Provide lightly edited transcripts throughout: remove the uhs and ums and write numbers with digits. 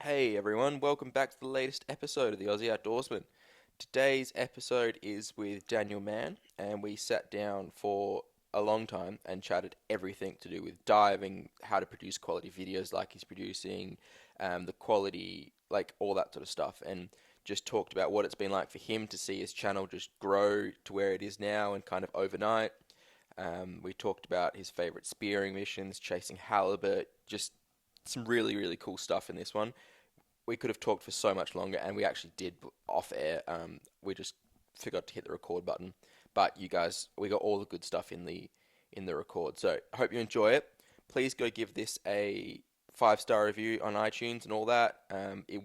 Hey everyone, welcome back to the latest episode of the Aussie Outdoorsman. Today's episode is with Daniel Mann, and we sat down for a long time and chatted everything to do with diving, how to produce quality videos like he's producing, the quality, like all that sort of stuff, and just talked about what it's been like for him to see his channel just grow to where it is now and kind of overnight. We talked about his favorite spearing missions, chasing halibut, just some really, really cool stuff in this one. We could have talked for so much longer, and we actually did off air. We just forgot to hit the record button. But you guys, we got all the good stuff in the record. So I hope you enjoy it. Please go give this a 5-star review on iTunes and all that.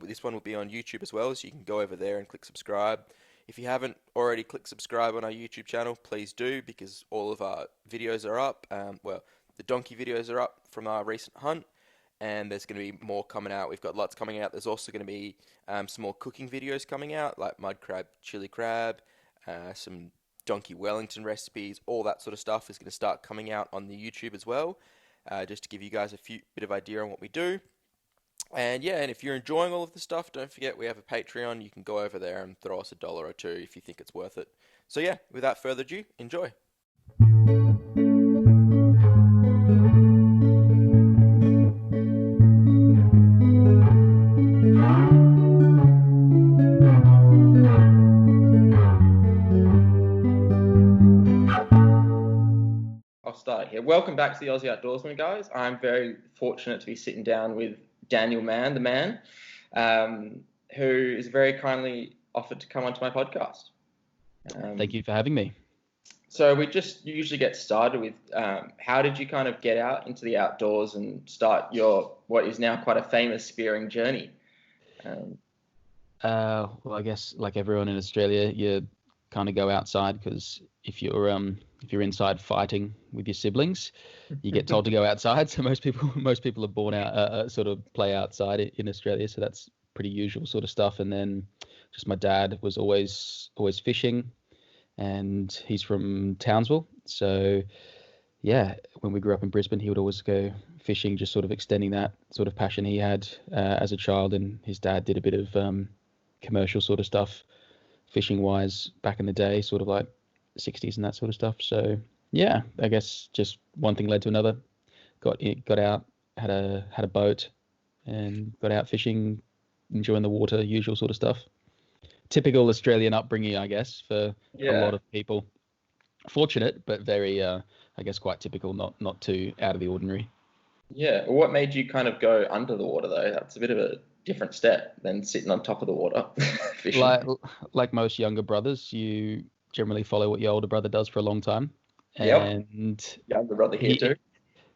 This one will be on YouTube as well, so you can go over there and click subscribe. If you haven't already clicked subscribe on our YouTube channel, please do, because all of our videos are up. The donkey videos are up from our recent hunt, and there's going to be more coming out. We've got lots coming out. There's also going to be some more cooking videos coming out, like mud crab, chili crab, some donkey Wellington recipes, all that sort of stuff is going to start coming out on the YouTube as well, just to give you guys a few bit of idea on what we do. And yeah, and if you're enjoying all of the stuff, don't forget we have a Patreon. You can go over there and throw us $1 or two if you think it's worth it. So yeah, without further ado, enjoy. I'll start here. Welcome back to the Aussie Outdoorsman, guys. I'm very fortunate to be sitting down with Daniel Mann, the man, who is very kindly offered to come onto my podcast. Thank you for having me. So we just usually get started with how did you kind of get out into the outdoors and start your what is now quite a famous spearing journey? Well, I guess like everyone in Australia, you kind of go outside because if you're inside fighting with your siblings, you get told to go outside. So most people are born out, sort of play outside in Australia. So that's pretty usual sort of stuff. And then just my dad was always fishing, and he's from Townsville. So yeah, when we grew up in Brisbane, he would always go fishing, just sort of extending that sort of passion he had as a child. And his dad did a bit of commercial sort of stuff, fishing wise, back in the day, sort of like 60s and that sort of stuff. So yeah, I guess just one thing led to another. Got out, had a boat, and got out fishing, enjoying the water, usual sort of stuff. Typical Australian upbringing, I guess, for a lot of people. Fortunate, but very, I guess, quite typical. Not too out of the ordinary. Yeah. Well, what made you kind of go under the water though? That's a bit of a different step than sitting on top of the water fishing. Like most younger brothers, you generally follow what your older brother does for a long time. Yep. And Younger brother here too.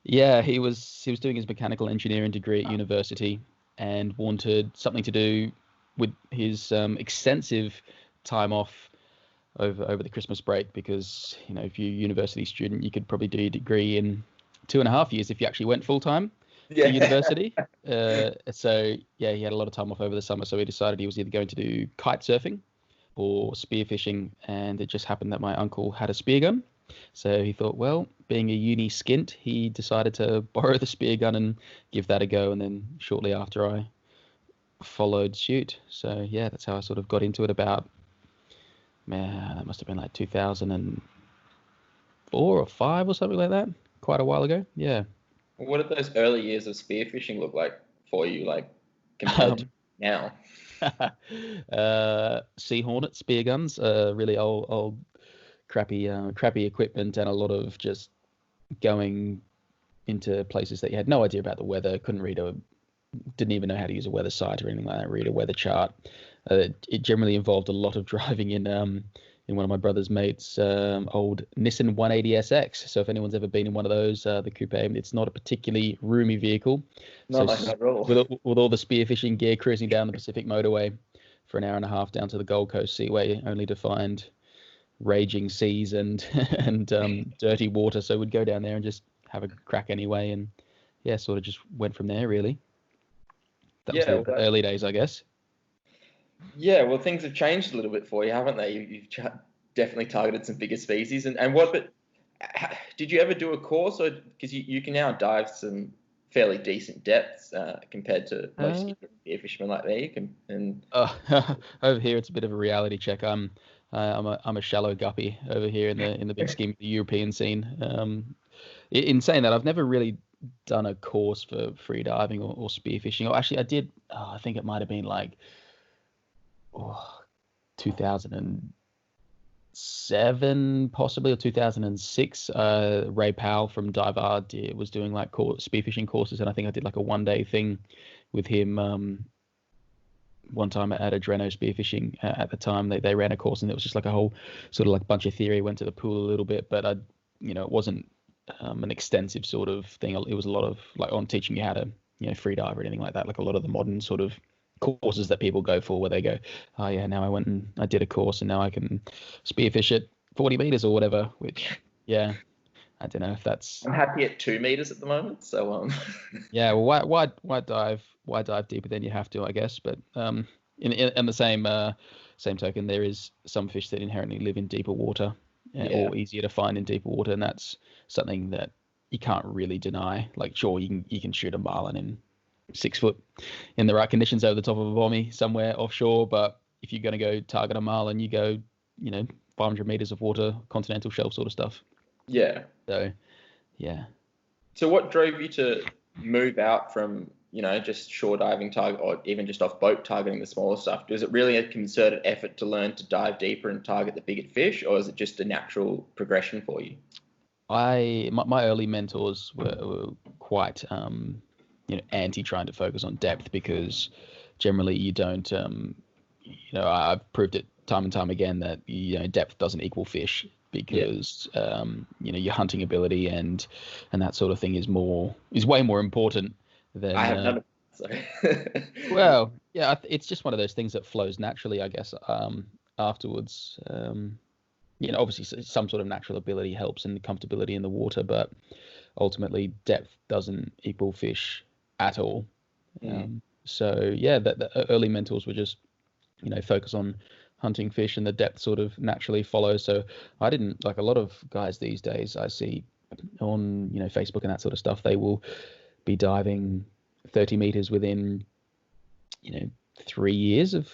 yeah, he was doing his mechanical engineering degree at university and wanted something to do with his extensive time off over the Christmas break, because if you're a university student, you could probably do your degree in 2.5 years if you actually went full time to university. So yeah, he had a lot of time off over the summer, so he decided he was either going to do kite surfing or spearfishing, and it just happened that my uncle had a spear gun. So he thought, well, being a uni skint, he decided to borrow the spear gun and give that a go. And then shortly after, I followed suit. So yeah, that's how I sort of got into it. About, man, that must have been like 2004 or 5 or something like that. Quite a while ago. Yeah. What did those early years of spearfishing look like for you, like compared to now? Sea Hornet spear guns, really old crappy equipment, and a lot of just going into places that you had no idea about the weather, didn't even know how to use a weather site or anything like that, read a weather chart. It generally involved a lot of driving in one of my brother's mates' old Nissan 180SX. So if anyone's ever been in one of those, the coupe, it's not a particularly roomy vehicle. Not like that at all. With all the spearfishing gear, cruising down the Pacific motorway for an hour and a half down to the Gold Coast Seaway, only to find raging seas and dirty water. So we'd go down there and just have a crack anyway, and yeah, sort of just went from there really. That was the early days, I guess. Yeah, well, things have changed a little bit for you, haven't they? You've definitely targeted some bigger species. But did you ever do a course, or because you can now dive some fairly decent depths compared to most Uh, fishermen like me. And Over here, it's a bit of a reality check. I'm a shallow guppy over here in the big scheme of the European scene. In saying that, I've never really done a course for free diving or spearfishing. Or actually, I did. I think it might have been like 2007, possibly, or 2006. Ray Powell from Dive was doing like spearfishing courses, and I think I did like a 1 day thing with him. One time at Adreno spearfishing at the time they ran a course, and it was just like a whole sort of like bunch of theory. Went to the pool a little bit, but it wasn't an extensive sort of thing. It was a lot of like on teaching you how to free dive or anything like that, like a lot of the modern sort of courses that people go for, where they go, oh yeah, now I went and I did a course and now I can spearfish at 40 meters or whatever, which yeah, I don't know if that's. I'm happy at 2 meters at the moment, so Yeah, well, why dive deeper than you have to, I guess. But in the same token, there is some fish that inherently live in deeper water, or easier to find in deeper water, and that's something that you can't really deny. Like, sure, you can shoot a marlin in 6 foot in the right conditions over the top of a bommy somewhere offshore, but if you're going to go target a marlin, you go 500 meters of water, continental shelf sort of stuff. Yeah. So, yeah. So what drove you to move out from, just shore diving target, or even just off boat targeting the smaller stuff? Was it really a concerted effort to learn to dive deeper and target the bigger fish, or is it just a natural progression for you? My early mentors were quite anti trying to focus on depth, because generally you don't I've proved it time and time again that depth doesn't equal fish, because your hunting ability and that sort of thing is way more important than I have none. Well, yeah, it's just one of those things that flows naturally, I guess. Afterwards, obviously some sort of natural ability helps in the comfortability in the water, but ultimately depth doesn't equal fish at all. So yeah, the early mentors were just focus on hunting fish, and the depth sort of naturally follows. So I didn't, like a lot of guys these days I see on Facebook and that sort of stuff, they will be diving 30 meters within 3 years of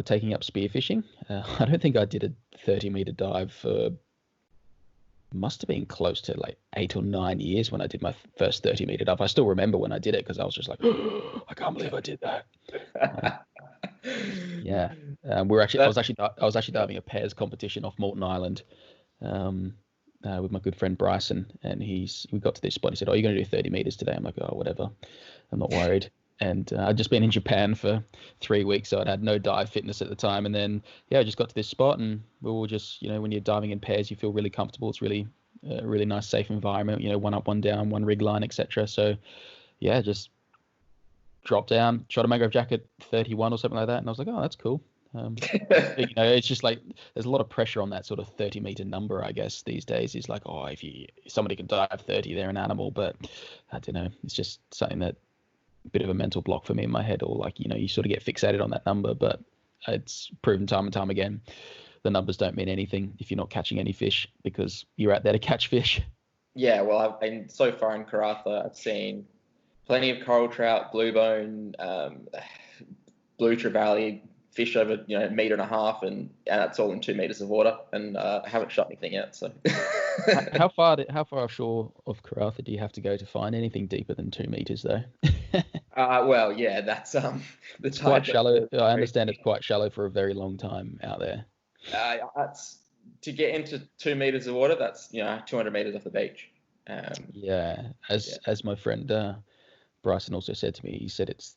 taking up spearfishing. I don't think I did a 30-meter dive for, must have been close to like 8 or 9 years when I did my first 30-meter dive. I still remember when I did it, because I was just like, oh, I can't believe I did that. Yeah, I was actually diving a pairs competition off Moulton Island with my good friend Bryson, and we got to this spot. He said, "Oh, you're going to do 30 meters today?" I'm like, "Oh, whatever, I'm not worried." And I'd just been in Japan for 3 weeks, so I'd had no dive fitness at the time. And then I just got to this spot, and we were just when you're diving in pairs, you feel really comfortable. It's really really nice, safe environment. One up, one down, one rig line, etc. So yeah, just dropped down, shot a mangrove jacket 31 or something like that, and I was like, oh, that's cool. It's just like there's a lot of pressure on that sort of 30-meter number, I guess, these days. It's like, oh, if somebody can dive 30, they're an animal. But I don't know, it's just something that a bit of a mental block for me in my head, or like you sort of get fixated on that number. But it's proven time and time again, the numbers don't mean anything if you're not catching any fish, because you're out there to catch fish. Yeah, well, so far in Karratha, I've seen plenty of coral trout, bluebone, blue trevally, fish over a meter and a half, and that's all in 2 meters of water, and I haven't shot anything yet. So how far offshore of Karratha do you have to go to find anything deeper than 2 meters though? Well, yeah, that's it's quite shallow. I understand it's quite shallow for a very long time out there. That's to get into 2 meters of water. That's 200 meters off the beach. As my friend Bryson also said to me, he said it's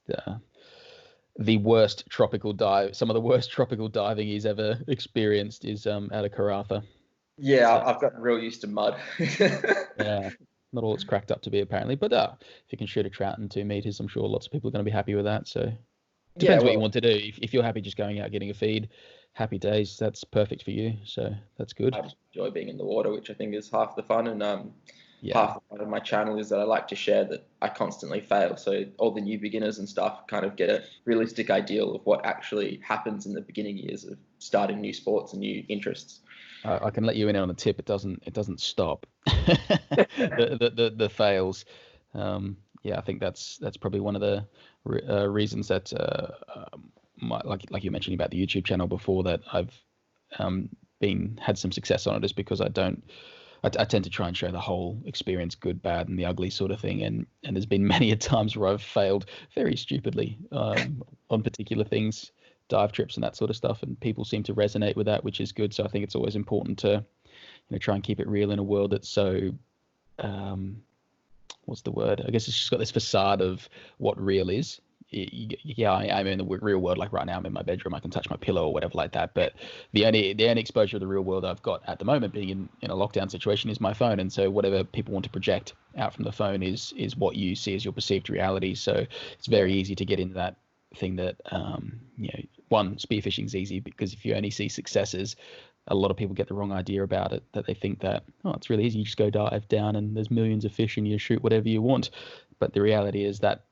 the worst tropical dive. Some of the worst tropical diving he's ever experienced is out of Karratha. Yeah, so, I've gotten real used to mud. Yeah, not all it's cracked up to be apparently. But if you can shoot a trout in 2 meters, I'm sure lots of people are going to be happy with that. So depends what you want to do. If you're happy just going out getting a feed, happy days. That's perfect for you. So that's good. I just enjoy being in the water, which I think is half the fun. And half the fun of my channel is that I like to share that I constantly fail. So all the new beginners and stuff kind of get a realistic ideal of what actually happens in the beginning years of starting new sports and new interests. I can let you in on a tip. It doesn't stop. the fails. I think that's probably one of the reasons that like you mentioned about the YouTube channel before, that I've had some success on it, is because I tend to try and show the whole experience, good, bad, and the ugly sort of thing. And there's been many a times where I've failed very stupidly on particular things, dive trips and that sort of stuff. And people seem to resonate with that, which is good. So I think it's always important to, try and keep it real in a world that's so, what's the word? I guess it's just got this facade of what real is. I'm in the real world. Like right now, I'm in my bedroom. I can touch my pillow or whatever like that. But the only exposure of the real world I've got at the moment, being in a lockdown situation, is my phone. And so whatever people want to project out from the phone is what you see as your perceived reality. So it's very easy to get into that thing that, one, spearfishing is easy, because if you only see successes, a lot of people get the wrong idea about it, that they think that, it's really easy. You just go dive down and there's millions of fish and you shoot whatever you want. But the reality is that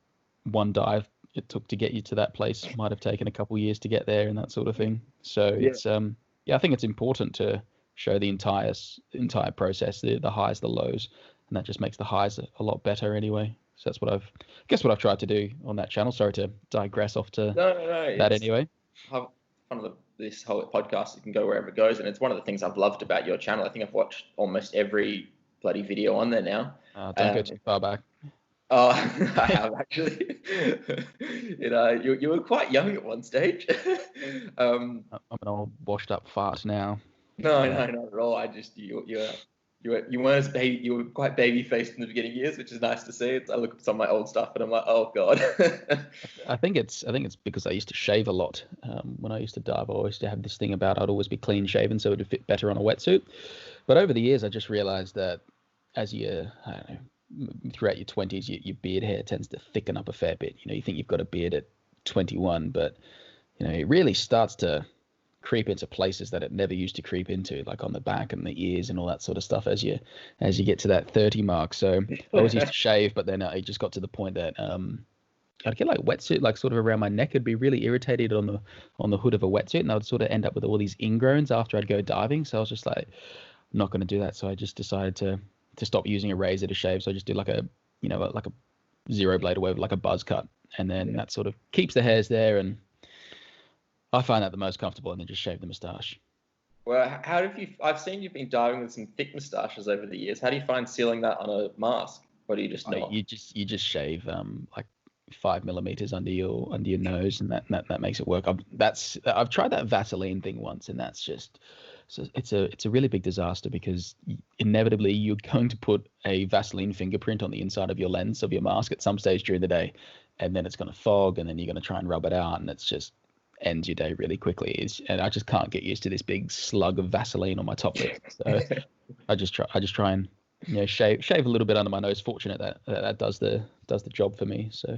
one dive it took to get you to that place might have taken a couple of years to get there, and that sort of thing. So it's I think it's important to show the entire process, the highs, the lows, and that just makes the highs a lot better anyway. So that's what I've tried to do on that channel. Sorry to digress off to that anyway. This whole podcast, it can go wherever it goes, and it's one of the things I've loved about your channel. I think I've watched almost every bloody video on there now. Don't go too far back. Oh, I have actually. You were quite young at one stage. I'm an old washed up fart now. No, not at all. I just you weren't as baby. You were quite baby faced in the beginning years, which is nice to see. I look at some of my old stuff and I'm like, oh god. I think it's because I used to shave a lot. When I used to dive, I always used to have this thing about I'd always be clean shaven so it would fit better on a wetsuit. But over the years, I just realized that as throughout your 20s, your beard hair tends to thicken up a fair bit. You think you've got a beard at 21, but it really starts to creep into places that it never used to creep into, like on the back and the ears and all that sort of stuff as you get to that 30 mark. So I always used to shave, but then it just got to the point that I'd get like wetsuit, like sort of around my neck. I'd be really irritated on the hood of a wetsuit, and I would sort of end up with all these ingrowns after I'd go diving. So I was just like, I'm not going to do that. So I just decided to stop using a razor to shave. So I just do like a zero blade or whatever, like a buzz cut, and then that sort of keeps the hairs there, and I find that the most comfortable, and then just shave the moustache. Well, I've seen you've been diving with some thick moustaches over the years. How do you find sealing that on a mask? Or do you just not? You just shave like 5 millimeters under your nose, and that makes it work. I've tried that Vaseline thing once, and that's just, so it's a really big disaster, because inevitably you're going to put a Vaseline fingerprint on the inside of your lens of your mask at some stage during the day, and then it's going to fog, and then you're going to try and rub it out, and it's just ends your day really quickly. And I just can't get used to this big slug of Vaseline on my top lip. So I just try and shave a little bit under my nose. Fortunate that does the job for me. So.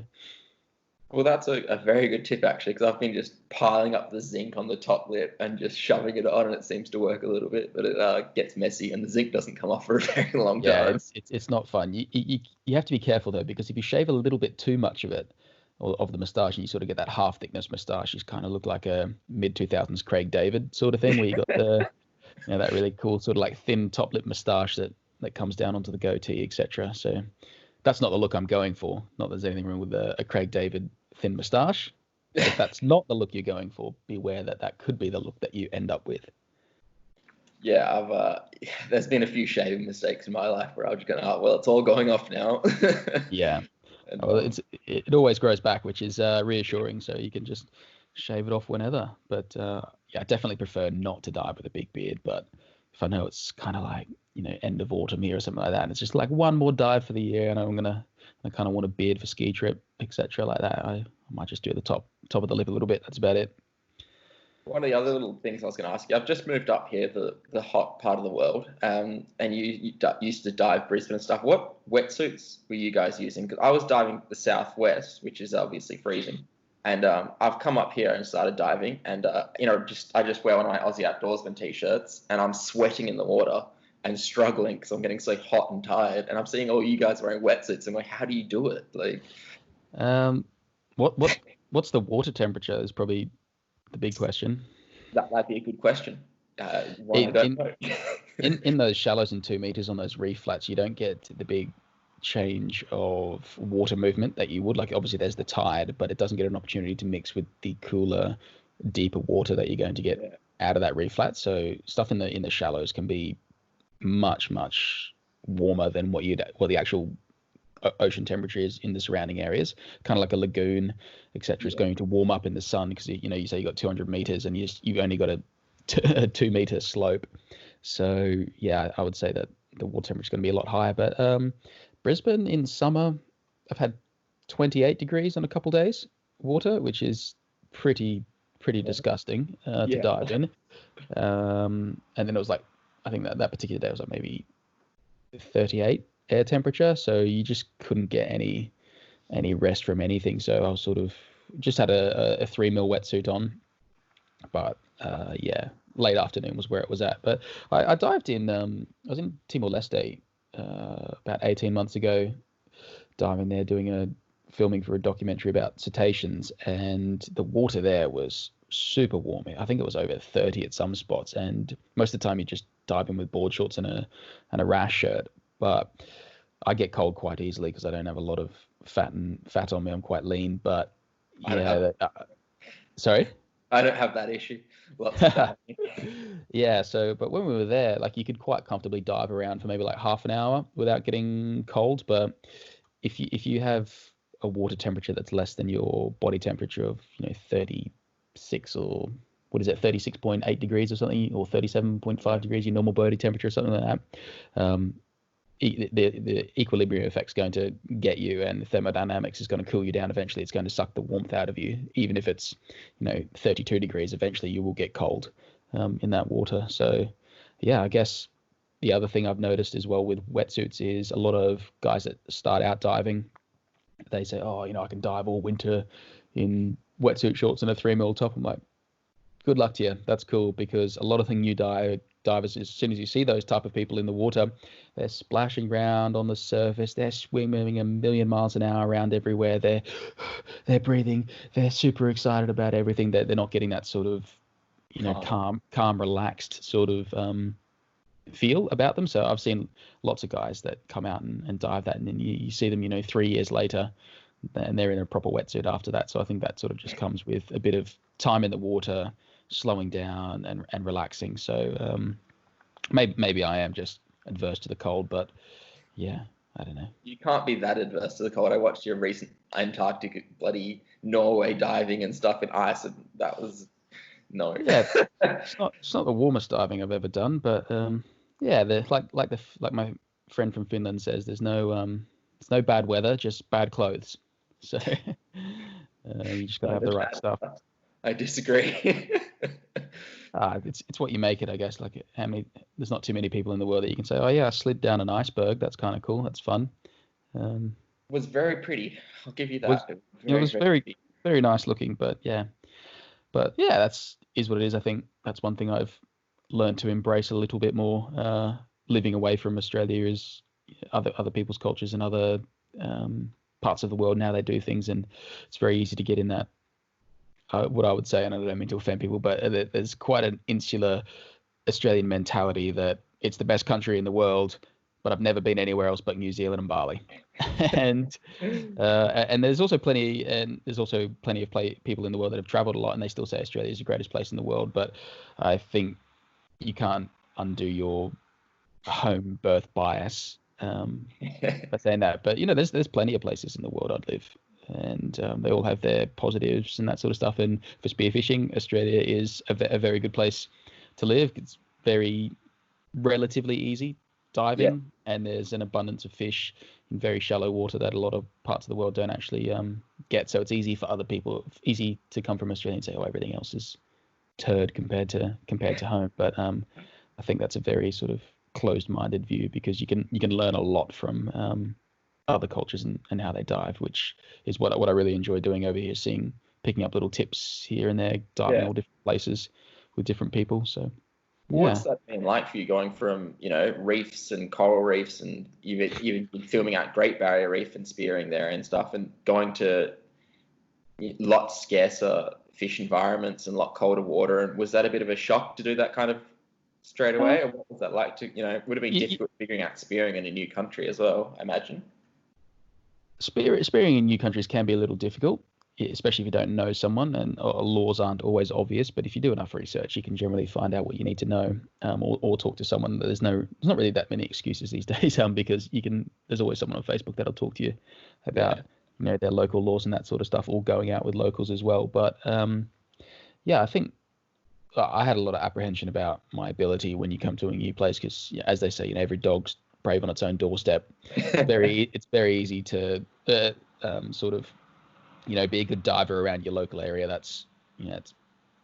Well, that's a very good tip, actually, because I've been just piling up the zinc on the top lip and just shoving it on, and it seems to work a little bit, but it gets messy, and the zinc doesn't come off for a very long time. Yeah, it's not fun. You have to be careful, though, because if you shave a little bit too much of it, or of the moustache, and you sort of get that half thickness moustache, you kind of look like a mid-2000s Craig David sort of thing, where you got the that really cool sort of like thin top lip moustache that comes down onto the goatee, etc. So that's not the look I'm going for. Not that there's anything wrong with a Craig David thin moustache. If that's not the look you're going for, beware that could be the look that you end up with. Yeah, there's been a few shaving mistakes in my life where I was just going, well, it's all going off now. Yeah. Well, it always grows back, which is reassuring. So you can just shave it off whenever. But I definitely prefer not to dive with a big beard. But if I know it's kind of like end of autumn here or something like that, and it's just like one more dive for the year, and I kind of want a beard for ski trip, etc. like that, I might just do the top of the lip a little bit. That's about it. One of the other little things I was going to ask you, I've just moved up here, the hot part of the world, and you used to dive Brisbane and stuff. What wetsuits were you guys using? Because I was diving the southwest, which is obviously freezing, and I've come up here and started diving, and I just wear one of my Aussie Outdoorsman t-shirts, and I'm sweating in the water and struggling because I'm getting so hot and tired, and I'm seeing all you guys wearing wetsuits. I'm like, how do you do it? Like, what's the water temperature is probably the big question. That might be a good question. In those shallows and 2 meters on those reef flats, you don't get the big change of water movement that you would. Like obviously there's the tide, but it doesn't get an opportunity to mix with the cooler, deeper water that you're going to get out of that reef flat. So stuff in the shallows can be much warmer than what the actual ocean temperature is in the surrounding areas. Kind of like a lagoon, etc. is going to warm up in the sun because you say you got 200 meters and you've only got a 2 meter slope. So yeah, I would say that the water temperature is going to be a lot higher. But Brisbane in summer, I've had 28 degrees on a couple days water, which is pretty disgusting to dive in. And then it was like, I think that particular day was like maybe 38 air temperature, so you just couldn't get any rest from anything. So I was sort of just had a 3 mil wetsuit on, but late afternoon was where it was at. But I dived in. I was in Timor-Leste about 18 months ago, diving there, filming for a documentary about cetaceans, and the water there was super warm. I think it was over 30 at some spots, and most of the time you just dive in with board shorts and a rash shirt. But I get cold quite easily because I don't have a lot of fat on me. I'm quite lean, but sorry. I don't have that issue. Lots of that. Yeah. So, but when we were there, like you could quite comfortably dive around for maybe like half an hour without getting cold. But if you have a water temperature that's less than your body temperature of 36 or what is it, 36.8 degrees or something, or 37.5 degrees, your normal body temperature or something like that, the equilibrium effect's going to get you, and thermodynamics is going to cool you down. Eventually it's going to suck the warmth out of you. Even if it's 32 degrees, eventually you will get cold in that water. So yeah, I guess the other thing I've noticed as well with wetsuits is a lot of guys that start out diving, they say, I can dive all winter in wetsuit shorts and a 3 mil top. I'm like, good luck to you. That's cool, because a lot of new divers, as soon as you see those type of people in the water, they're splashing around on the surface, they're swimming a million miles an hour around everywhere, they're breathing, they're super excited about everything. They're not getting that sort of calm, relaxed sort of feel about them. So I've seen lots of guys that come out and dive that, and then you see them 3 years later and they're in a proper wetsuit after that. So I think that sort of just comes with a bit of time in the water, slowing down and relaxing. So maybe I am just adverse to the cold, but yeah, I don't know. You can't be that adverse to the cold. I watched your recent Antarctic bloody Norway diving and stuff in ice, and that was no. Yeah, it's not the warmest diving I've ever done, but yeah, like my friend from Finland says, there's no bad weather, just bad clothes. So you just gotta have the right stuff. I disagree. It's what you make it, I guess. Like there's not too many people in the world that you can say, oh yeah, I slid down an iceberg. That's kind of cool. That's fun. Was very pretty. I'll give you that. It was very, very nice looking, but yeah, that's what it is. I think that's one thing I've learned to embrace a little bit more. Living away from Australia is other people's cultures and other parts of the world, and how they do things, and it's very easy to get in that. What I would say, and I don't mean to offend people, but there's quite an insular Australian mentality that it's the best country in the world, but I've never been anywhere else but New Zealand and Bali. and there's also plenty of people in the world that have traveled a lot, and they still say Australia is the greatest place in the world. But I think you can't undo your home birth bias by saying that. But there's plenty of places in the world I'd live, and they all have their positives and that sort of stuff. And for spearfishing, Australia is a very good place to live. It's very relatively easy diving, and there's an abundance of fish in very shallow water that a lot of parts of the world don't actually get. So it's easy for other people, easy to come from Australia and say, oh, everything else is turd compared to home. But I think that's a very sort of closed-minded view, because you can learn a lot from other cultures and how they dive, which is what I really enjoy doing over here, picking up little tips here and there, diving all different places with different people. So what's that been like for you, going from reefs and coral reefs, and you've been filming out Great Barrier Reef and spearing there and stuff, and going to lot scarcer fish environments and a lot colder water? And was that a bit of a shock to do that kind of straight away, or what was that like to would have been difficult figuring out spearing in a new country as well, I imagine? spearing in new countries can be a little difficult, especially if you don't know someone, and laws aren't always obvious. But if you do enough research, you can generally find out what you need to know, or talk to someone. There's not really that many excuses these days, because there's always someone on Facebook that'll talk to you about their local laws and that sort of stuff, or going out with locals as well. But I think I had a lot of apprehension about my ability when you come to a new place, because as they say, every dog's brave on its own doorstep. It's very easy to sort of be a good diver around your local area. That's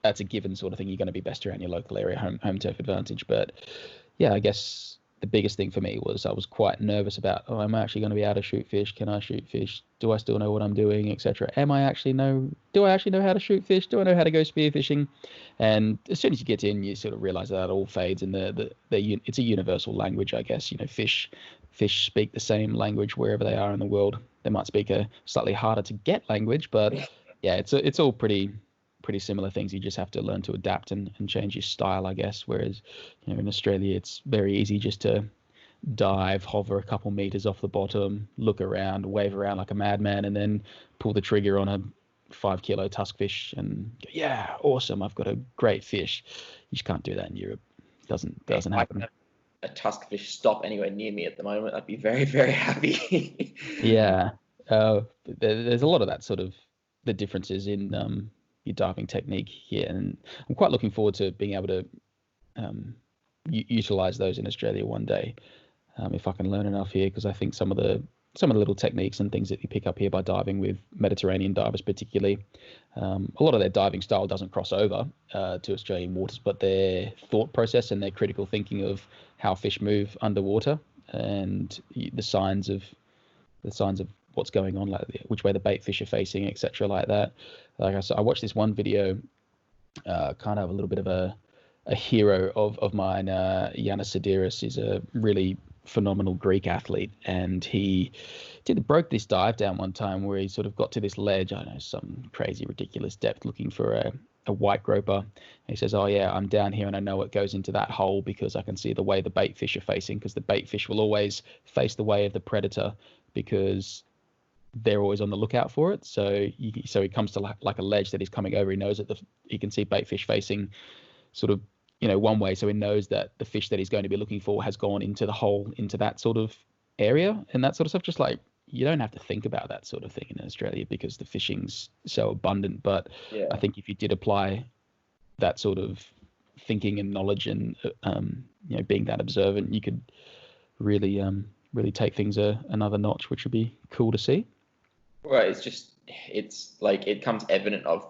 that's a given sort of thing. You're going to be best around your local area, home turf advantage. But I guess the biggest thing for me was I was quite nervous about, am I actually going to be able to shoot fish? Can I shoot fish? Do I still know what I'm doing, etc.? Do I actually know how to shoot fish? Do I know how to go spearfishing? And as soon as you get in, you sort of realize that all fades, and it's a universal language, I guess. Fish speak the same language wherever they are in the world. They might speak a slightly harder to get language, but it's all pretty similar things. You just have to learn to adapt and change your style, I guess. Whereas, in Australia, it's very easy just to dive, hover a couple meters off the bottom, look around, wave around like a madman, and then pull the trigger on a 5 kilo tusk fish and go, yeah, awesome, I've got a great fish. You just can't do that in Europe. Doesn't happen. A tusk fish stop anywhere near me at the moment, I'd be very, very happy. Yeah. There's a lot of that sort of the differences in your diving technique here, and I'm quite looking forward to being able to utilize those in Australia one day, if I can learn enough here, because I think some of the little techniques and things that you pick up here by diving with Mediterranean divers particularly, a lot of their diving style doesn't cross over to Australian waters, but their thought process and their critical thinking of how fish move underwater, and the signs of what's going on, like which way the bait fish are facing, etc., like that. Like I said, I watched this one video, kind of a little bit of a hero of mine, Yanis Sidiris, is a really phenomenal Greek athlete, and he broke this dive down one time where he sort of got to this ledge, I don't know, some crazy ridiculous depth, looking for a white groper. And he says, oh yeah, I'm down here and I know what goes into that hole because I can see the way the bait fish are facing, because the bait fish will always face the way of the predator because they're always on the lookout for it. So he comes to like a ledge that he's coming over. He knows that he can see bait fish facing sort of one way, so he knows that the fish that he's going to be looking for has gone into the hole, into that sort of area and that sort of stuff. Just like, you don't have to think about that sort of thing in Australia because the fishing's so abundant. But I think if you did apply that sort of thinking and knowledge and being that observant, you could really take things another notch, which would be cool to see. Well, it's like it comes evident of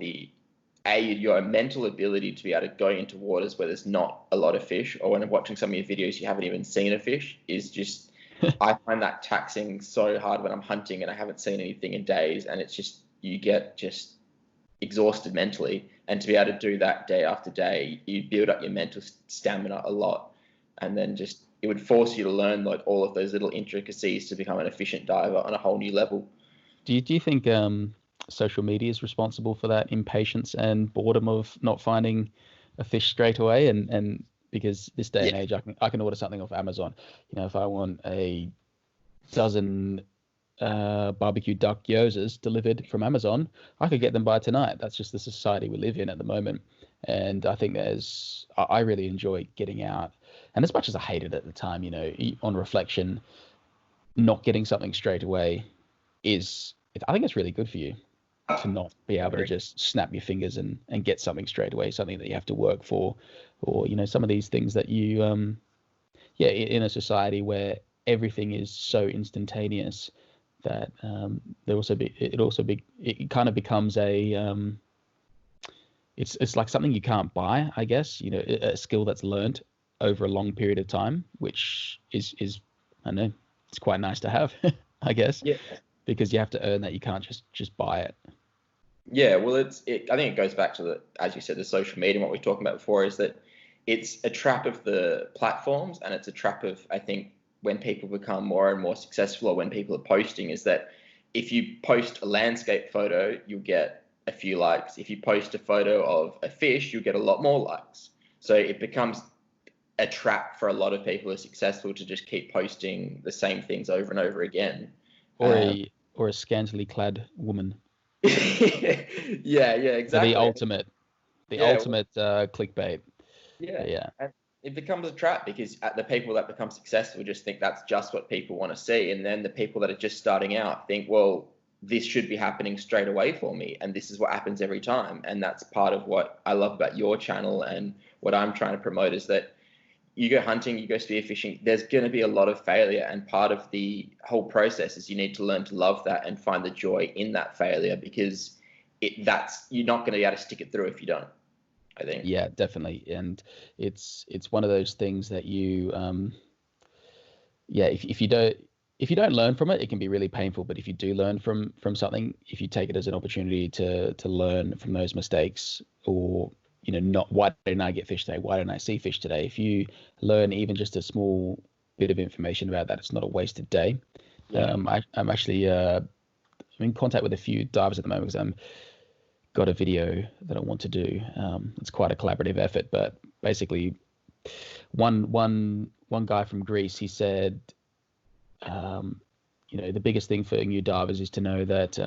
your mental ability to be able to go into waters where there's not a lot of fish, or when I'm watching some of your videos you haven't even seen a fish, is just I find that taxing so hard when I'm hunting and I haven't seen anything in days, and it's just, you get just exhausted mentally, and to be able to do that day after day, you build up your mental stamina a lot, and then just it would force you to learn like all of those little intricacies to become an efficient diver on a whole new level. Do you think social media is responsible for that impatience and boredom of not finding a fish straight away? And because this day and age, I can order something off Amazon. If I want a dozen barbecue duck gyozas delivered from Amazon, I could get them by tonight. That's just the society we live in at the moment. And I think I really enjoy getting out. And as much as I hated it at the time, on reflection, not getting something straight away I think it's really good for you to not be able to just snap your fingers and get something straight away, something that you have to work for, or some of these things that you in a society where everything is so instantaneous that it kind of becomes it's like something you can't buy, I guess, a skill that's learned over a long period of time, which is I don't know, it's quite nice to have, I guess. Yeah. Because you have to earn that. You can't just buy it. Yeah, well, I think it goes back to as you said, the social media. And what we were talking about before is that it's a trap of the platforms, and it's a trap of, I think, when people become more and more successful, or when people are posting, is that if you post a landscape photo, you'll get a few likes. If you post a photo of a fish, you'll get a lot more likes. So it becomes a trap for a lot of people who are successful to just keep posting the same things over and over again. or a scantily clad woman. Yeah, exactly. The ultimate clickbait. Yeah. And it becomes a trap because the people that become successful just think that's just what people want to see. And then the people that are just starting out think, well, this should be happening straight away for me. And this is what happens every time. And that's part of what I love about your channel and what I'm trying to promote is that you go hunting, you go spearfishing, there's going to be a lot of failure. And part of the whole process is you need to learn to love that and find the joy in that failure because you're not going to be able to stick it through if you don't. I think. Yeah, definitely. And it's one of those things that you if you don't learn from it, it can be really painful. But if you do learn from something, if you take it as an opportunity to learn from those mistakes, or not why didn't I get fish today? Why didn't I see fish today? If you learn even just a small bit of information about that, it's not a wasted day. Yeah. I'm actually I'm in contact with a few divers at the moment because I'm got a video that I want to do. It's quite a collaborative effort, but basically one guy from Greece, he said, the biggest thing for new divers is to know that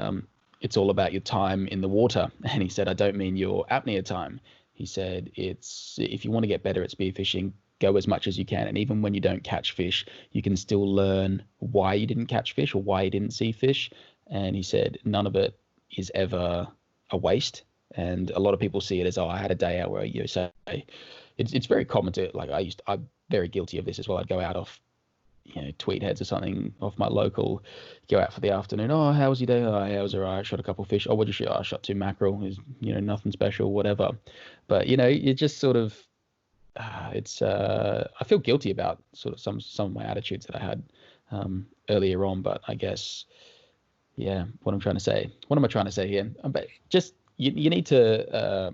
it's all about your time in the water. And he said, I don't mean your apnea time. He said, if you want to get better at spearfishing, go as much as you can. And even when you don't catch fish, you can still learn why you didn't catch fish or why you didn't see fish. And he said, none of it is ever a waste. And a lot of people see it as, I had a day out where you say, it's very common to, like, I'm very guilty of this as well. I'd go out off, tweet heads or something off my local, go out for the afternoon. Oh, how was your day? Oh, yeah, it was all right. Shot a couple of fish. Oh, what'd you shoot? Oh, I shot 2 mackerel. It was, nothing special, whatever. But, you just sort of, I feel guilty about sort of some of my attitudes that I had earlier on. But I guess, yeah, what am I trying to say here? But just, you need to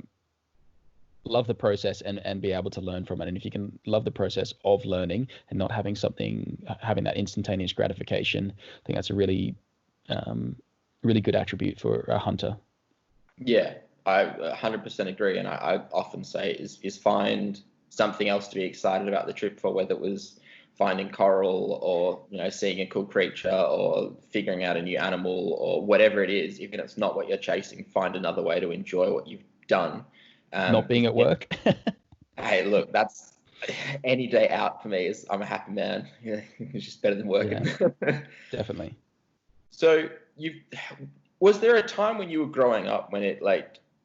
love the process and be able to learn from it. And if you can love the process of learning and not having that instantaneous gratification, I think that's a really, really good attribute for a hunter. Yeah, I 100% agree. And I often say is find something else to be excited about the trip for, whether it was finding coral or, seeing a cool creature or figuring out a new animal or whatever it is. Even if it's not what you're chasing, find another way to enjoy what you've done. Not being at work. Hey, look, that's any day out for me. I'm a happy man. It's just better than working. Yeah, definitely. So was there a time when you were growing up when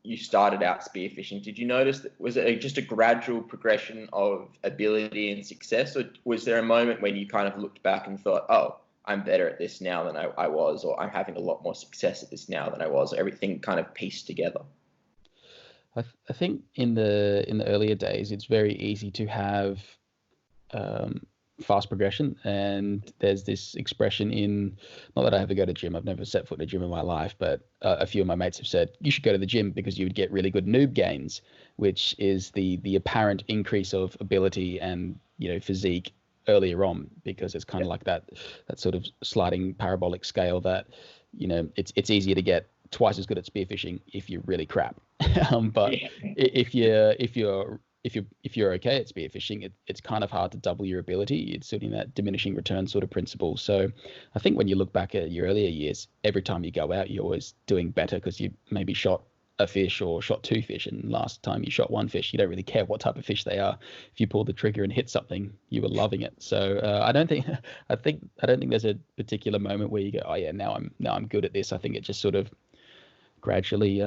you started out spearfishing? Did you notice that was it just a gradual progression of ability and success, or was there a moment when you kind of looked back and thought, oh, I'm better at this now than I was, or I'm having a lot more success at this now than I was, or everything kind of pieced together? I think in the earlier days, it's very easy to have fast progression. And there's this expression not that I ever go to gym, I've never set foot in a gym in my life, but a few of my mates have said, you should go to the gym because you would get really good noob gains, which is the apparent increase of ability and, physique earlier on, because it's kind of like that sort of sliding parabolic scale that, it's easier to get twice as good at spearfishing if you're really crap. But if you're okay at spearfishing, it's kind of hard to double your ability. It's sort of that diminishing return sort of principle. So I think when you look back at your earlier years, every time you go out, you're always doing better because you maybe shot a fish or shot 2 fish, and last time you shot 1 fish, you don't really care what type of fish they are. If you pull the trigger and hit something, you were loving it. So I don't think there's a particular moment where you go, oh yeah, now I'm good at this. I think it just sort of gradually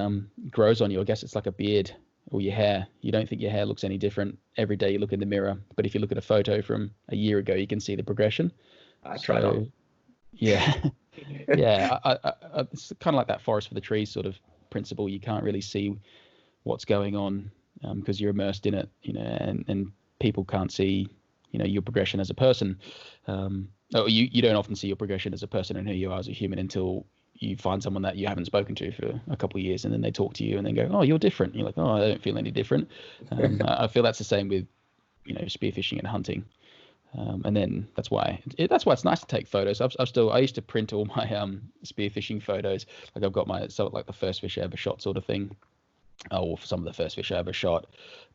grows on you. I guess it's like a beard or your hair. You don't think your hair looks any different every day you look in the mirror, but if you look at a photo from a year ago, you can see the progression. I try not. Yeah. Yeah, it's kind of like that forest for the trees sort of principle. You can't really see what's going on because you're immersed in it, and people can't see, your progression as a person. You don't often see your progression as a person and who you are as a human until you find someone that you haven't spoken to for a couple of years, and then they talk to you and then go, oh, you're different. You're like, oh, I don't feel any different. I feel that's the same with, spearfishing and hunting. And then that's why it's nice to take photos. I used to print all my spearfishing photos. Like I've got the first fish I ever shot sort of thing. Oh, for some of the first fish I ever shot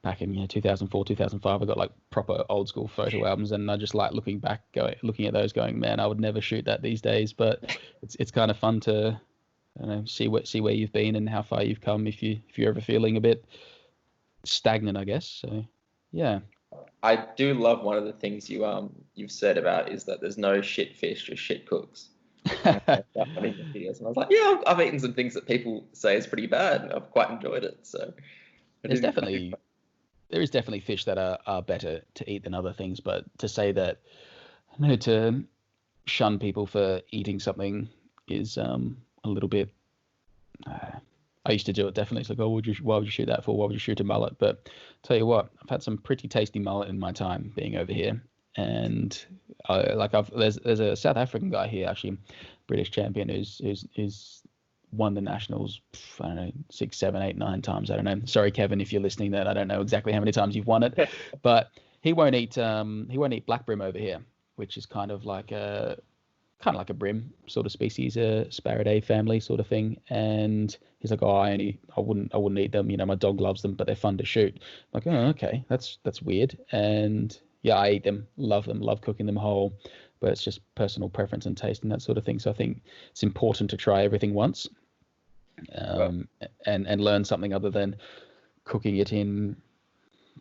back in 2004, 2005, I got like proper old school photo albums, and I just like looking at those, going, man, I would never shoot that these days. But it's kind of fun to, I don't know, see where you've been and how far you've come if you're ever feeling a bit stagnant, I guess. So yeah. I do love one of the things you've said about is that there's no shit fish, just shit cooks. And I was like, yeah, I've eaten some things that people say is pretty bad, and I've quite enjoyed it. So there is definitely fish that are better to eat than other things, but to say that, to shun people for eating something is a little bit. I used to do it definitely. It's like, oh, why would you shoot that for? Why would you shoot a mullet? But tell you what, I've had some pretty tasty mullet in my time being over here, and there's a South African guy here, actually, British champion, who's won the nationals, I don't know, 6, 7, 8, 9 times. I don't know. Sorry, Kevin, if you're listening, that I don't know exactly how many times you've won it, but he won't eat black brim over here, which is kind of like a brim sort of species, a Sparidae family sort of thing. And he's like, oh, I wouldn't eat them. My dog loves them, but they're fun to shoot. I'm like, oh, okay, that's weird. And yeah, I eat them, love cooking them whole, but it's just personal preference and taste and that sort of thing. So I think it's important to try everything once, and learn something other than cooking it in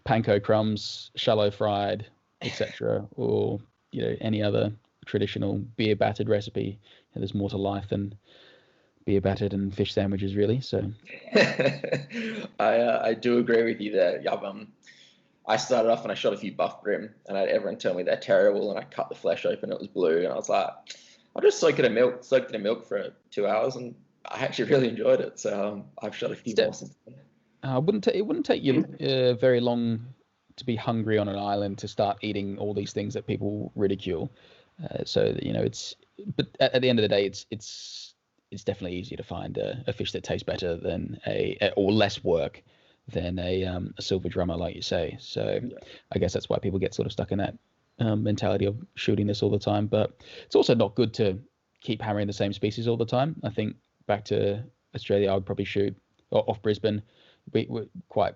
panko crumbs, shallow fried, etc., or any other traditional beer battered recipe. There's more to life than beer battered and fish sandwiches, really. So I do agree with you there. I started off and I shot a few buff brim, and I had everyone tell me they're terrible, and I cut the flesh open, it was blue, and I was like, I'll just soak it in milk for 2 hours, and I actually really enjoyed it. So I've shot a few more since then. It wouldn't take you very long to be hungry on an island to start eating all these things that people ridicule. So but at the end of the day, it's definitely easier to find a fish that tastes better than or less work than a silver drummer, like you say. So yeah. I guess that's why people get sort of stuck in that mentality of shooting this all the time. But it's also not good to keep hammering the same species all the time. I think back to Australia, I would probably shoot off Brisbane. We're quite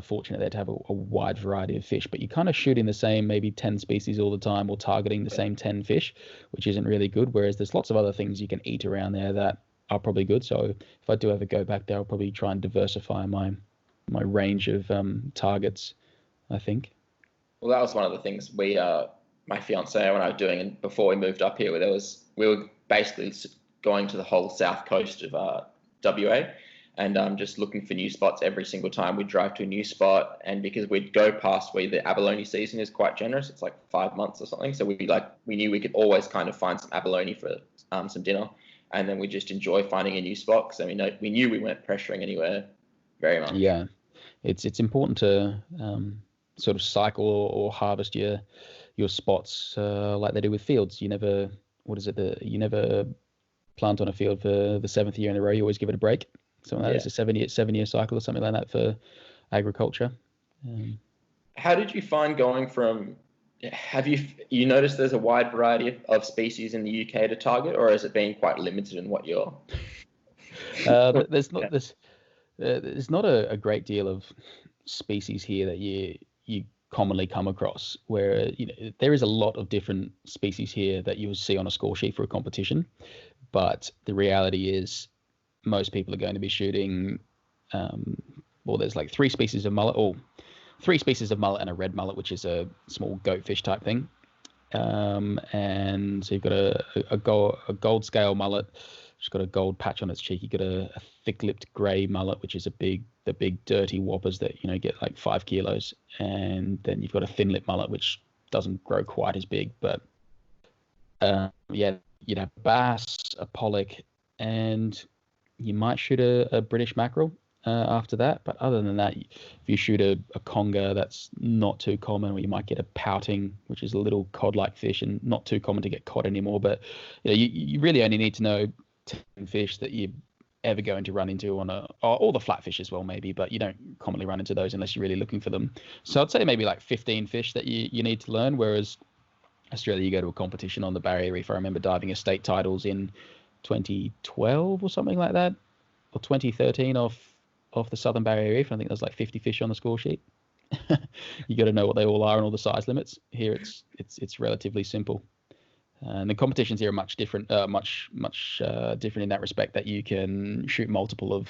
fortunate there to have a wide variety of fish, but you're kind of shooting the same maybe 10 species all the time, or targeting the same 10 fish, which isn't really good. Whereas there's lots of other things you can eat around there that are probably good. So if I do ever go back there, I'll probably try and diversify my range of targets, I think. Well, that was one of the things my fiance and I were doing, and before we moved up here, we were basically going to the whole south coast of WA, and just looking for new spots every single time we'd drive to a new spot. And because we'd go past where the abalone season is quite generous, it's like 5 months or something, so we knew we could always kind of find some abalone for some dinner, and then we just enjoy finding a new spot, because we knew we weren't pressuring anywhere very much. Yeah, it's important to sort of cycle or harvest your spots like they do with fields. You never plant on a field for the 7th year in a row. You always give it a break. Something like that. It's a 7-year cycle or something like that for agriculture. How did you find going from? Have you noticed there's a wide variety of species in the UK to target, or has it been quite limited in what you're? There's not a great deal of species here that you commonly come across, where there is a lot of different species here that you will see on a score sheet for a competition, but the reality is most people are going to be shooting there's like 3 species of mullet, or 3 species of mullet and a red mullet, which is a small goatfish type thing, and so you've got a gold scale mullet. It's got a gold patch on its cheek. You got a thick-lipped grey mullet, which is the big dirty whoppers that get like 5 kilos, and then you've got a thin-lipped mullet, which doesn't grow quite as big. But you'd have bass, a pollock, and you might shoot a British mackerel after that. But other than that, if you shoot a conger, that's not too common. Or you might get a pouting, which is a little cod-like fish, and not too common to get cod anymore. But you really only need to know 10 fish that you're ever going to run into on or the flatfish as well, maybe, but you don't commonly run into those unless you're really looking for them. So I'd say maybe like 15 fish that you need to learn, whereas Australia, you go to a competition on the Barrier Reef. I remember diving a state titles in 2012 or something like that, or 2013 off off the Southern Barrier Reef. I think there's like 50 fish on the score sheet. You got to know what they all are and all the size limits. Here it's relatively simple. And the competitions here are much different, much different in that respect, that you can shoot multiple of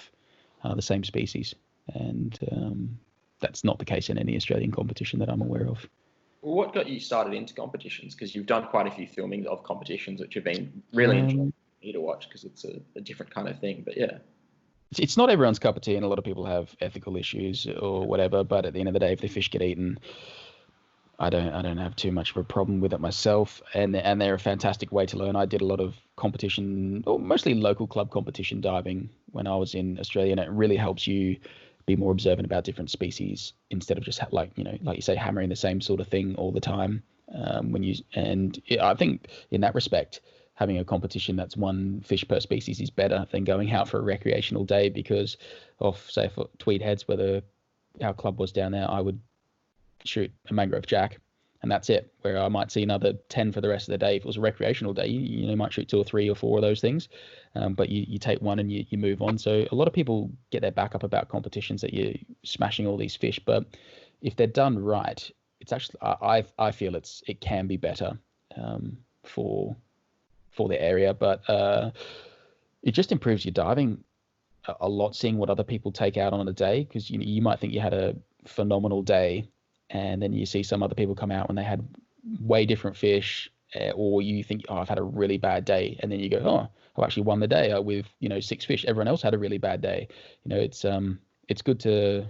the same species, and that's not the case in any Australian competition that I'm aware of. Well, what got you started into competitions? Because you've done quite a few filmings of competitions, which have been really enjoyable for me to watch, because it's a different kind of thing. But yeah. It's not everyone's cup of tea, and a lot of people have ethical issues or whatever. But at the end of the day, if the fish get eaten, I don't have too much of a problem with it myself, and they're a fantastic way to learn. I did a lot of competition, or mostly local club competition diving when I was in Australia, and it really helps you be more observant about different species instead of just like you say, hammering the same sort of thing all the time. I think in that respect, having a competition that's one fish per species is better than going out for a recreational day, because say for Tweed Heads, where our club was down there, I would shoot a mangrove jack and that's it, where I might see another 10 for the rest of the day. If it was a recreational day, you might shoot 2 or 3 or 4 of those things, but you take one and you move on. So a lot of people get their back up about competitions that you're smashing all these fish, but if they're done right, it's actually, I feel it can be better for the area, but it just improves your diving a lot, seeing what other people take out on a day, because you might think you had a phenomenal day, and then you see some other people come out and they had way different fish, or you think, oh, I've had a really bad day, and then you go, oh, I've actually won the day with 6 fish. Everyone else had a really bad day. It's good to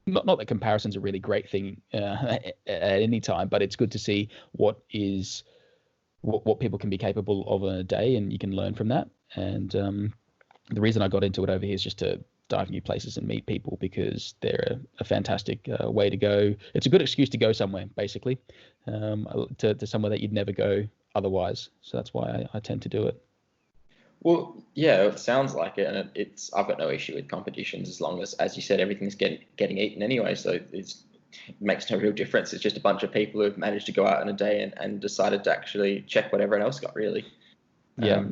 not that comparison's a really great thing at any time, but it's good to see what people can be capable of in a day, and you can learn from that. And the reason I got into it over here is just to dive new places and meet people, because they're a fantastic way to go. It's a good excuse to go somewhere, basically, to somewhere that you'd never go otherwise. So that's why I tend to do it. Well, yeah, it sounds like it, and I've got no issue with competitions as long as you said, everything's getting eaten anyway. So it makes no real difference. It's just a bunch of people who've managed to go out in a day and decided to actually check what everyone else got, really. Yeah,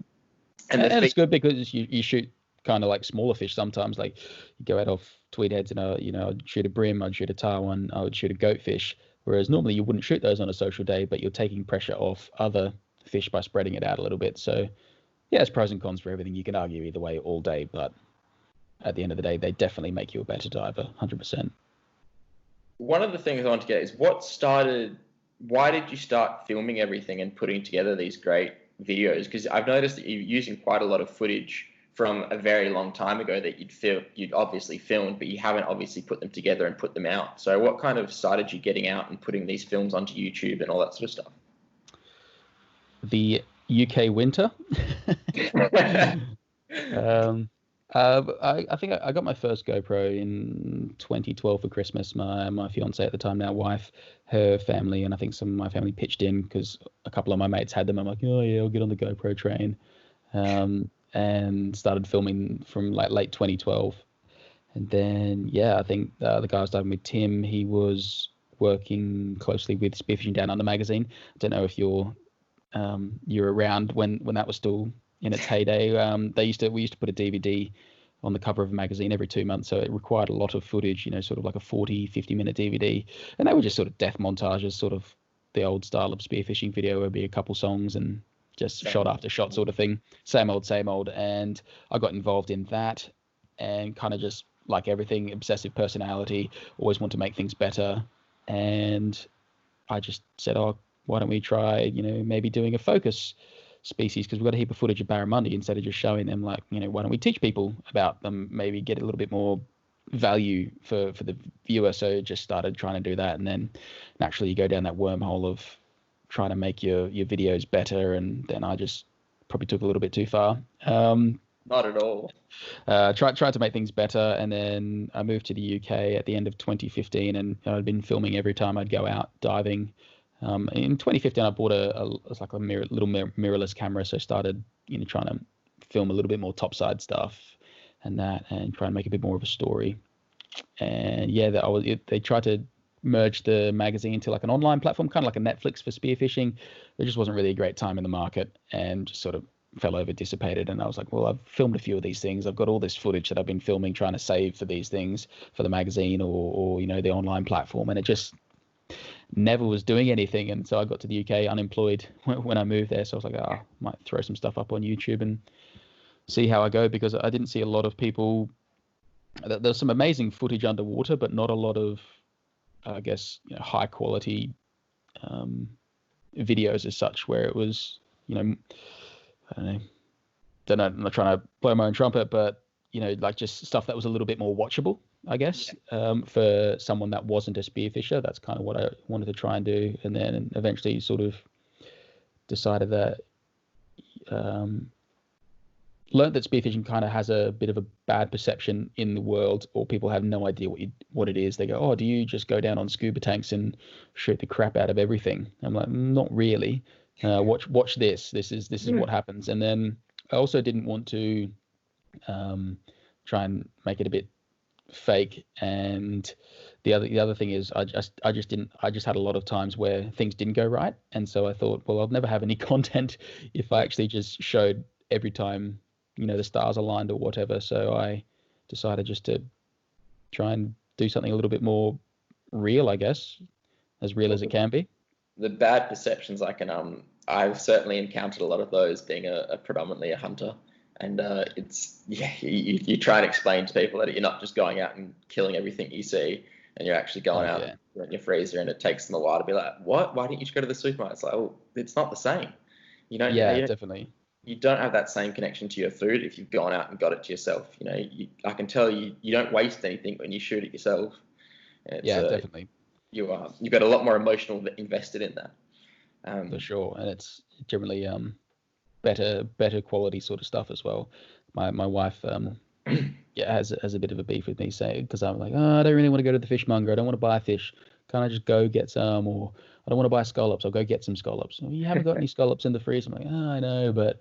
and it's good because you shoot kind of like smaller fish sometimes. Like you go out off Tweed Heads and I'd shoot a brim, I'd shoot a tarwhine, I would shoot a goatfish, whereas normally you wouldn't shoot those on a social day, but you're taking pressure off other fish by spreading it out a little bit. So yeah, it's pros and cons for everything. You can argue either way all day, but at the end of the day, they definitely make you a better diver, 100%. One of the things I want to get is why did you start filming everything and putting together these great videos? Because I've noticed that you're using quite a lot of footage from a very long time ago that you'd obviously filmed, but you haven't obviously put them together and put them out. So what kind of started you getting out and putting these films onto YouTube and all that sort of stuff? The UK winter. I think I got my first GoPro in 2012 for Christmas. My fiance at the time, now wife, her family, and I think some of my family pitched in because a couple of my mates had them. I'm like, oh yeah, I'll get on the GoPro train. And started filming from like late 2012. And then, I think the guy I was diving with, Tim, he was working closely with Spearfishing Down Under magazine. I don't know if you're around when that was still in its heyday. We used to put a DVD on the cover of a magazine every 2 months, so it required a lot of footage, sort of like a 40-50 minute DVD, and they were just sort of death montages, sort of the old style of spearfishing video. Would be a couple songs and just shot after shot sort of thing, same old. And I got involved in that, and kind of just like everything, obsessive personality, always want to make things better. And I just said, oh, why don't we try, maybe doing a focus species, because we've got a heap of footage of barramundi. Instead of just showing them, like, why don't we teach people about them, maybe get a little bit more value for the viewer. So just started trying to do that, and then naturally you go down that wormhole of trying to make your videos better, and then I just probably took a little bit too far. Not at all. Tried to make things better, and then I moved to the UK at the end of 2015, and I'd been filming every time I'd go out diving. In 2015, I bought a little mirrorless camera, so I started trying to film a little bit more topside stuff and try and make a bit more of a story. And they tried to merge the magazine into like an online platform, kind of like a Netflix for spearfishing. There just wasn't really a great time in the market, and just sort of fell over, dissipated, and I was like, well, I've filmed a few of these things. I've got all this footage that I've been filming, trying to save for these things for the magazine or the online platform, and it just never was doing anything. And so I got to the UK unemployed when I moved there. So I was like, I might throw some stuff up on YouTube and see how I go, because I didn't see a lot of people. There's some amazing footage underwater, but not a lot of, I guess, high quality videos as such, where it was, I don't know, I'm not trying to blow my own trumpet, but like just stuff that was a little bit more watchable, I guess, for someone that wasn't a spearfisher. That's kind of what I wanted to try and do. And then eventually sort of decided that, learned that spearfishing kind of has a bit of a bad perception in the world, or people have no idea what it is. They go, oh, do you just go down on scuba tanks and shoot the crap out of everything? I'm like, not really. Watch this. This is what happens. And then I also didn't want to try and make it a bit fake. And the other thing is I just had a lot of times where things didn't go right. And so I thought, well, I'll never have any content if I actually just showed every time, the stars aligned or whatever. So I decided just to try and do something a little bit more real, I guess, as real as it can be. The bad perceptions, I've certainly encountered a lot of those, being predominantly a hunter. And you try and explain to people that you're not just going out and killing everything you see, and you're actually going out in your freezer, and it takes them a while to be like, what? Why didn't you just go to the supermarket? It's like, oh, it's not the same. Definitely. You don't have that same connection to your food if you've gone out and got it to yourself. I can tell you don't waste anything when you shoot it yourself. Definitely. You've got a lot more emotional invested in that. For sure, and it's generally better quality sort of stuff as well. My wife has a bit of a beef with me, saying, because I'm like, I don't really want to go to the fishmonger. I don't want to buy fish. Can't I just go get some? Or I don't want to buy scallops. I'll go get some scallops. You haven't got any scallops in the freezer. I'm like, I know, but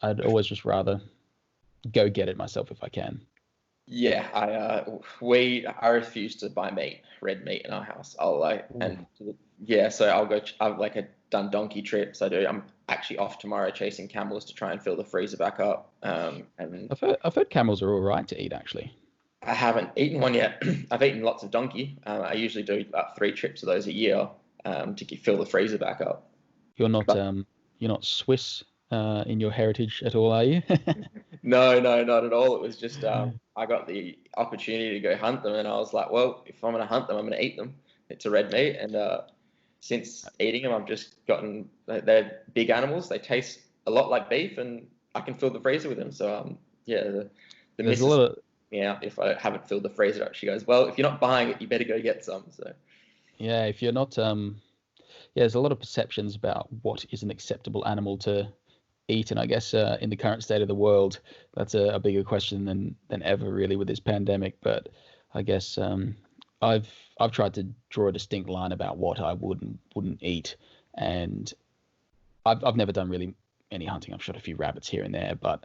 I'd always just rather go get it myself if I can. Yeah, I refuse to buy red meat in our house. So I've done donkey trips. I'm actually off tomorrow chasing camels to try and fill the freezer back up. And I've heard camels are all right to eat, actually. I haven't eaten one yet. I've eaten lots of donkey. I usually do about 3 trips of those a year to fill the freezer back up. You're not Swiss in your heritage at all, are you? No, not at all. It was just I got the opportunity to go hunt them, and I was like, well, if I'm going to hunt them, I'm going to eat them. It's a red meat, and since eating them, I've just gotten, they're big animals. They taste a lot like beef, and I can fill the freezer with them. So the there's a lot of if I haven't filled the freezer up, she goes, well, if you're not buying it, you better go get some. So if you're not there's a lot of perceptions about what is an acceptable animal to eat, and I guess in the current state of the world, that's a bigger question than ever, really, with this pandemic. But I guess I've tried to draw a distinct line about what I would and wouldn't eat, and I've never done really any hunting. I've shot a few rabbits here and there, but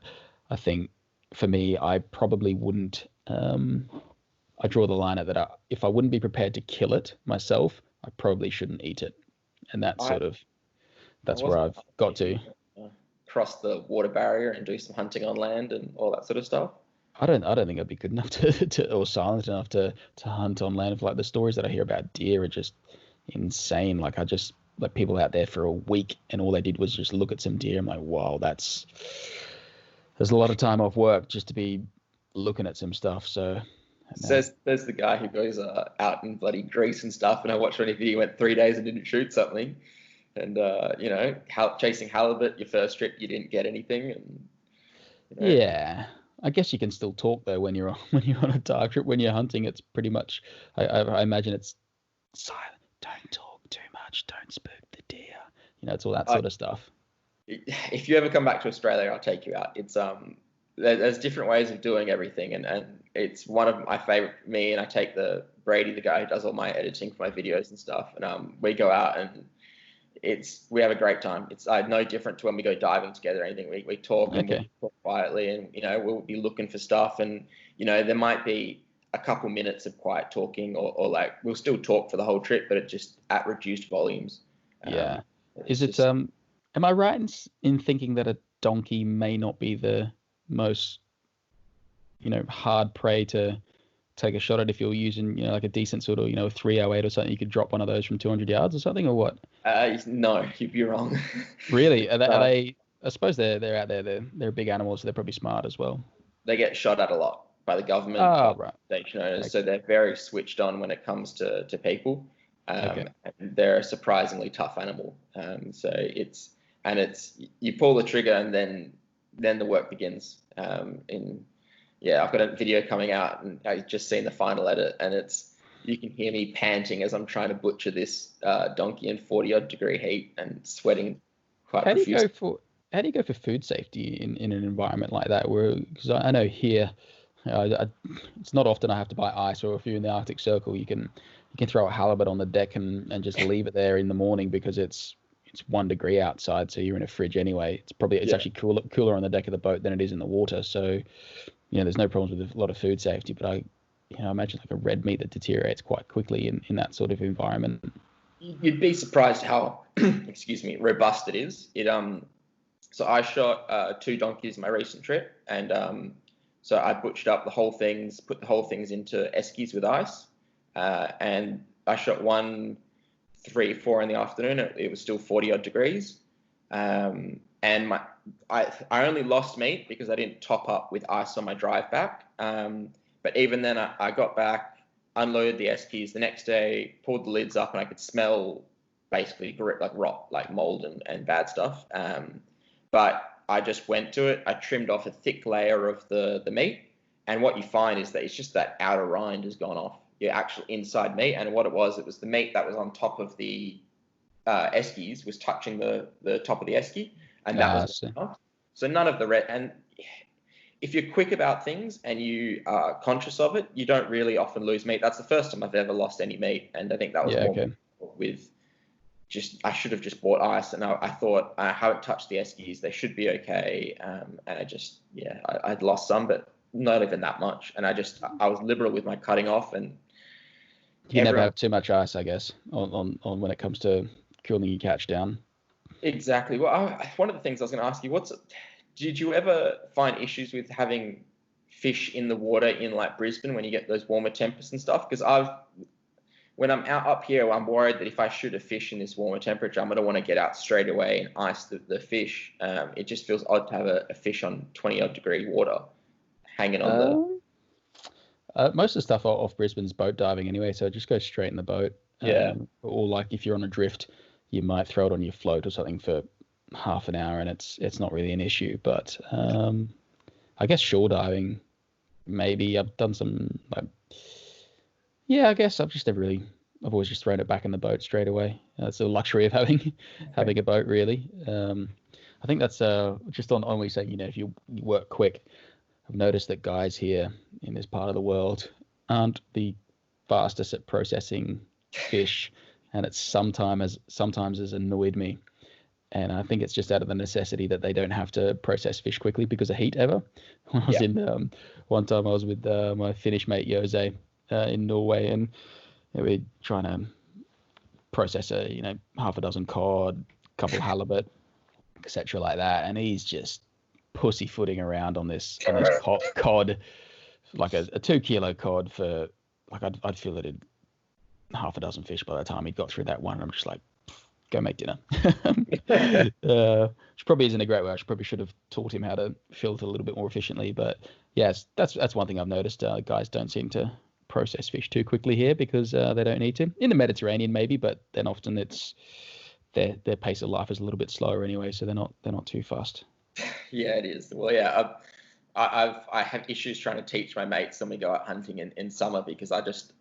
I think for me, I probably wouldn't. I draw the line at that if I wouldn't be prepared to kill it myself, I probably shouldn't eat it, and that's where I've got to. Cross the water barrier and do some hunting on land and all that sort of stuff. I don't think I'd be good enough to or silent enough to hunt on land. Like the stories that I hear about deer are just insane. Like people out there for a week and all they did was just look at some deer. I'm like, wow, there's a lot of time off work just to be looking at some stuff. So there's the guy who goes out in bloody Greece and stuff, and I watched one video, he went 3 days and didn't shoot something. And chasing halibut, your first trip, you didn't get anything. And yeah, I guess you can still talk though when you're on a dark trip. When you're hunting, it's pretty much. I imagine it's silent. Don't talk too much. Don't spook the deer. It's all that sort of stuff. If you ever come back to Australia, I'll take you out. It's there's different ways of doing everything, and it's one of my favorite. Me and I take Brady, the guy who does all my editing for my videos and stuff, and we go out and we have a great time. It's no different to when we go diving together or anything. We talk and we talk quietly, and we'll be looking for stuff, and there might be a couple minutes of quiet talking, or like we'll still talk for the whole trip, but it just at reduced volumes. Is it Am I right in thinking that a donkey may not be the most, hard prey to take a shot at if you're using, like a decent sort of, a 308 or something? You could drop one of those from 200 yards or something, or what? No, you'd be wrong. Really? Are Uh, they? I suppose they're out there. They're big animals, so they're probably smart as well. they get shot at a lot by the government, Oh, right. station owners, so Okay. they're very switched on when it comes to people. Okay. And they're a surprisingly tough animal. So it's you pull the trigger and then the work begins. I've got a video coming out and I've just seen the final edit, and you can hear me panting as I'm trying to butcher this donkey in 40 odd degree heat and sweating quite How do you profusely. go for how do you go for food safety in an environment like that? Where because I know here, it's not often I have to buy ice, or if you're in the Arctic Circle, you can throw a halibut on the deck and just leave it there in the morning because it's 1 degree outside, so you're in a fridge anyway. It's Yeah. actually cooler on the deck of the boat than it is in the water. So there's no problems with a lot of food safety. But I imagine like a red meat that deteriorates quite quickly in that sort of environment. You'd be surprised how, excuse me, robust it is. So I shot 2 donkeys my recent trip, and so I butchered up the whole things, put the whole things into eskies with ice, and I shot one 3, 4 in the afternoon. It was still 40 odd degrees, and I only lost meat because I didn't top up with ice on my drive back. But even then, I got back, unloaded the eskies the next day, pulled the lids up, and I could smell basically like rot, like mold and bad stuff. But I just went to it. I trimmed off a thick layer of the meat, and what you find is that it's just that outer rind has gone off your actual inside meat. And what it was the meat that was on top of the eskies was touching the top of the esky, and that was So off. So none of the red. And if you're quick about things and you are conscious of it, you don't really often lose meat. That's the first time I've ever lost any meat, and I think that was yeah, more okay. with I should have just bought ice, and I thought I haven't touched the eskies; they should be okay. And I'd lost some, but not even that much. And I was liberal with my cutting off, and You never everyone have too much ice, I guess, on when it comes to cooling your catch down. exactly. Well, one of the things I was going to ask you, did you ever find issues with having fish in the water in like Brisbane when you get those warmer temperatures and stuff? Because when I'm out up here, I'm worried that if I shoot a fish in this warmer temperature, I'm going to want to get out straight away and ice the fish. It just feels odd to have a fish on 20 odd degree water hanging on the. Most of the stuff off Brisbane's boat diving anyway, so just go straight in the boat. Yeah. Or like if you're on a drift, you might throw it on your float or something for half an hour, and it's not really an issue. But I guess shore diving, maybe I've done some. I guess I've always just thrown it back in the boat straight away. That's the luxury of having a boat, really. I think that's just on what you say. If you work quick, I've noticed that guys here in this part of the world aren't the fastest at processing fish, and it's sometimes has annoyed me. And I think it's just out of the necessity that they don't have to process fish quickly because of heat ever. When I was in one time, I was with my Finnish mate Jose in Norway, and we're trying to process half a dozen cod, couple halibut, etc. like that, and he's just pussyfooting around on this cod, like a 2 kilo cod for like I'd filleted half a dozen fish by the time he got through that one. And I'm just like, go make dinner. Which probably isn't a great way. Probably should have taught him how to fillet a little bit more efficiently. But yes, that's one thing I've noticed. Guys don't seem to process fish too quickly here because they don't need to. In the Mediterranean maybe, but then often it's their pace of life is a little bit slower anyway, so they're not too fast. Yeah, it is. Well, yeah, I have issues trying to teach my mates when we go out hunting in summer because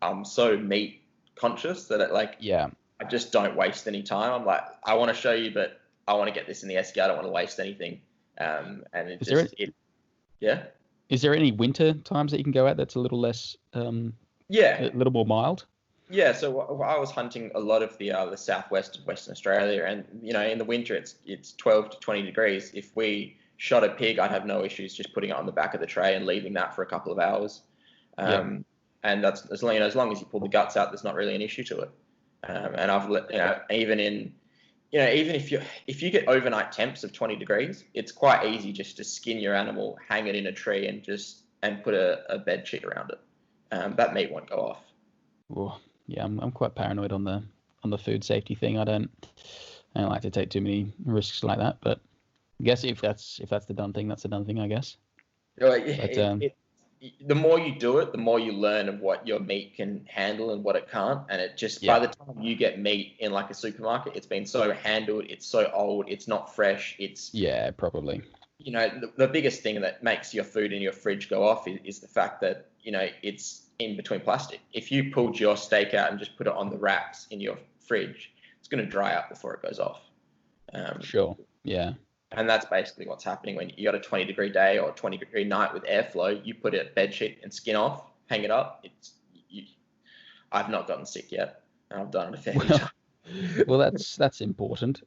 I'm so meat conscious that I just don't waste any time. I'm like, I want to show you, but I want to get this in the esky. I don't want to waste anything. And yeah. Is there any winter times that you can go out that's a little less, a little more mild? Yeah, so I was hunting a lot of the southwest of Western Australia, and in the winter it's 12 to 20 degrees. If we shot a pig, I'd have no issues just putting it on the back of the tray and leaving that for a couple of hours. And that's as long as you pull the guts out, there's not really an issue to it. And I've even in even if you get overnight temps of 20 degrees, it's quite easy just to skin your animal, hang it in a tree, and put a bed sheet around it. That meat won't go off. Well, yeah, I'm quite paranoid on the food safety thing. I don't like to take too many risks like that. But I guess if that's the done thing, that's the done thing, I guess. The more you do it, the more you learn of what your meat can handle and what it can't. And it just, by the time you get meat in like a supermarket, it's been so handled, it's so old, it's not fresh. Probably. The biggest thing that makes your food in your fridge go off is the fact that, it's in between plastic. If you pulled your steak out and just put it on the racks in your fridge, it's going to dry up before it goes off. Sure. Yeah. And that's basically what's happening when you got a 20-degree day or a 20-degree night with airflow. You put a bed sheet and skin off, hang it up. I've not gotten sick yet, and I've done it a fair bit. Well, that's important.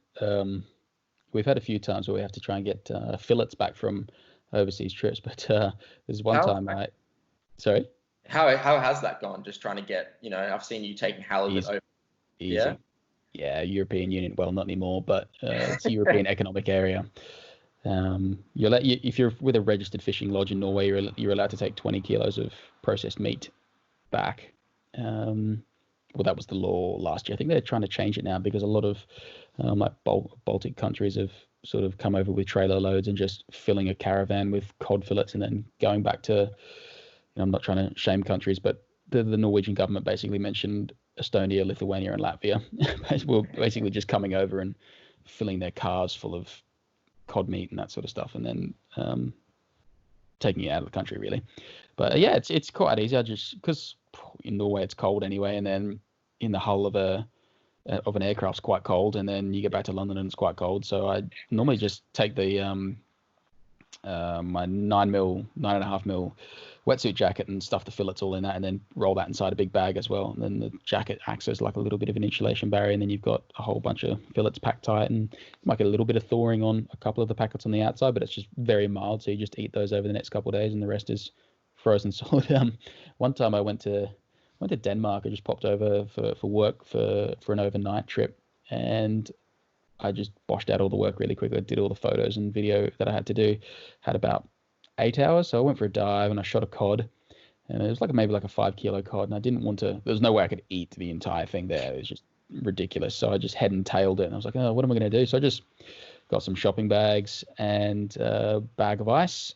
We've had a few times where we have to try and get fillets back from overseas trips, but there's one time Sorry? How has that gone? Just trying to get, I've seen you taking halibut over. Easy. Yeah, European Union. Well, not anymore, but it's a European Economic Area. If you're with a registered fishing lodge in Norway, you're allowed to take 20 kilos of processed meat back. Well, that was the law last year. I think they're trying to change it now because a lot of like Baltic countries have sort of come over with trailer loads and just filling a caravan with cod fillets and then going back to. I'm not trying to shame countries, but the Norwegian government basically mentioned Estonia, Lithuania, and Latvia. We're basically just coming over and filling their cars full of cod meat and that sort of stuff, and then taking it out of the country, really. But it's quite easy. I just because in Norway it's cold anyway, and then in the hull of an aircraft's quite cold, and then you get back to London and it's quite cold. So I normally just take the my 9.5 mil wetsuit jacket and stuff the fillets all in that, and then roll that inside a big bag as well. And then the jacket acts as like a little bit of an insulation barrier, and then you've got a whole bunch of fillets packed tight, and you might get a little bit of thawing on a couple of the packets on the outside, but it's just very mild. So you just eat those over the next couple of days, and the rest is frozen solid. One time I went to Denmark. I just popped over for work for an overnight trip, and I just boshed out all the work really quickly. I did all the photos and video that I had to do. Had about 8 hours, so I went for a dive and I shot a cod, and it was maybe a 5 kilo cod, and I didn't want to. There was no way I could eat the entire thing there. It was just ridiculous. So I just head and tailed it, and I was like, oh, what am I going to do? So I just got some shopping bags and a bag of ice,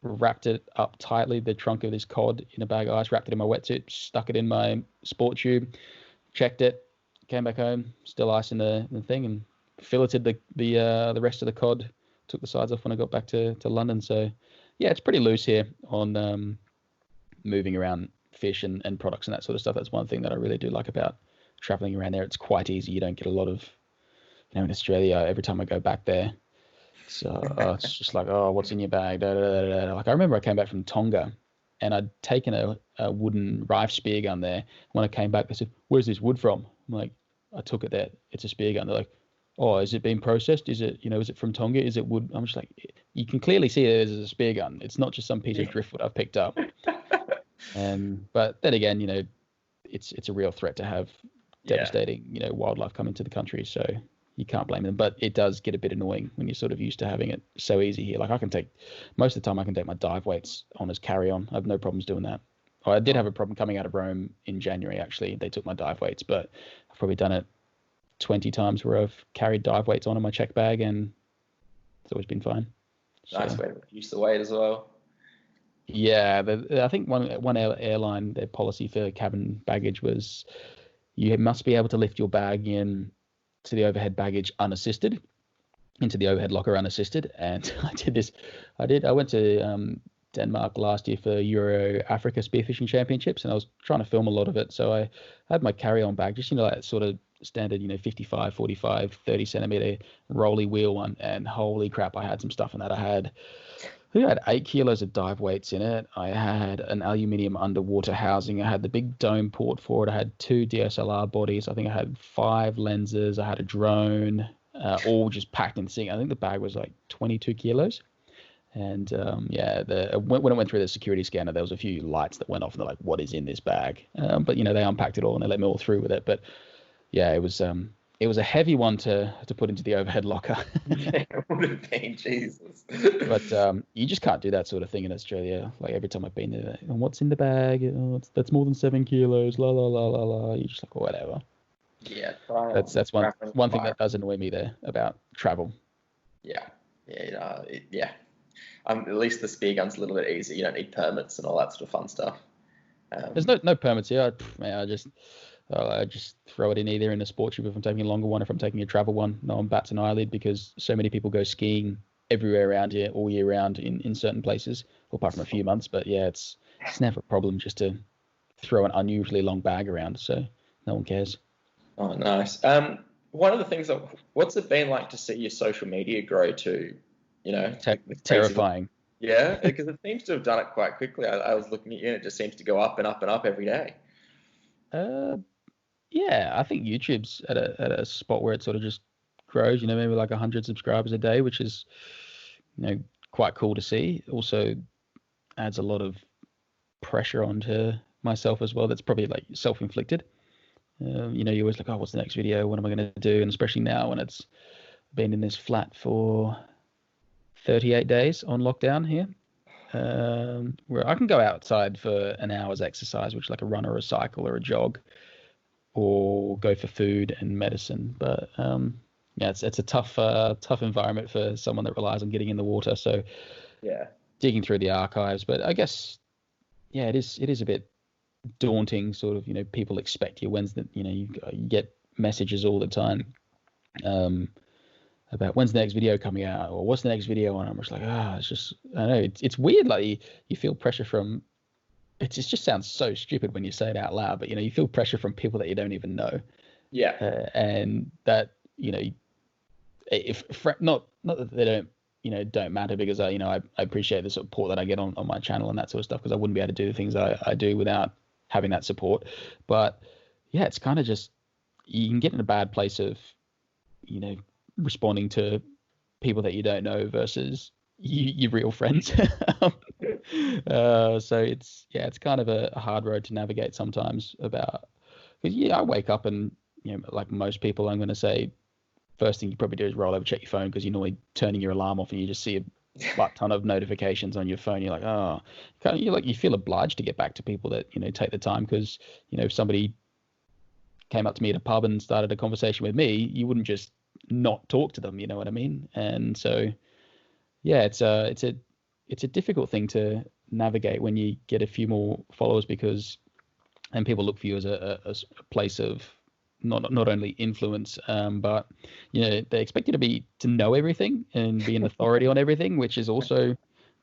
wrapped it up tightly, the trunk of this cod in a bag of ice, wrapped it in my wetsuit, stuck it in my sport tube, checked it, came back home, still ice in the thing, and filleted the rest of the cod. Took the sides off when I got back to London. So yeah, it's pretty loose here on moving around fish and products and that sort of stuff. That's one thing that I really do like about traveling around there. It's quite easy. You don't get a lot of, in Australia, every time I go back there, so it's just like, oh, what's in your bag? Da, da, da, da, da. Like I remember I came back from Tonga and I'd taken a wooden rife spear gun there. When I came back, they said, where's this wood from? I'm like, I took it there. It's a spear gun. They're like, oh, is it being processed? Is it, is it from Tonga? Is it wood? I'm just like, you can clearly see it as a spear gun. It's not just some piece of driftwood I've picked up. But then again, it's a real threat to have devastating, wildlife come into the country. So you can't blame them. But it does get a bit annoying when you're sort of used to having it so easy here. Like most of the time I can take my dive weights on as carry-on. I have no problems doing that. I did have a problem coming out of Rome in January, actually. They took my dive weights, but I've probably done it 20 times where I've carried dive weights on in my check bag, and it's always been fine. Nice way to reduce the weight as well. Yeah, I think one airline, their policy for cabin baggage was you must be able to lift your bag in to the overhead baggage unassisted, into the overhead locker unassisted. And I did this. I went to Denmark last year for Euro Africa Spearfishing Championships, and I was trying to film a lot of it. So I had my carry-on bag, just that sort of standard 55, 45, 30 centimeter rolly wheel one, and holy crap, I had some stuff in that. I had 8 kilos of dive weights in it. I had an aluminium underwater housing. I had the big dome port for it. I had 2 DSLR bodies. I think I had 5 lenses. I had a drone, all just packed in sync. I think the bag was 22 kilos. And when I went through the security scanner, there was a few lights that went off, and they're like, "What is in this bag?" But they unpacked it all and they let me all through with it. But yeah, it was it was a heavy one to put into the overhead locker. Yeah, it would have been, Jesus. But you just can't do that sort of thing in Australia. Like every time I've been there, and what's in the bag? Oh, that's more than 7 kilos. La la la la la. You're just like, whatever. Yeah, That's one thing that does annoy me there about travel. Yeah, yeah. At least the spear gun's a little bit easier. You don't need permits and all that sort of fun stuff. There's no permits here. I just throw it in either in a sport trip if I'm taking a longer one, if I'm taking a travel one. No one bats an eyelid because so many people go skiing everywhere around here all year round in certain places, apart from a few months. But yeah, it's never a problem just to throw an unusually long bag around, so no one cares. Oh, nice. One of the things what's it been like to see your social media grow to, terrifying. Yeah, because it seems to have done it quite quickly. I was looking at you and it just seems to go up and up and up every day. Yeah, I think YouTube's at a spot where it sort of just grows, maybe like 100 subscribers a day, which is, quite cool to see. Also adds a lot of pressure onto myself as well. That's probably like self-inflicted. You're always like, oh, what's the next video? What am I going to do? And especially now when it's been in this flat for 38 days on lockdown here, where I can go outside for an hour's exercise, which is like a run or a cycle or a jog, or go for food and medicine. But it's a tough environment for someone that relies on getting in the water. So yeah, digging through the archives. But I guess, yeah, it is a bit daunting. Sort of, people expect you. When's the, you get messages all the time about when's the next video coming out or what's the next video, and I'm just like, it's just, I don't know, it's weird. Like you feel pressure from. It just sounds so stupid when you say it out loud, but you feel pressure from people that you don't even know. Yeah. And that, if not that they don't matter, because I appreciate the support that I get on my channel and that sort of stuff, because I wouldn't be able to do the things I do without having that support. But yeah, it's kind of just, you can get in a bad place of, responding to people that you don't know versus your real friends. So it's kind of a hard road to navigate sometimes, because I wake up and, like most people, I'm going to say, first thing you probably do is roll over, check your phone, because you're normally turning your alarm off and you just see a butt ton of notifications on your phone. You're like, you feel obliged to get back to people that, take the time, because, if somebody came up to me at a pub and started a conversation with me, you wouldn't just not talk to them, you know what I mean? And so, yeah, it's a difficult thing to navigate when you get a few more followers, and people look for you as a place of not only influence, but they expect you to know everything and be an authority on everything, which is also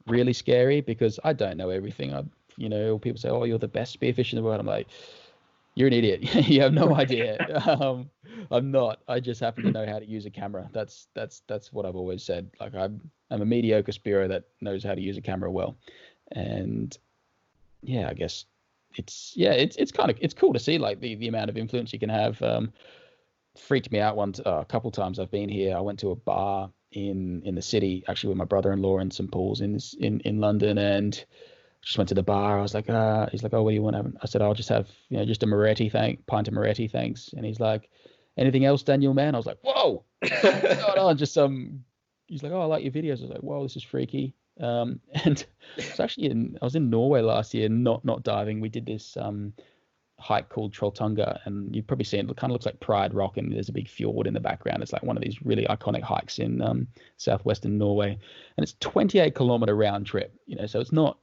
really scary, because I don't know everything. People say, oh, you're the best spearfish in the world. I'm like, you're an idiot. You have no idea. I'm not. I just happen to know how to use a camera. That's what I've always said. Like I'm a mediocre spearer that knows how to use a camera well. And yeah, I guess it's cool to see like the amount of influence you can have. Freaked me out a couple times I've been here. I went to a bar in the city, actually, with my brother-in-law in St. Paul's in London, and just went to the bar. I was like, he's like, oh, what do you want to have? I said, I'll just have, just a Moretti, pint of Moretti, thanks. And he's like, anything else, Daniel Mann? I was like, whoa, what's going on? Just he's like, oh, I like your videos. I was like, whoa, this is freaky. And it's actually I was in Norway last year, not diving. We did this hike called Trolltunga, and you've probably seen it. It kind of looks like Pride Rock, and there's a big fjord in the background. It's like one of these really iconic hikes in southwestern Norway, and it's 28-kilometer round trip. So it's not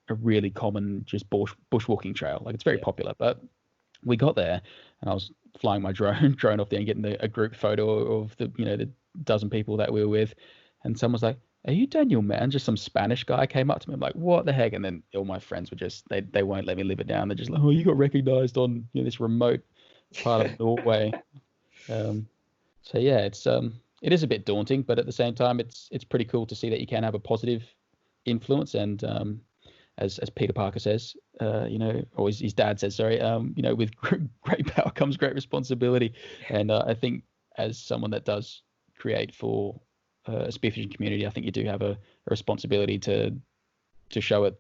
a really common just bushwalking trail. Like it's very popular, but we got there, and I was flying my drone off there and getting a group photo of the dozen people that we were with, and someone was like, are you Daniel Mann? Just some Spanish guy came up to me. I'm like, what the heck? And then all my friends were just, they won't let me live it down. They're just like, oh, you got recognized on this remote part of Norway. So yeah, it is a bit daunting, but at the same time, it's pretty cool to see that you can have a positive influence. And as Peter Parker says, or his dad says, sorry, with great power comes great responsibility. And I think as someone that does create for a spearfishing community, I think you do have a responsibility to show it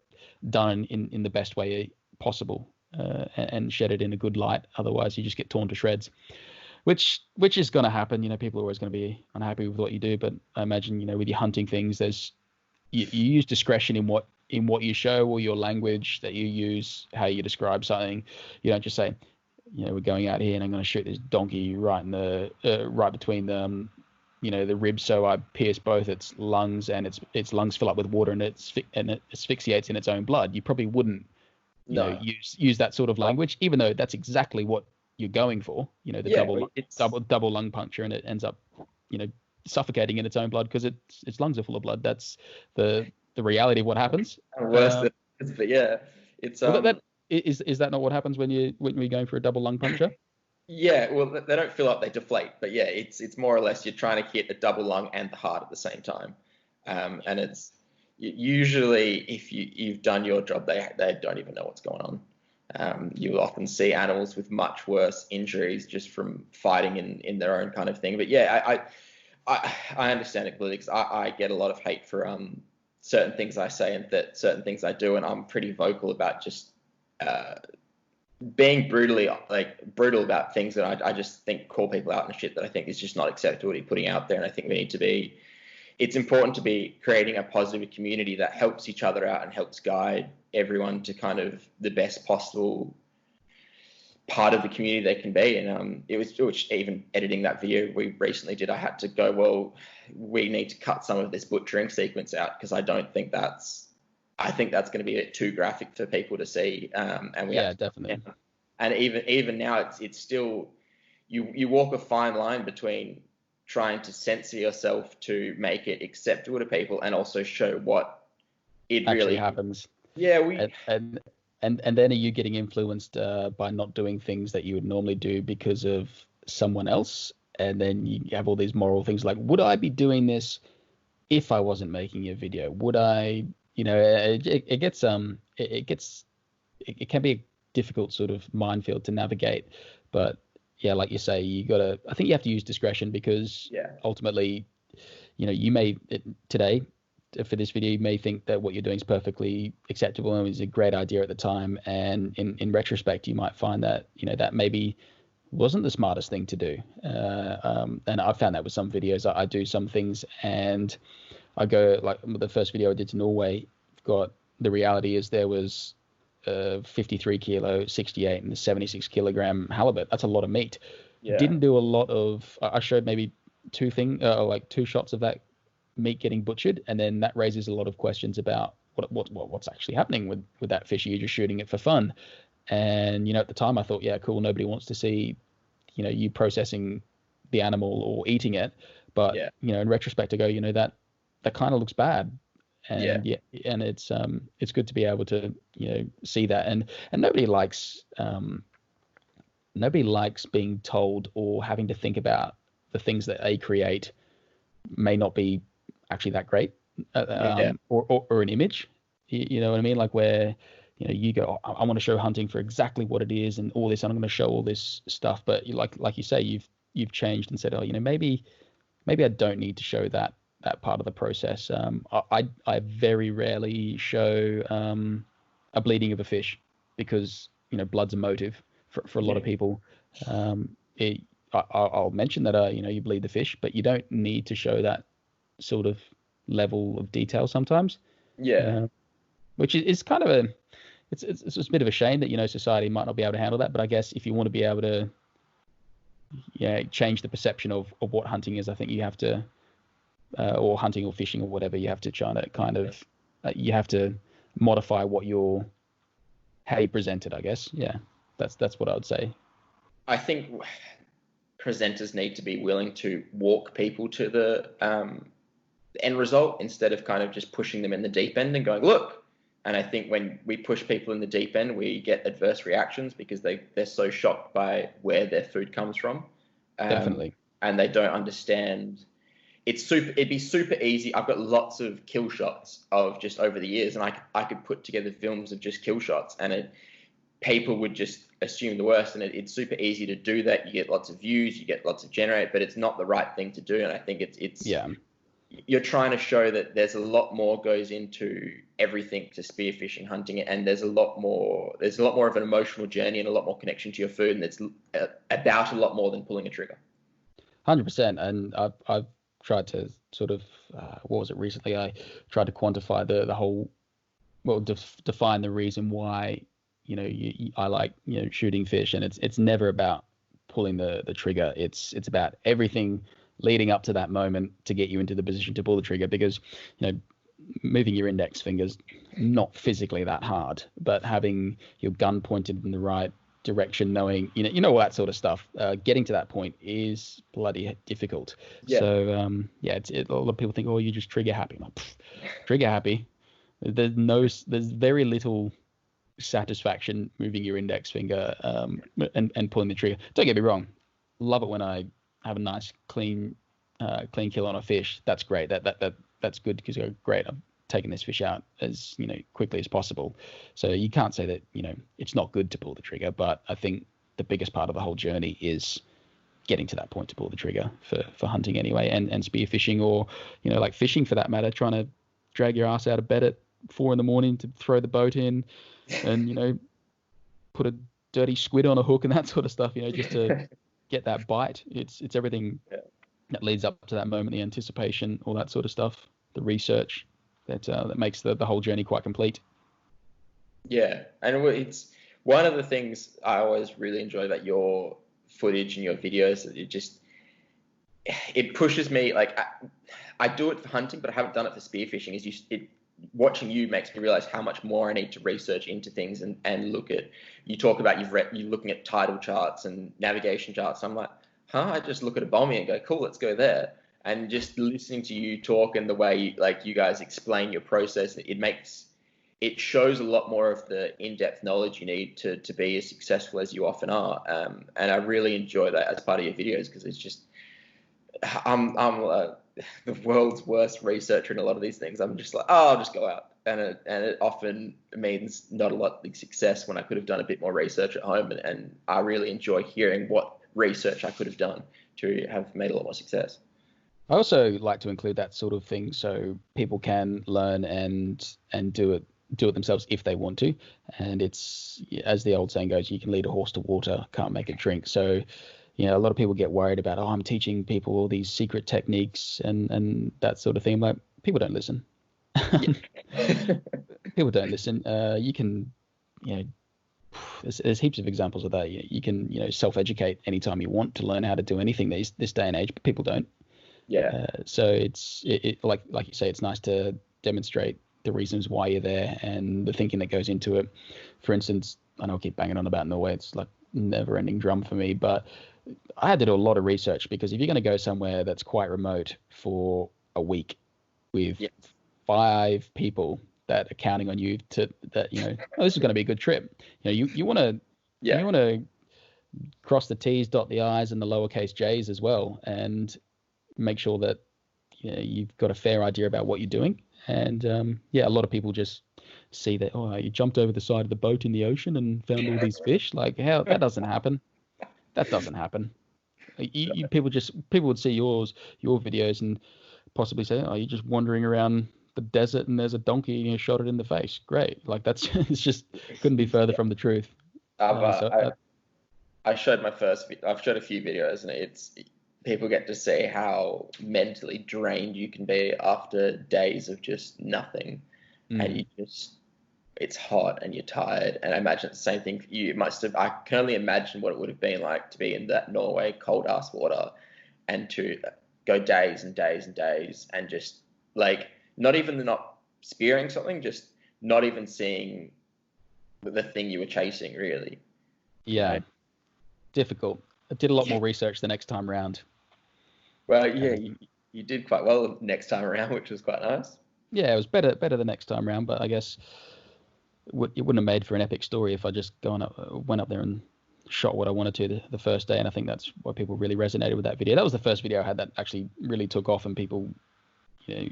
done in the best way possible, and shed it in a good light. Otherwise, you just get torn to shreds. which is going to happen. People are always going to be unhappy with what you do, but I imagine with your hunting things, you use discretion in what you show, or your language that you use, how you describe something. You don't just say, we're going out here and I'm going to shoot this donkey right in the right between the ribs, so I pierce both its lungs, and its lungs fill up with water, and it asphyxiates in its own blood. You probably wouldn't use that sort of language, even though that's exactly what you're going for. Double lung puncture, and it ends up suffocating in its own blood because its lungs are full of blood. That's the reality of what happens. Worse, but yeah, it's is that not what happens when you're going for a double lung puncture? Yeah, well, they don't fill up; they deflate. But yeah, it's more or less you're trying to hit the double lung and the heart at the same time, and it's usually, if you've done your job, they don't even know what's going on. You often see animals with much worse injuries just from fighting in their own kind of thing. But yeah, I understand it completely, because I get a lot of hate for certain things I say and that certain things I do, and I'm pretty vocal about just being brutal about things that I just think call people out and shit that I think is just not acceptable to be putting out there. And I think we need to be, it's important to be creating a positive community that helps each other out and helps guide everyone to kind of the best possible part of the community they can be. And it was even editing that video we recently did, I had to go, well, we need to cut some of this butchering sequence out, because I think that's going to be a bit too graphic for people to see. And we definitely. And even now, it's still, you walk a fine line between trying to censor yourself to make it acceptable to people and also show what it actually really happens. Yeah, and then are you getting influenced by not doing things that you would normally do because of someone else? And then you have all these moral things like, would I be doing this if I wasn't making a video? Would I? It can be a difficult sort of minefield to navigate. But yeah, like you say, I think you have to use discretion, because ultimately, you may today, for this video, you may think that what you're doing is perfectly acceptable and was a great idea at the time, and in retrospect you might find that that maybe wasn't the smartest thing to do. And I found that with some videos. I do some things and I go, like the first video I did to Norway, the reality is there was 53 kilo, 68 and the 76 kilogram halibut. That's a lot of meat. Didn't do a lot of, I showed maybe two shots of that meat getting butchered, and then that raises a lot of questions about what's actually happening with that fish. You're just shooting it for fun. And at the time I thought, yeah, cool, nobody wants to see you processing the animal or eating it. But in retrospect I go, that kind of looks bad. And and it's good to be able to see that. And nobody likes being told or having to think about the things that they create may not be actually that great, or an image. You know what I mean? Like where you go, I want to show hunting for exactly what it is and all this, and I'm going to show all this stuff. But like you say, you've changed and said, oh, maybe I don't need to show that part of the process. I very rarely show a bleeding of a fish, because blood's a motive for a lot of people. I'll mention that you bleed the fish, but you don't need to show that sort of level of detail sometimes. Which is kind of it's a bit of a shame that society might not be able to handle that. But I guess if you want to be able to change the perception of what hunting is, I think you have to, or hunting or fishing or whatever, you have to try to kind of you have to modify how you present it, I guess. That's what I would say. I think presenters need to be willing to walk people to the end result, instead of kind of just pushing them in the deep end and going, look. And I think when we push people in the deep end, we get adverse reactions, because they're so shocked by where their food comes from. Definitely. And they don't understand. It'd be super easy. I've got lots of kill shots of just over the years, and I could put together films of just kill shots, and people would just assume the worst. And it's super easy to do that. You get lots of views, you get lots of generate, but it's not the right thing to do. And I think it's you're trying to show that there's a lot more goes into everything to spearfishing, hunting it, and there's a lot more of an emotional journey and a lot more connection to your food, and it's about a lot more than pulling a trigger. 100%. And I've tried to sort of what was it recently? I tried to quantify the whole, well, define the reason why I like shooting fish, and it's never about pulling the trigger. It's about everything leading up to that moment to get you into the position to pull the trigger, because moving your index fingers not physically that hard, but having your gun pointed in the right direction, knowing all that sort of stuff, getting to that point is bloody difficult. So a lot of people think, oh, you just trigger happy. I'm like, trigger happy, there's very little satisfaction moving your index finger and pulling the trigger. Don't get me wrong, love it when I have a nice clean kill on a fish. That's great. That's good, because you're great, I'm taking this fish out as quickly as possible. So you can't say that it's not good to pull the trigger, but I think the biggest part of the whole journey is getting to that point to pull the trigger for hunting anyway, and spearfishing, or like fishing for that matter, trying to drag your ass out of bed at 4 a.m. to throw the boat in and put a dirty squid on a hook and that sort of stuff, just to get that bite. It's everything that leads up to that moment, the anticipation, all that sort of stuff, the research that makes the whole journey quite complete. Yeah, and it's one of the things I always really enjoy about your footage and your videos. It pushes me. Like I do it for hunting, but I haven't done it for spearfishing. Watching you makes me realize how much more I need to research into things and look at. You talk about you're looking at tidal charts and navigation charts. I'm like, I just look at a bombie and go, cool, let's go there. And just listening to you talk and the way you guys explain your process, it shows a lot more of the in-depth knowledge you need to be as successful as you often are. And I really enjoy that as part of your videos, because it's just, I'm the world's worst researcher in a lot of these things. I'm just like, I'll just go out. And it often means not a lot of success when I could have done a bit more research at home. And I really enjoy hearing what research I could have done to have made a lot more success. I also like to include that sort of thing so people can learn and do it themselves if they want to. And it's, as the old saying goes, you can lead a horse to water, can't make it drink. So a lot of people get worried about, I'm teaching people all these secret techniques and that sort of thing. Like, people don't listen. People don't listen. You can, there's heaps of examples of that. You can, self-educate anytime you want to learn how to do anything this day and age, but people don't. So it's like you say, it's nice to demonstrate the reasons why you're there and the thinking that goes into it. For instance, I know I keep banging on about Norway. It's like never-ending drum for me, but I had to do a lot of research, because if you're going to go somewhere that's quite remote for a week with 5 people that are counting on you this is going to be a good trip. You want to cross the T's, dot the I's, and the lowercase J's as well, and make sure that you've got a fair idea about what you're doing. And a lot of people just see that, you jumped over the side of the boat in the ocean and found all these fish. Like, how? That doesn't happen. That doesn't happen. People would see your videos and possibly say, you're just wandering around the desert and there's a donkey and you shot it in the face. Great. Like, that's it's just couldn't be further from the truth. I've showed a few videos, and people get to see how mentally drained you can be after days of just nothing. And it's hot and you're tired. And I imagine it's the same thing for you. I can only imagine what it would have been like to be in that Norway cold ass water and to go days and days and days and just not spearing something, just not even seeing the thing you were chasing, really. Yeah. Difficult. I did a lot more research the next time round. Well, you did quite well next time around, which was quite nice. Yeah, it was better the next time round, but I guess it wouldn't have made for an epic story if I just went up there and shot what I wanted to the first day. And I think that's why people really resonated with that video. That was the first video I had that actually really took off, and people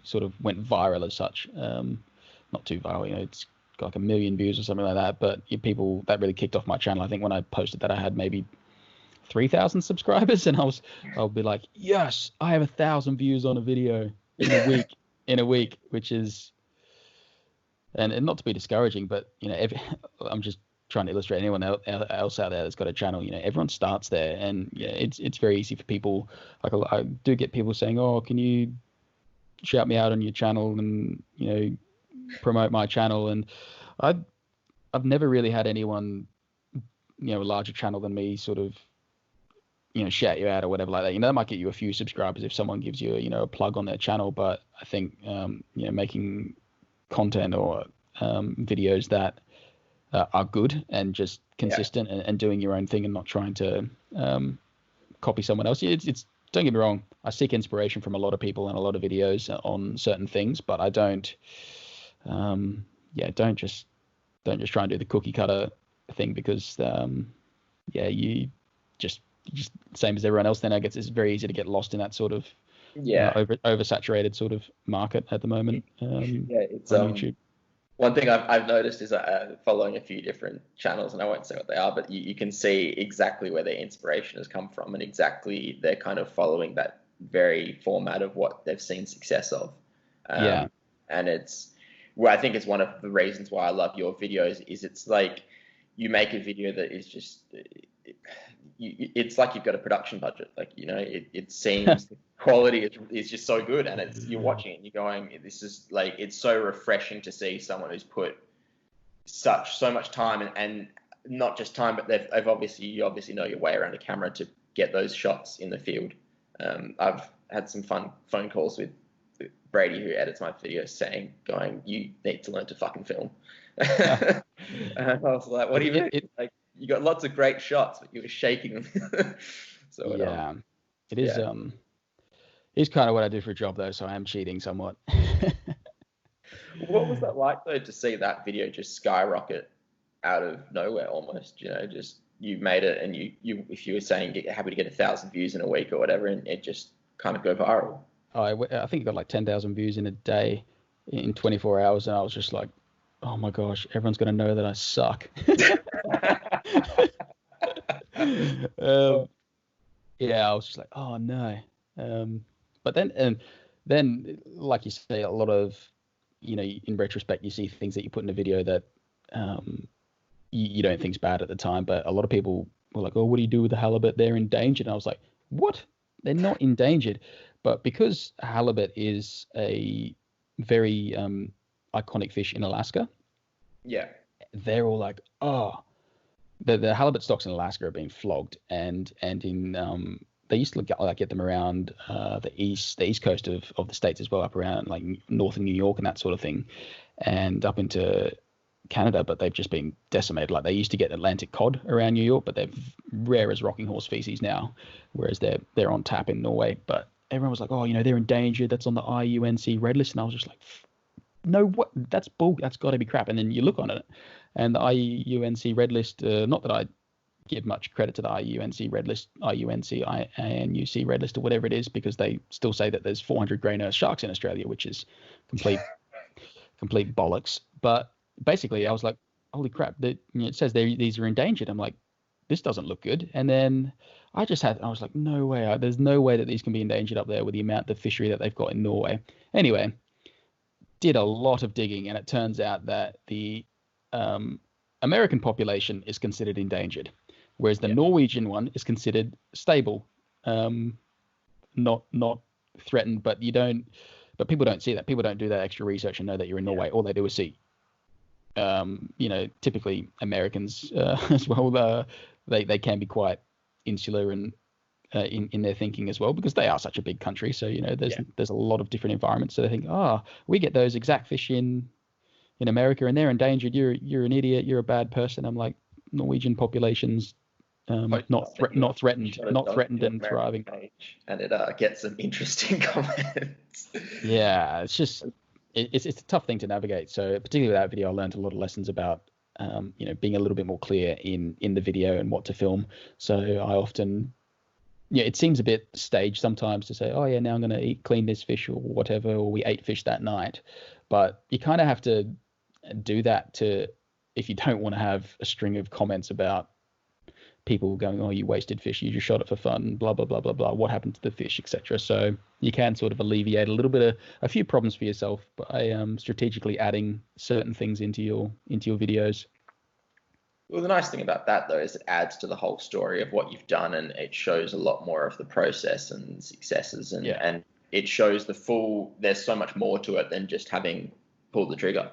sort of went viral as such. Not too viral, it's got like 1 million views or something like that, but people, that really kicked off my channel. I think when I posted that, I had maybe 3,000 subscribers, and I'll be like, yes, I have 1,000 views on a video. in a week, which is, and not to be discouraging, but I'm just trying to illustrate anyone else out there that's got a channel. Everyone starts there, and it's very easy for people. Like I do get people saying, "Oh, can you shout me out on your channel and promote my channel?" And I've never really had anyone, a larger channel than me, sort of shout you out or whatever like that. That might get you a few subscribers if someone gives you a plug on their channel. But I think making content or videos that are good and just consistent and doing your own thing and not trying to copy someone else. It's don't get me wrong, I seek inspiration from a lot of people and a lot of videos on certain things, but I don't don't just try and do the cookie cutter thing, because you just same as everyone else. Then I guess it's very easy to get lost in that sort of oversaturated sort of market at the moment. It's on YouTube. One thing I've noticed is following a few different channels, and I won't say what they are, but you can see exactly where their inspiration has come from, and exactly they're kind of following that very format of what they've seen success of. And I think it's one of the reasons why I love your videos is it's like you make a video that is just it's like you've got a production budget. Like, it seems the quality is just so good, and you're watching it and you're going, this is like, it's so refreshing to see someone who's put so much time and not just time, but you obviously know your way around a camera to get those shots in the field. I've had some fun phone calls with Brady, who edits my videos, going, you need to learn to fucking film. And I was like, what do you mean? Like, you got lots of great shots, but you were shaking them. It is. It's kind of what I do for a job, though, so I am cheating somewhat. What was that like, though, to see that video just skyrocket out of nowhere almost? Just you made it, and you if you were saying happy to get 1,000 views in a week or whatever, and it just kind of go viral. I think it got like 10,000 views in a day in 24 hours, and I was just like, oh my gosh, everyone's going to know that I suck. I was just like, oh no. But then like you say, a lot of, in retrospect, you see things that you put in a video that you don't think's bad at the time, but a lot of people were like, oh, what do you do with the halibut? They're endangered. And I was like, what? They're not endangered. But because halibut is a very iconic fish in Alaska, they're all like, oh, the halibut stocks in Alaska are being flogged, and in they used to get them around the east coast of the states as well, up around like northern New York and that sort of thing, and up into Canada, but they've just been decimated. Like, they used to get Atlantic cod around New York, but they're rare as rocking horse species now, whereas they're on tap in Norway. But everyone was like, oh, they're endangered, that's on the IUNC red list, and I was just like, no, what? That's bull. That's got to be crap. And then you look on it, and the IUNC red list. Not that I give much credit to the IUNC red list, IUNC red list, or whatever it is, because they still say that there's 400 grey nurse sharks in Australia, which is complete bollocks. But basically, I was like, holy crap! It says these are endangered. I'm like, this doesn't look good. And then I was like, no way. There's no way that these can be endangered up there with the amount of fishery that they've got in Norway. Anyway, did a lot of digging, and it turns out that the American population is considered endangered, whereas the Norwegian one is considered stable, not threatened. But people don't see that. People don't do that extra research and know that you're in Norway. All they do is see, typically Americans as well. They can be quite insular and in their thinking as well, because they are such a big country. So there's a lot of different environments. So they think, we get those exact fish in America, and they're endangered. You're an idiot. You're a bad person. I'm like, Norwegian populations not threatened and thriving. And it gets some interesting comments. Yeah, it's just it's a tough thing to navigate. So particularly with that video, I learned a lot of lessons about being a little bit more clear in the video and what to film. So I often, it seems a bit staged sometimes to say, oh yeah, now I'm going to clean this fish or whatever, or we ate fish that night. But you kind of have to do that if you don't want to have a string of comments about people going, oh, you wasted fish, you just shot it for fun, blah blah blah blah blah. What happened to the fish, etc. So you can sort of alleviate a little bit of a few problems for yourself by strategically adding certain things into your videos. Well, the nice thing about that, though, is it adds to the whole story of what you've done, and it shows a lot more of the process and successes, and it shows the full. There's so much more to it than just having pulled the trigger,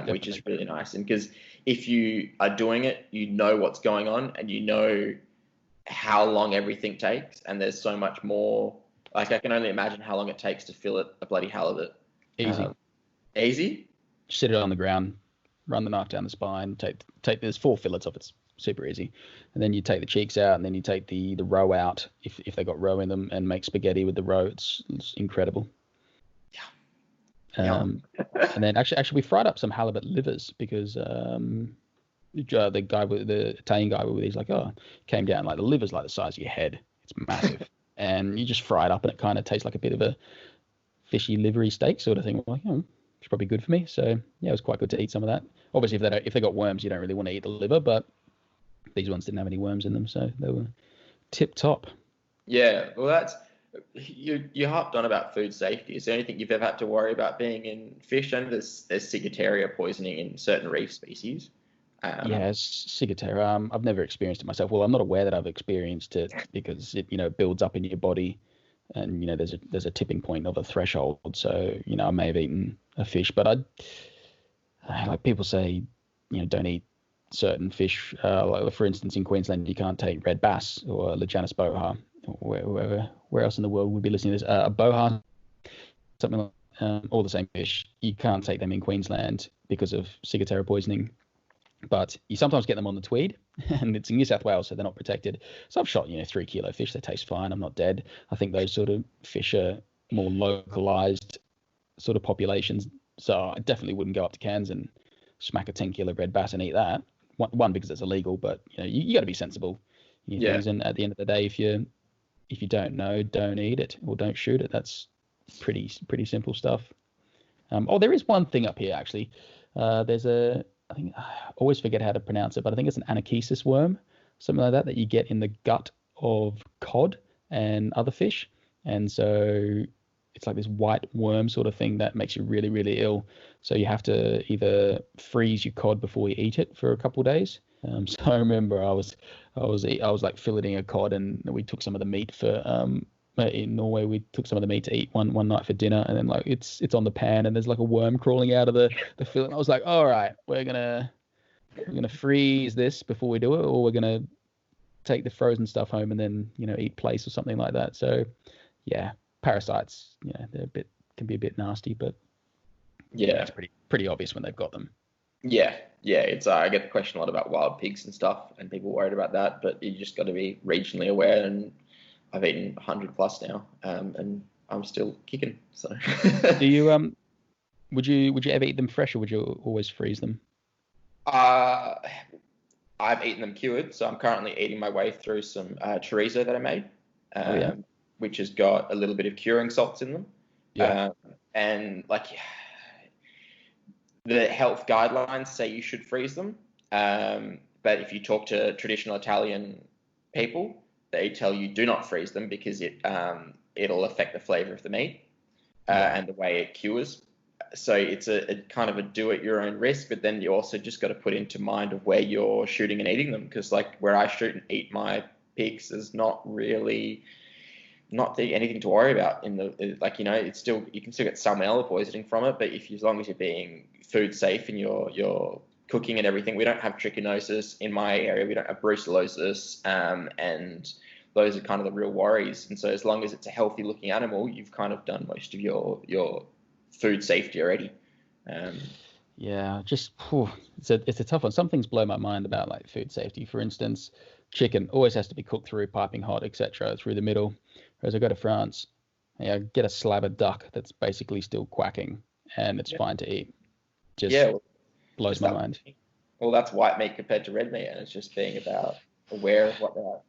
which is really nice. And because if you are doing it, you know what's going on, and you know how long everything takes, and there's so much more. Like, I can only imagine how long it takes to fillet a bloody halibut. Easy. Easy? Sit it on the ground, run the knife down the spine, take there's 4 fillets of it's super easy. And then you take the cheeks out, and then you take the roe out if they got roe in them, and make spaghetti with the roe. It's incredible. Yeah. And then actually we fried up some halibut livers because the guy with the Italian guy with, he's like, oh, came down, like the liver's like the size of your head. It's massive. And you just fry it up, and it kind of tastes like a bit of a fishy livery steak sort of thing. I'm like, oh, it's probably good for me. So yeah, it was quite good to eat some of that. Obviously, if they got worms, you don't really want to eat the liver, but these ones didn't have any worms in them, so they were tip top. Yeah, well, that's you harped on about food safety. Is there anything you've ever had to worry about being in fish? And there's ciguataria poisoning in certain reef species. Ciguataria. I've never experienced it myself. Well, I'm not aware that I've experienced it because it builds up in your body, and there's a tipping point of a threshold. So I may have eaten a fish, but I like people say, don't eat certain fish. Like for instance, in Queensland, you can't take red bass or Lejanus boha. Where else in the world would be listening to this? A boha, something like all the same fish. You can't take them in Queensland because of ciguataria poisoning. But you sometimes get them on the Tweed, and it's in New South Wales, so they're not protected. So I've shot 3 kilo fish. They taste fine. I'm not dead. I think those sort of fish are more localized sort of populations. So I definitely wouldn't go up to Cairns and smack a 10 kilo red bass and eat that. One, because it's illegal, but you got to be sensible. Things. And at the end of the day, if you don't know, don't eat it or don't shoot it. That's pretty simple stuff. There is one thing up here actually. There's I think I always forget how to pronounce it, but I think it's an anachesis worm, something like that you get in the gut of cod and other fish. And so it's like this white worm sort of thing that makes you really, really ill. So you have to either freeze your cod before you eat it for a couple of days. So I remember I was like filleting a cod, and we took some of the meat for in Norway. We took some of the meat to eat one night for dinner, and then like it's on the pan, and there's like a worm crawling out of the fillet. And I was like, all right, we're gonna freeze this before we do it, or we're gonna take the frozen stuff home and then eat place or something like that. So yeah, parasites, they're can be a bit nasty, but yeah, it's pretty obvious when they've got them. Yeah, it's I get the question a lot about wild pigs and stuff, and people worried about that, but you just got to be regionally aware. And I've eaten 100 plus now, and I'm still kicking. So, do you would you ever eat them fresh, or would you always freeze them? I've eaten them cured, so I'm currently eating my way through some chorizo that I made, which has got a little bit of curing salts in them. Yeah, and like. The health guidelines say you should freeze them, but if you talk to traditional Italian people, they tell you do not freeze them because it'll affect the flavor of the meat and the way it cures. So it's a kind of a do at your own risk, but then you also just got to put into mind of where you're shooting and eating them, because like where I shoot and eat my pigs is not anything to worry about it's still, you can still get salmonella poisoning from it, but as long as you're being food safe and you're cooking and everything, we don't have trichinosis in my area, we don't have brucellosis, and those are kind of the real worries. And so as long as it's a healthy looking animal, you've kind of done most of your food safety already. It's a tough one. Some things blow my mind about like food safety. For instance, chicken always has to be cooked through piping hot, etc., through the middle. Whereas I go to France, I get a slab of duck that's basically still quacking, and it's fine to eat. Blows my mind. Well, that's white meat compared to red meat, and it's just being about aware of what they are.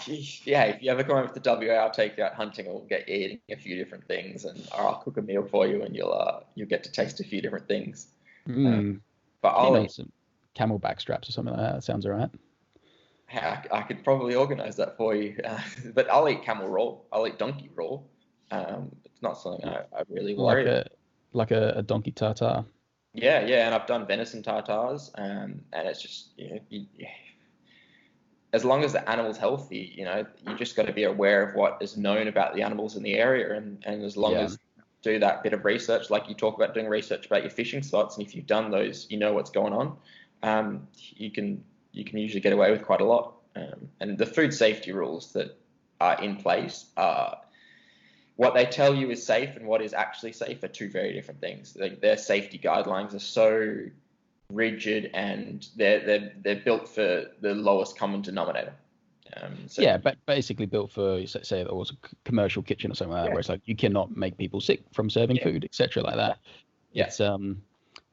If you ever come over to WA, I'll take you out hunting, or we'll get you eating a few different things, and I'll cook a meal for you, and you'll get to taste a few different things. But I'll eat some camelback straps or something like that. That sounds all right. I could probably organise that for you. But I'll eat camel raw. I'll eat donkey raw. It's not something I really worry about. Like a donkey tartare. Yeah, and I've done venison tartars, and it's just as long as the animal's healthy, you just got to be aware of what is known about the animals in the area, and as long as you do that bit of research, like you talk about doing research about your fishing spots, and if you've done those, you know what's going on. You can usually get away with quite a lot. And the food safety rules that are in place are what they tell you is safe and what is actually safe are two very different things. Their safety guidelines are so rigid, and they're built for the lowest common denominator. But basically built for, say, there was a commercial kitchen or something like that, where it's like you cannot make people sick from serving food, etc., like that. Yeah. It's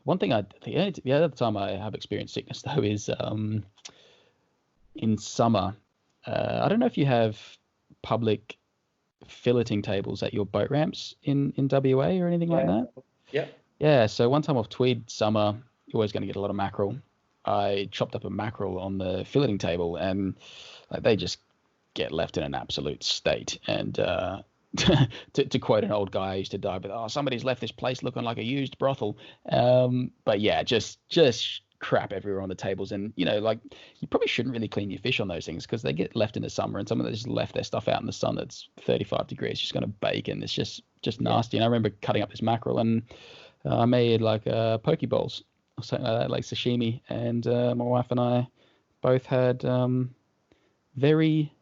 one thing the other time I have experienced sickness though is in summer. I don't know if you have public filleting tables at your boat ramps in WA or anything like that. Yeah, so one time off Tweed summer, you're always going to get a lot of mackerel. I chopped up a mackerel on the filleting table, and they just get left in an absolute state. And to quote an old guy I used to die, but somebody's left this place looking like a used brothel. But yeah, just crap everywhere on the tables, and you probably shouldn't really clean your fish on those things because they get left in the summer, and someone that just left their stuff out in the sun that's 35 degrees just going to bake, and it's just nasty. And I remember cutting up this mackerel, and I made like poke bowls or something like that, like sashimi, and my wife and I both had very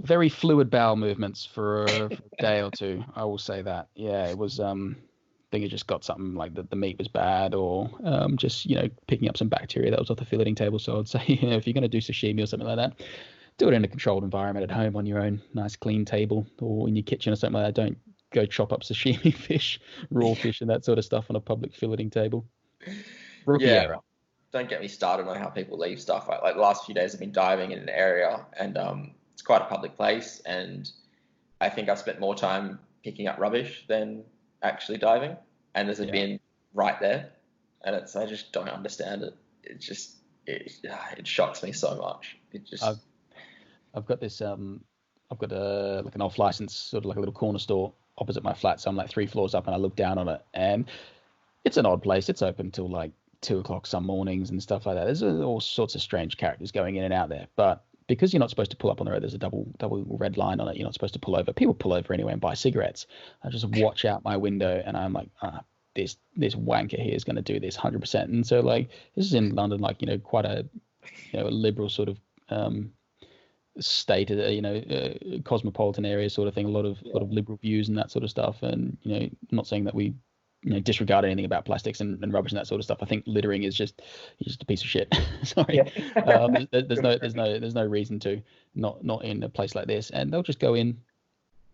very fluid bowel movements for a day or two. I will say that. Yeah, it was I think it just got something like the meat was bad, or just picking up some bacteria that was off the filleting table. So I'd say if you're going to do sashimi or something like that, do it in a controlled environment at home on your own nice clean table, or in your kitchen or something like that. Don't go chop up sashimi fish, raw fish, and that sort of stuff on a public filleting table. Rookie error. Don't get me started on how people leave stuff. Like the last few days I've been diving in an area, and it's quite a public place, and I think I've spent more time picking up rubbish than actually diving, and there's a bin right there, and I just don't understand it. It shocks me so much. I've got this I've got like an off license, sort of like a little corner store opposite my flat, so I'm like 3 floors up, and I look down on it, and it's an odd place. It's open till like 2:00 some mornings and stuff like that. There's all sorts of strange characters going in and out there, but because you're not supposed to pull up on the road, there's a double red line on it. You're not supposed to pull over. People pull over anyway and buy cigarettes. I just watch out my window, and I'm like, this wanker here is going to do this 100%. And so like this is in London, like quite a a liberal sort of state, cosmopolitan area sort of thing. A lot of liberal views and that sort of stuff. And I'm not saying that we disregard anything about plastics and rubbish and that sort of stuff. I think littering is just a piece of shit. Sorry. There's no reason to not in a place like this. And they'll just go in,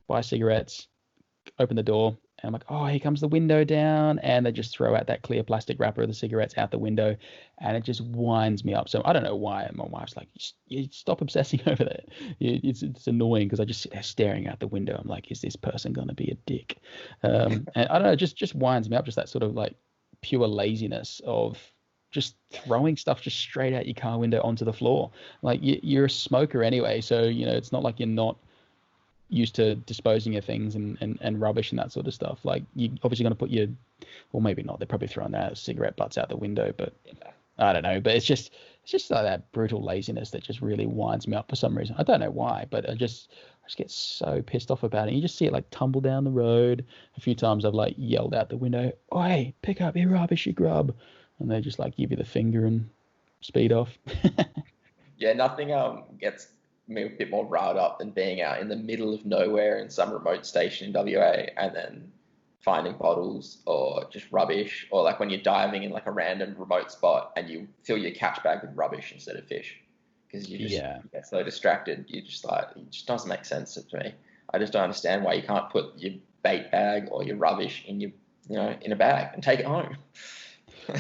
buy cigarettes, open the door, and I'm like, oh, here comes the window down, and they just throw out that clear plastic wrapper of the cigarettes out the window, and it just winds me up. So I don't know why my wife's like, you stop obsessing over that. It's annoying because I just sit there staring out the window. I'm like, is this person going to be a dick? And I don't know, just winds me up, just that sort of like pure laziness of just throwing stuff just straight out your car window onto the floor. Like you're a smoker anyway, so it's not like you're not used to disposing of things and rubbish and that sort of stuff. Like you obviously going to put well, maybe not, they're probably throwing their cigarette butts out the window, but I don't know. But it's just like that brutal laziness that just really winds me up for some reason. I don't know why, but I just get so pissed off about it. You just see it like tumble down the road. A few times I've like yelled out the window, "Oi, pick up your rubbish, you grub," and they just like give you the finger and speed off. Yeah, nothing gets me a bit more riled up than being out in the middle of nowhere in some remote station in WA and then finding bottles or just rubbish, or like when you're diving in like a random remote spot and you fill your catch bag with rubbish instead of fish because you just get so distracted. You just like, it just doesn't make sense to me. I just don't understand why you can't put your bait bag or your rubbish in your in a bag and take it home.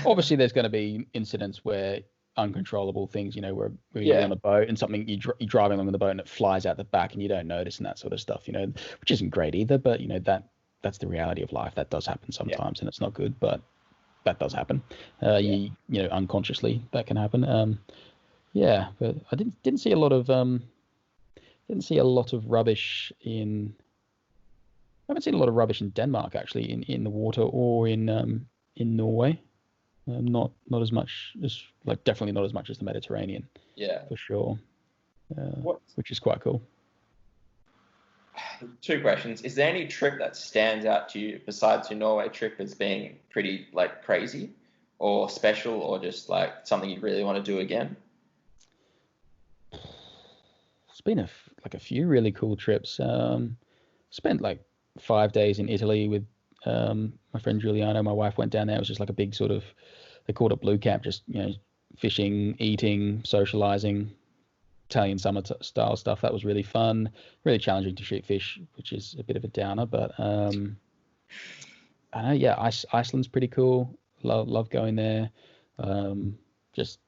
Obviously there's going to be incidents where uncontrollable things, where you're on a boat and something you're driving along the boat and it flies out the back and you don't notice and that sort of stuff, which isn't great either, but that's the reality of life. That does happen sometimes and it's not good, but that does happen. Unconsciously that can happen. Yeah, but I didn't see a lot of rubbish in. I haven't seen a lot of rubbish in Denmark actually in the water or in Norway. Not as much as like definitely not as much as the Mediterranean Yeah. for sure, What? which is quite cool. Two questions. Is there any trip that stands out to you besides your Norway trip as being pretty like crazy or special or just like something you really want to do again? It's been a few really cool trips. Spent like 5 days in Italy with my friend Giuliano. My wife went down there. It was just like a big sort of, they called it blue camp, just fishing, eating, socializing, Italian summer style stuff. That was really fun. Really challenging to shoot fish, which is a bit of a downer, but I know, yeah, Iceland's pretty cool. Love going there. Just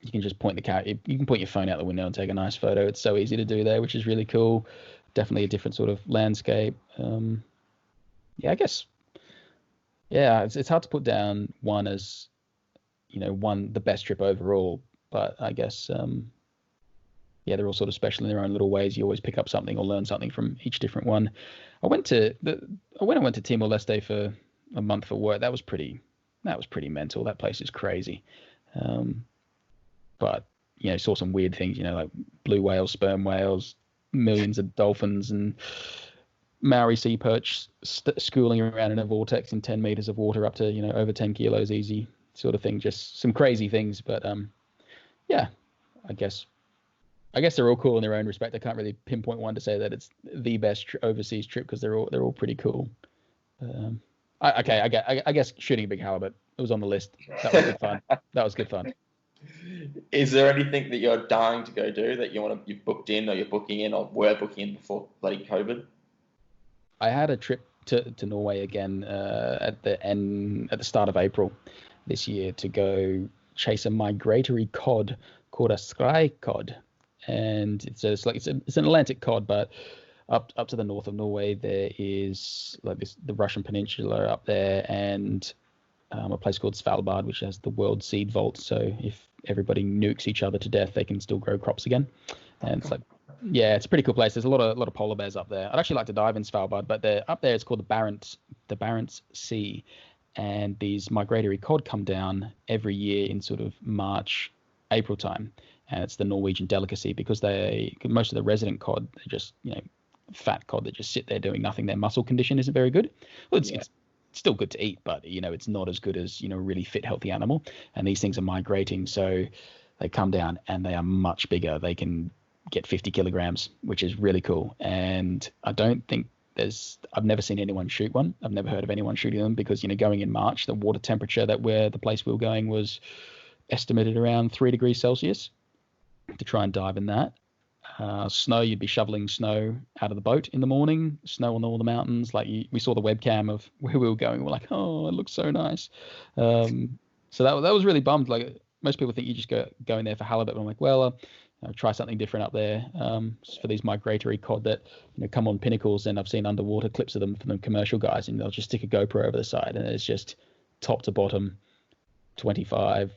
you can just you can point your phone out the window and take a nice photo. It's so easy to do there, which is really cool. Definitely a different sort of landscape. Yeah, I guess. Yeah, it's hard to put down one as the best trip overall, but I guess yeah, they're all sort of special in their own little ways. You always pick up something or learn something from each different one. I went to Timor Leste for a month for work. That was pretty mental. That place is crazy. Um, but saw some weird things. Like blue whales, sperm whales, millions of dolphins, and Maori sea perch schooling around in a vortex in 10 meters of water up to over 10 kilos easy sort of thing. Just some crazy things, but yeah, I guess they're all cool in their own respect. I can't really pinpoint one to say that it's the best overseas trip because they're all pretty cool. I guess shooting a big halibut, it was on the list. That was good fun. That was good fun. Is there anything that you're dying to go do that you've booked in or you're booking in or were booking in before bloody COVID? I had a trip to Norway again at the start of April this year to go chase a migratory cod called a sky cod, and it's an Atlantic cod, but up to the north of Norway there is like the Russian peninsula up there, and a place called Svalbard, which has the world seed vault. So if everybody nukes each other to death, they can still grow crops again. And it's like, yeah, it's a pretty cool place. There's a lot of polar bears up there. I'd actually like to dive in Svalbard, but up there it's called the Barents Sea, and these migratory cod come down every year in sort of March, April time, and it's the Norwegian delicacy because most of the resident cod, they're just fat cod that just sit there doing nothing. Their muscle condition isn't very good. Well, it's still good to eat, but it's not as good as a really fit, healthy animal. And these things are migrating, so they come down and they are much bigger. They can get 50 kilograms, which is really cool. And I don't think I've never seen anyone shoot one. I've never heard of anyone shooting them because going in March, the water temperature the place we were going was estimated around 3 degrees Celsius to try and dive in that. Snow, you'd be shoveling snow out of the boat in the morning, snow on all the mountains. Like we saw the webcam of where we were going. We're like, oh, it looks so nice. So that was really bummed. Like most people think you just go in there for halibut. But I'm like, well, I'll try something different up there for these migratory cod that come on pinnacles. And I've seen underwater clips of them from the commercial guys, and they'll just stick a GoPro over the side, and it's just top to bottom, 35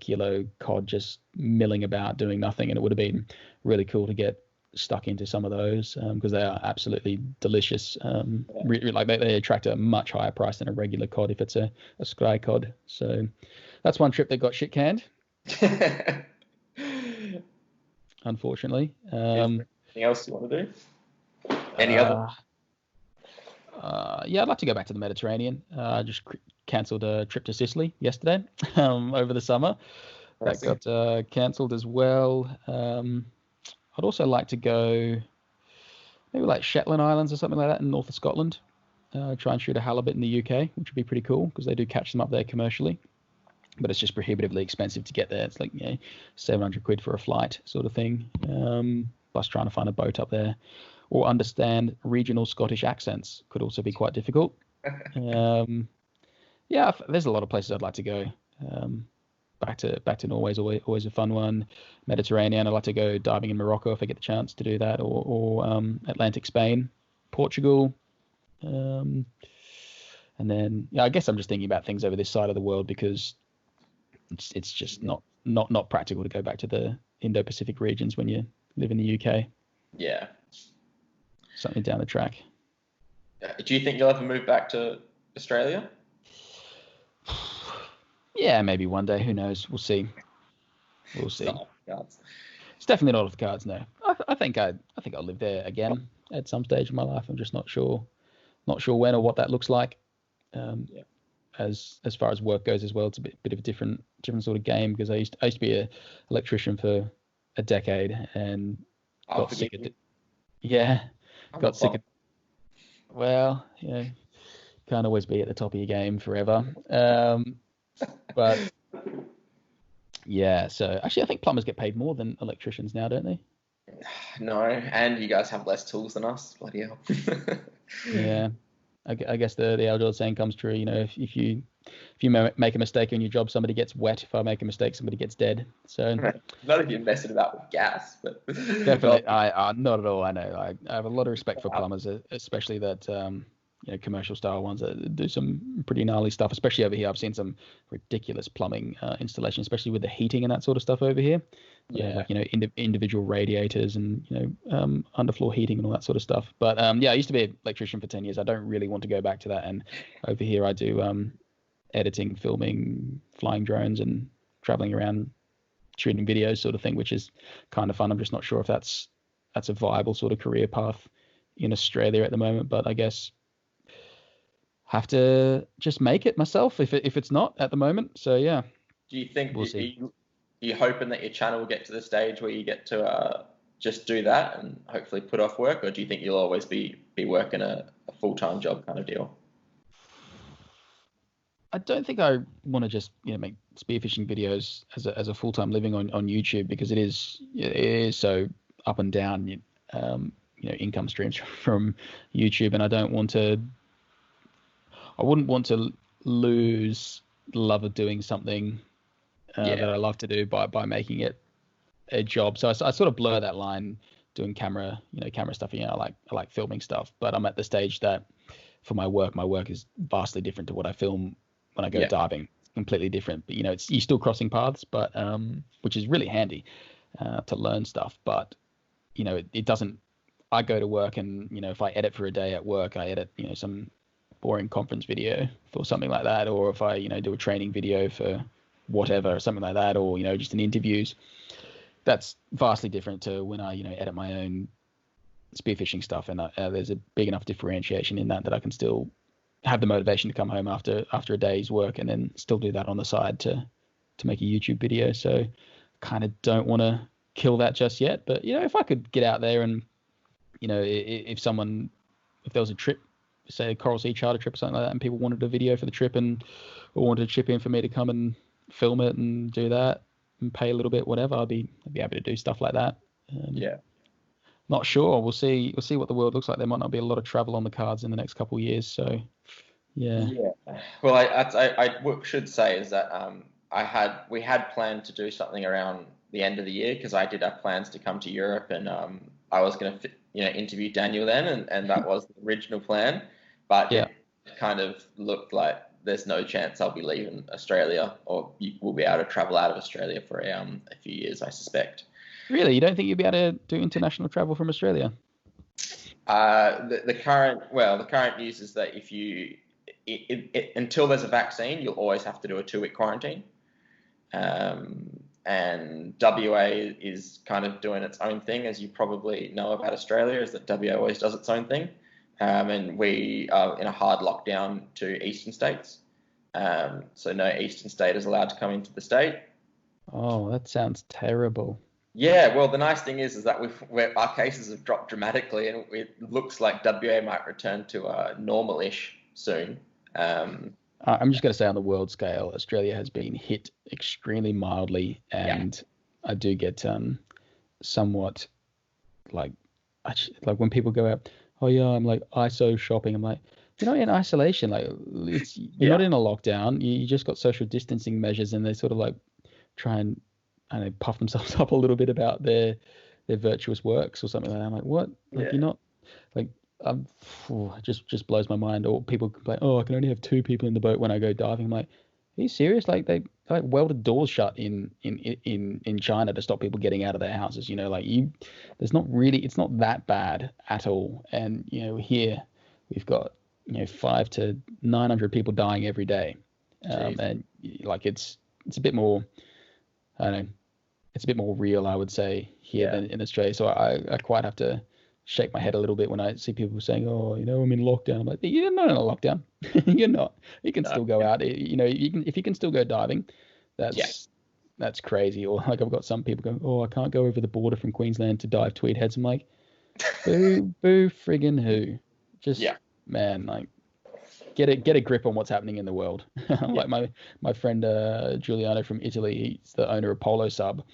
kilo cod just milling about doing nothing. And it would have been really cool to get stuck into some of those because they are absolutely delicious. Like they attract a much higher price than a regular cod if it's a sky cod. So that's one trip that got shit canned. Unfortunately. Anything else you want to do? Any other? Yeah, I'd like to go back to the Mediterranean. Just cancelled a trip to Sicily yesterday over the summer. That got cancelled as well. I'd also like to go maybe like Shetland Islands or something like that in north of Scotland. Try and shoot a halibut in the UK, which would be pretty cool because they do catch them up there commercially. But it's just prohibitively expensive to get there. It's like 700 quid for a flight sort of thing. Plus trying to find a boat up there or understand regional Scottish accents could also be quite difficult. Yeah, there's a lot of places I'd like to go. Back to Norway is always a fun one. Mediterranean, I'd like to go diving in Morocco if I get the chance to do that, or Atlantic Spain, Portugal. And then I guess I'm just thinking about things over this side of the world because it's just not not practical to go back to the Indo-Pacific regions when you live in the UK. Yeah. Something down the track. Do you think you'll ever move back to Australia? Yeah, maybe one day. Who knows? We'll see. We'll see. It's definitely not off the cards. No, I think I'll live there again at some stage of my life. I'm just not sure when or what that looks like. As far as work goes as well, it's a bit of a different sort of game, because I used to be an electrician for a decade and got sick of it. Yeah, got sick of. Well, can't always be at the top of your game forever. But yeah, so actually I think plumbers get paid more than electricians now, don't they? No, and you guys have less tools than us. Bloody hell. Yeah, I guess the age-old saying comes true. If you make a mistake in your job, somebody gets wet. If I make a mistake, somebody gets dead. So not if you're messing about with gas, but definitely, I not at all. I know. I have a lot of respect for plumbers, especially that commercial style ones that do some pretty gnarly stuff. Especially over here, I've seen some ridiculous plumbing installation, especially with the heating and that sort of stuff over here. Yeah, individual radiators and underfloor heating and all that sort of stuff. But I used to be an electrician for 10 years. I don't really want to go back to that. And over here, I do editing, filming, flying drones, and traveling around shooting videos, sort of thing, which is kind of fun. I'm just not sure if that's a viable sort of career path in Australia at the moment. But I guess have to just make it myself if it's not at the moment. So yeah. Do you think we'll see? Are you hoping that your channel will get to the stage where you get to just do that and hopefully put off work, or do you think you'll always be working a full-time job kind of deal? I don't think I want to just make spearfishing videos as a full-time living on YouTube, because it is so up and down, income streams from YouTube, and I wouldn't want to lose the love of doing something that I love to do by making it a job. So I sort of blur that line doing camera stuff. I like filming stuff, but I'm at the stage that for my work is vastly different to what I film when I go diving. It's completely different, but you're still crossing paths, but which is really handy to learn stuff. But it doesn't. I go to work, and if I edit for a day at work, I edit some boring conference video for something like that, or if I do a training video for whatever or something like that, or just an interviews. That's vastly different to when I edit my own spearfishing stuff, and there's a big enough differentiation in that I can still have the motivation to come home after a day's work and then still do that on the side to make a YouTube video. So kind of don't want to kill that just yet, but if I could get out there and if there was a trip, say a Coral Sea charter trip or something like that, and people wanted a video for the trip or wanted to chip in for me to come and film it and do that and pay a little bit, whatever, I'd be happy to do stuff like that. Not sure. We'll see what the world looks like. There might not be a lot of travel on the cards in the next couple of years. So yeah. Well, I should say is that we had planned to do something around the end of the year, because I did have plans to come to Europe, and I was going to interview Daniel then, and that was the original plan. But it kind of looked like there's no chance I'll be leaving Australia, or we'll be able to travel out of Australia for a few years, I suspect. Really? You don't think you'll be able to do international travel from Australia? The current news is that until there's a vaccine, you'll always have to do a 2-week quarantine. And WA is kind of doing its own thing, as you probably know about Australia, is that WA always does its own thing. And we are in a hard lockdown to eastern states. So no eastern state is allowed to come into the state. Oh, that sounds terrible. Yeah, well, the nice thing is that our cases have dropped dramatically, and it looks like WA might return to normal-ish soon. I'm just going to say, on the world scale, Australia has been hit extremely mildly, and I do get somewhat like when people go out, oh yeah, I'm like ISO shopping. I'm like, you're not in isolation. Like you're not in a lockdown. You just got social distancing measures, and they sort of like try and puff themselves up a little bit about their virtuous works or something like that. I'm like, what? Like you're not like. It just blows my mind. Or people complain, oh, I can only have 2 people in the boat when I go diving. I'm like, you serious? Like they like welded doors shut in China to stop people getting out of their houses. There's not really, it's not that bad at all. And here we've got 500 to 900 people dying every day, and like it's a bit more, I don't know, it's a bit more real, I would say, here than in Australia. So I quite have to shake my head a little bit when I see people saying, "Oh, I'm in lockdown." I'm like, "You're not in a lockdown. You're not. You can still go out. If you can still go diving, that's crazy." Or like I've got some people going, "Oh, I can't go over the border from Queensland to dive Tweed Heads." I'm like, boo friggin' who? Just man, like get a grip on what's happening in the world. Like my friend Giuliano from Italy, he's the owner of Polo Sub.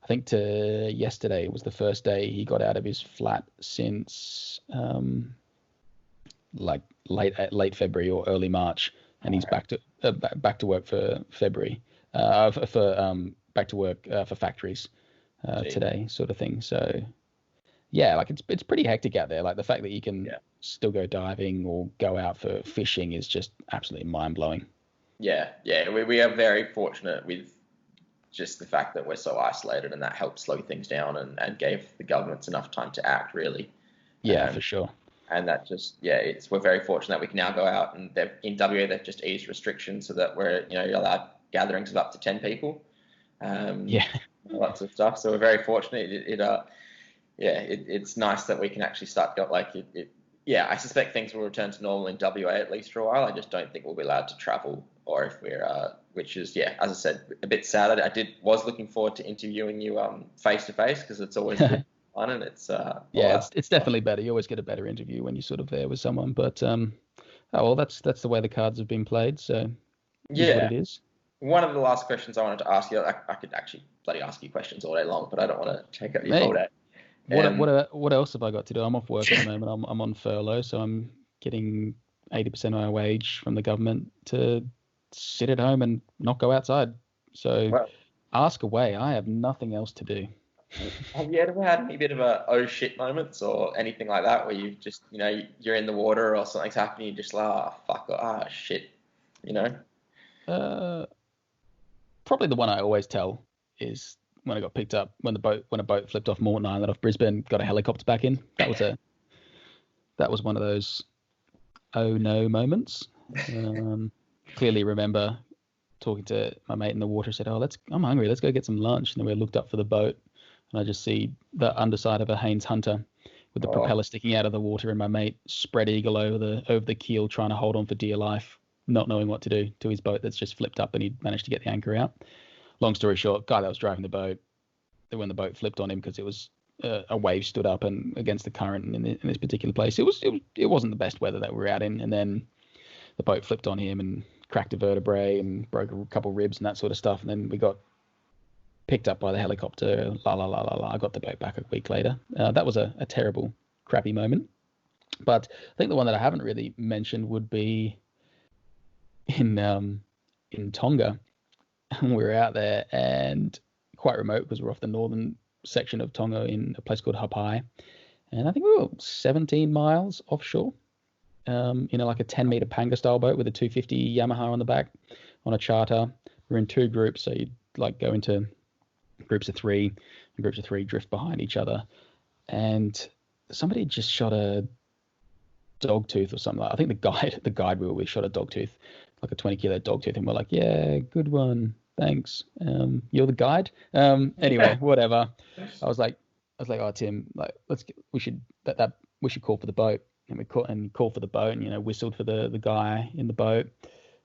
I think yesterday was the first day he got out of his flat since like late February or early March, and he's back to work for February, back to work for factories today, sort of thing. So yeah, like it's pretty hectic out there. Like the fact that you can still go diving or go out for fishing is just absolutely mind blowing. Yeah, we are very fortunate with just the fact that we're so isolated, and that helped slow things down and gave the governments enough time to act, really. Yeah, for sure. And that just, we're very fortunate that we can now go out, and in WA they've just eased restrictions so that we're, you're allowed gatherings of up to 10 people. Lots of stuff. So we're very fortunate. It's nice that we can actually start to I suspect things will return to normal in WA at least for a while. I just don't think we'll be allowed to travel, or if we're, which is, as I said, a bit sad. Was looking forward to interviewing you face to face, because it's always good fun, and it's it's definitely better. You always get a better interview when you're sort of there with someone. But that's the way the cards have been played. So is what it is. One of the last questions I wanted to ask you, I could actually bloody ask you questions all day long, but I don't want to take up your whole day. What else have I got to do? I'm off work at the moment. I'm on furlough, so I'm getting 80% of my wage from the government to sit at home and not go outside. So ask away. I have nothing else to do. Have you ever had any bit of a oh shit moments or anything like that, where you just you're in the water or something's happening, you're just like shit, Probably the one I always tell is when I got picked up when a boat flipped off Moreton Island off Brisbane, got a helicopter back in. That was one of those oh no moments. Clearly remember talking to my mate in the water, said, I'm hungry, let's go get some lunch. And then we looked up for the boat, and I just see the underside of a Haynes Hunter with the propeller sticking out of the water, and my mate spread eagle over the keel, trying to hold on for dear life, not knowing what to do to his boat that's just flipped up, and he managed to get the anchor out. Long story short, guy that was driving the boat, when the boat flipped on him, because it was a wave stood up and against the current in this particular place, it wasn't the best weather that we were out in, and then the boat flipped on him and cracked a vertebrae and broke a couple of ribs and that sort of stuff. And then we got picked up by the helicopter. I got the boat back a week later. That was a terrible, crappy moment. But I think the one that I haven't really mentioned would be in Tonga. We were out there, and quite remote because we're off the northern section of Tonga in a place called Hapai. And I think we were 17 miles offshore. Like a 10-meter panga style boat with a 250 Yamaha on the back on a charter. We're in two groups, so you'd like go into groups of three, and groups of three drift behind each other. And somebody just shot a dog tooth or something. I think the guide we were with shot a dog tooth, like a 20-kilo dog tooth, and we're like, yeah, good one, thanks. You're the guide. Anyway, whatever. I was like, oh Tim, like we should call for the boat. And we called for the boat, and whistled for the guy in the boat.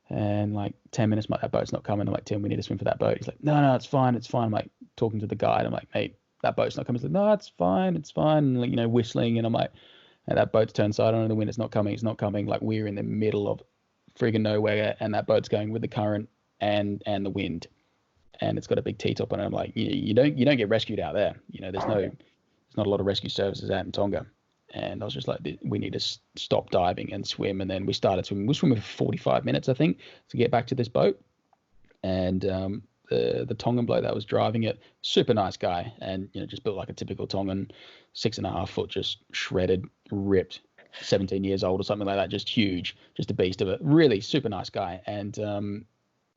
And like 10 minutes, that boat's not coming. I'm like, Tim, we need to swim for that boat. He's like, no, it's fine. I'm like talking to the guide. I'm like, mate, that boat's not coming. He's like, no, it's fine. And like, whistling. And I'm like, and that boat's turned side on in the wind. It's not coming. Like we're in the middle of friggin' nowhere, and that boat's going with the current and the wind, and it's got a big T-top on it. I'm like, you don't get rescued out there. There's not a lot of rescue services out in Tonga. And I was just like, we need to stop diving and swim. And then we started swimming. We swam for 45 minutes, I think, to get back to this boat. And the Tongan bloke that was driving it, super nice guy, and just built like a typical Tongan, 6.5 foot, just shredded, ripped, 17 years old or something like that, just huge, just a beast of it. Really super nice guy. And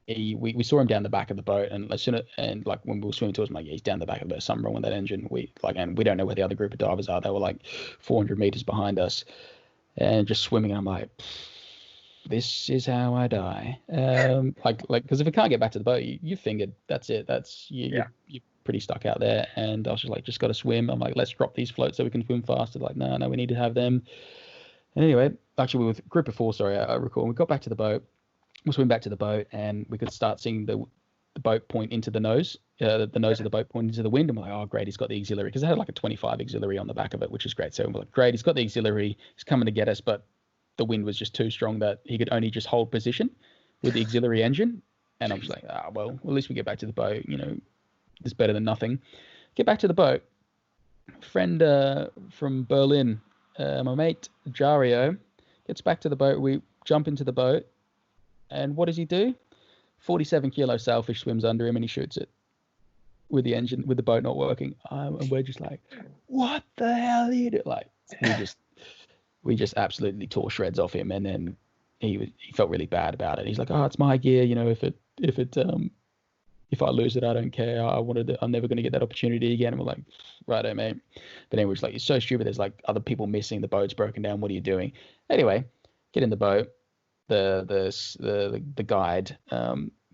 we saw him down the back of the boat, and as soon as, and like when we were swimming towards him, like, yeah, he's down the back of the boat, something wrong with that engine. And we don't know where the other group of divers are. They were like 400 meters behind us, and just swimming. And I'm like, this is how I die. Because if we can't get back to the boat, you figured that's it. That's you're pretty stuck out there. And I was just like, just got to swim. I'm like, let's drop these floats so we can swim faster. Like, no, we need to have them. And anyway, actually, we were with group of four. Sorry, I recall. We got back to the boat. We swim back to the boat, and we could start seeing the boat point into the nose. The nose of the boat pointing into the wind. And we're like, oh, great, he's got the auxiliary, because it had like a 25 auxiliary on the back of it, which is great. So we're like, great, he's got the auxiliary. He's coming to get us, but the wind was just too strong that he could only just hold position with the auxiliary engine. And I'm just like, well, at least we get back to the boat. It's better than nothing. Get back to the boat. Friend from Berlin, my mate Jario, gets back to the boat. We jump into the boat, and what does he do? 47-kilo sailfish swims under him, and he shoots it with the engine, with the boat not working. And we're just like, what the hell are you doing? Like, we just absolutely tore shreds off him, and then he felt really bad about it. He's like, oh, it's my gear, if I lose it, I don't care. I'm never going to get that opportunity again. And we're like, righto, mate. But anyway, it's like, it's so stupid. There's like other people missing. The boat's broken down. What are you doing? Anyway, get in the boat. The guide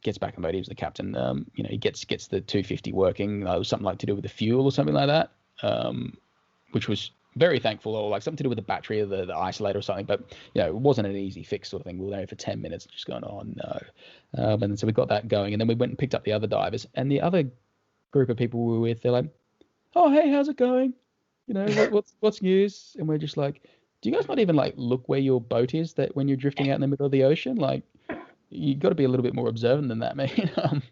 gets back in the boat. He was the captain. He gets the 250 working. It was something like to do with the fuel or something like that, which was very thankful, or like something to do with the battery or the isolator or something. But it wasn't an easy fix sort of thing. We were there for 10 minutes just going, oh no. And so we got that going, and then we went and picked up the other divers, and the other group of people we were with, they're like, oh, hey, how's it going? What's news? And we're just like, do you guys not even like look where your boat is, that when you're drifting out in the middle of the ocean? Like, you got to be a little bit more observant than that, man.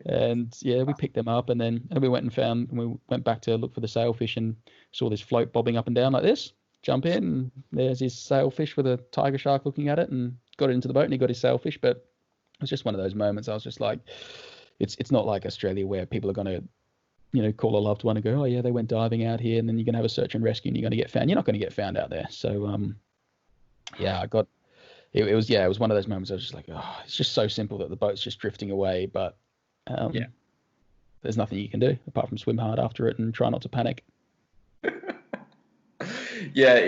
And yeah, we picked them up, and then we went back to look for the sailfish, and saw this float bobbing up and down like this. Jump in, and there's his sailfish with a tiger shark looking at it, and got it into the boat, and he got his sailfish. But it was just one of those moments. I was just like, it's not like Australia where people are going to, call a loved one and go, oh yeah, they went diving out here, and then you're going to have a search and rescue, and you're going to get found. You're not going to get found out there. So yeah, it was one of those moments. I was just like, oh, it's just so simple that the boat's just drifting away, but there's nothing you can do apart from swim hard after it and try not to panic. Yeah,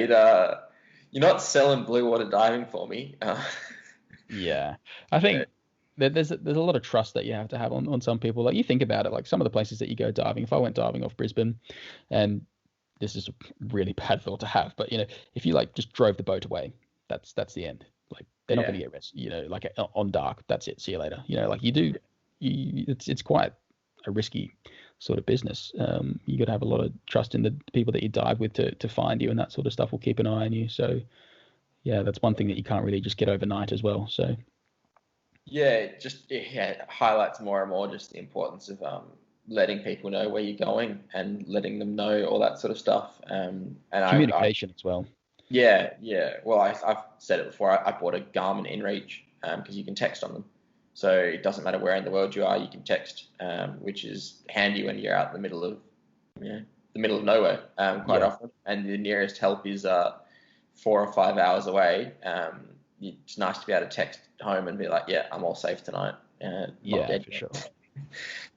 you're not selling blue water diving for me. Yeah, I think there's a lot of trust that you have to have on some people. Like, you think about it, like some of the places that you go diving. If I went diving off Brisbane, and this is a really bad thought to have, but if you like just drove the boat away, that's the end. Like, they're not going to get rescued. Like on dark, that's it. See you later. Like you do. It's quite a risky sort of business. You got to have a lot of trust in the people that you dive with to find you, and that sort of stuff will keep an eye on you. So yeah, that's one thing that you can't really just get overnight as well. So yeah, it highlights more and more just the importance of letting people know where you're going and letting them know all that sort of stuff. And communication as well. Yeah. Well, I've said it before. I bought a Garmin InReach because you can text on them. So it doesn't matter where in the world you are, you can text, which is handy when you're out in the middle of nowhere quite often. And the nearest help is 4 or 5 hours away. It's nice to be able to text home and be like, yeah, I'm all safe tonight. Yeah, for sure.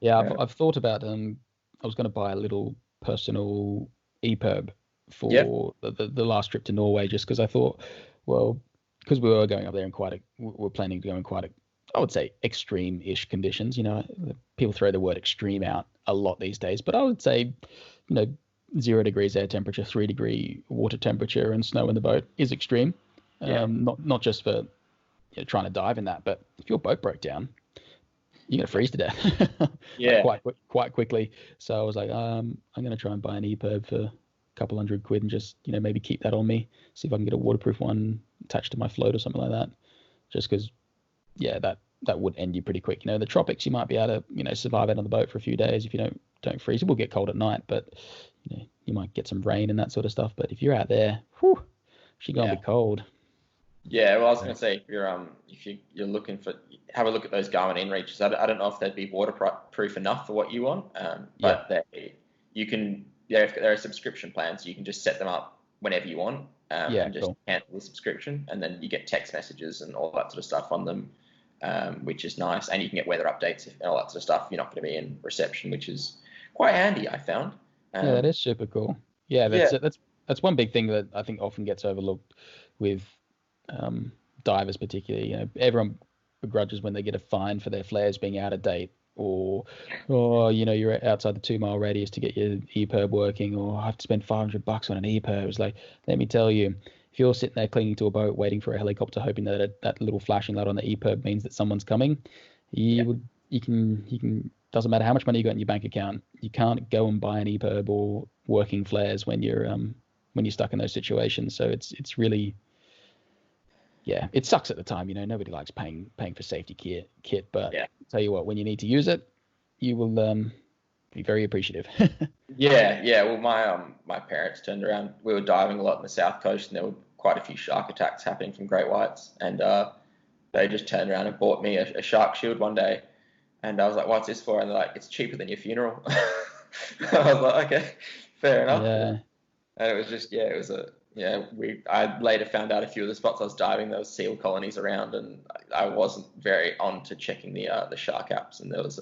Yeah, I've thought about I was going to buy a little personal EPIRB for the last trip to Norway, just because I thought, well, because we were going up there in we're planning to go in I would say extreme-ish conditions. People throw the word extreme out a lot these days, but I would say, 0 degrees air temperature, 3 degree water temperature, and snow in the boat is extreme. Not just for trying to dive in that, but if your boat broke down, you're gonna freeze to death. Quite quickly. So I was like, I'm gonna try and buy an EPIRB for a couple $100 and just maybe keep that on me, see if I can get a waterproof one attached to my float or something like that. Just because, that would end you pretty quick. The tropics, you might be able to survive out on the boat for a few days if you don't freeze. It will get cold at night, but you might get some rain and that sort of stuff. But if you're out there, you're gonna be cold. Yeah, well, I was going to say, if you're looking for, have a look at those Garmin InReaches. I don't know if they'd be waterproof enough for what you want, but there are subscription plans, so you can just set them up whenever you want, and just cancel the subscription, and then you get text messages and all that sort of stuff on them which is nice. And you can get weather updates and all that sort of stuff. You're not going to be in reception, which is quite handy, I found. Yeah, that is super cool. Yeah, that's one big thing that I think often gets overlooked with divers, particularly. Everyone begrudges when they get a fine for their flares being out of date, or you're outside the 2 mile radius to get your EPIRB working, or I have to spend $500 on an EPIRB. It's like, let me tell you, if you're sitting there clinging to a boat waiting for a helicopter, hoping that that little flashing light on the EPIRB means that someone's coming, you can. Doesn't matter how much money you got in your bank account, you can't go and buy an EPIRB or working flares when you're stuck in those situations. So it's really, yeah, it sucks at the time. Nobody likes paying for safety kit, but tell you what, when you need to use it, you will be very appreciative. Yeah. Well, my parents turned around. We were diving a lot in the south coast, and there were quite a few shark attacks happening from great whites, and they just turned around and bought me a shark shield one day. And I was like, what's this for? And they're like, it's cheaper than your funeral. I was like, okay, fair enough. Yeah. And it was just, I later found out a few of the spots I was diving, there was seal colonies around, and I wasn't very on to checking the shark apps. And there was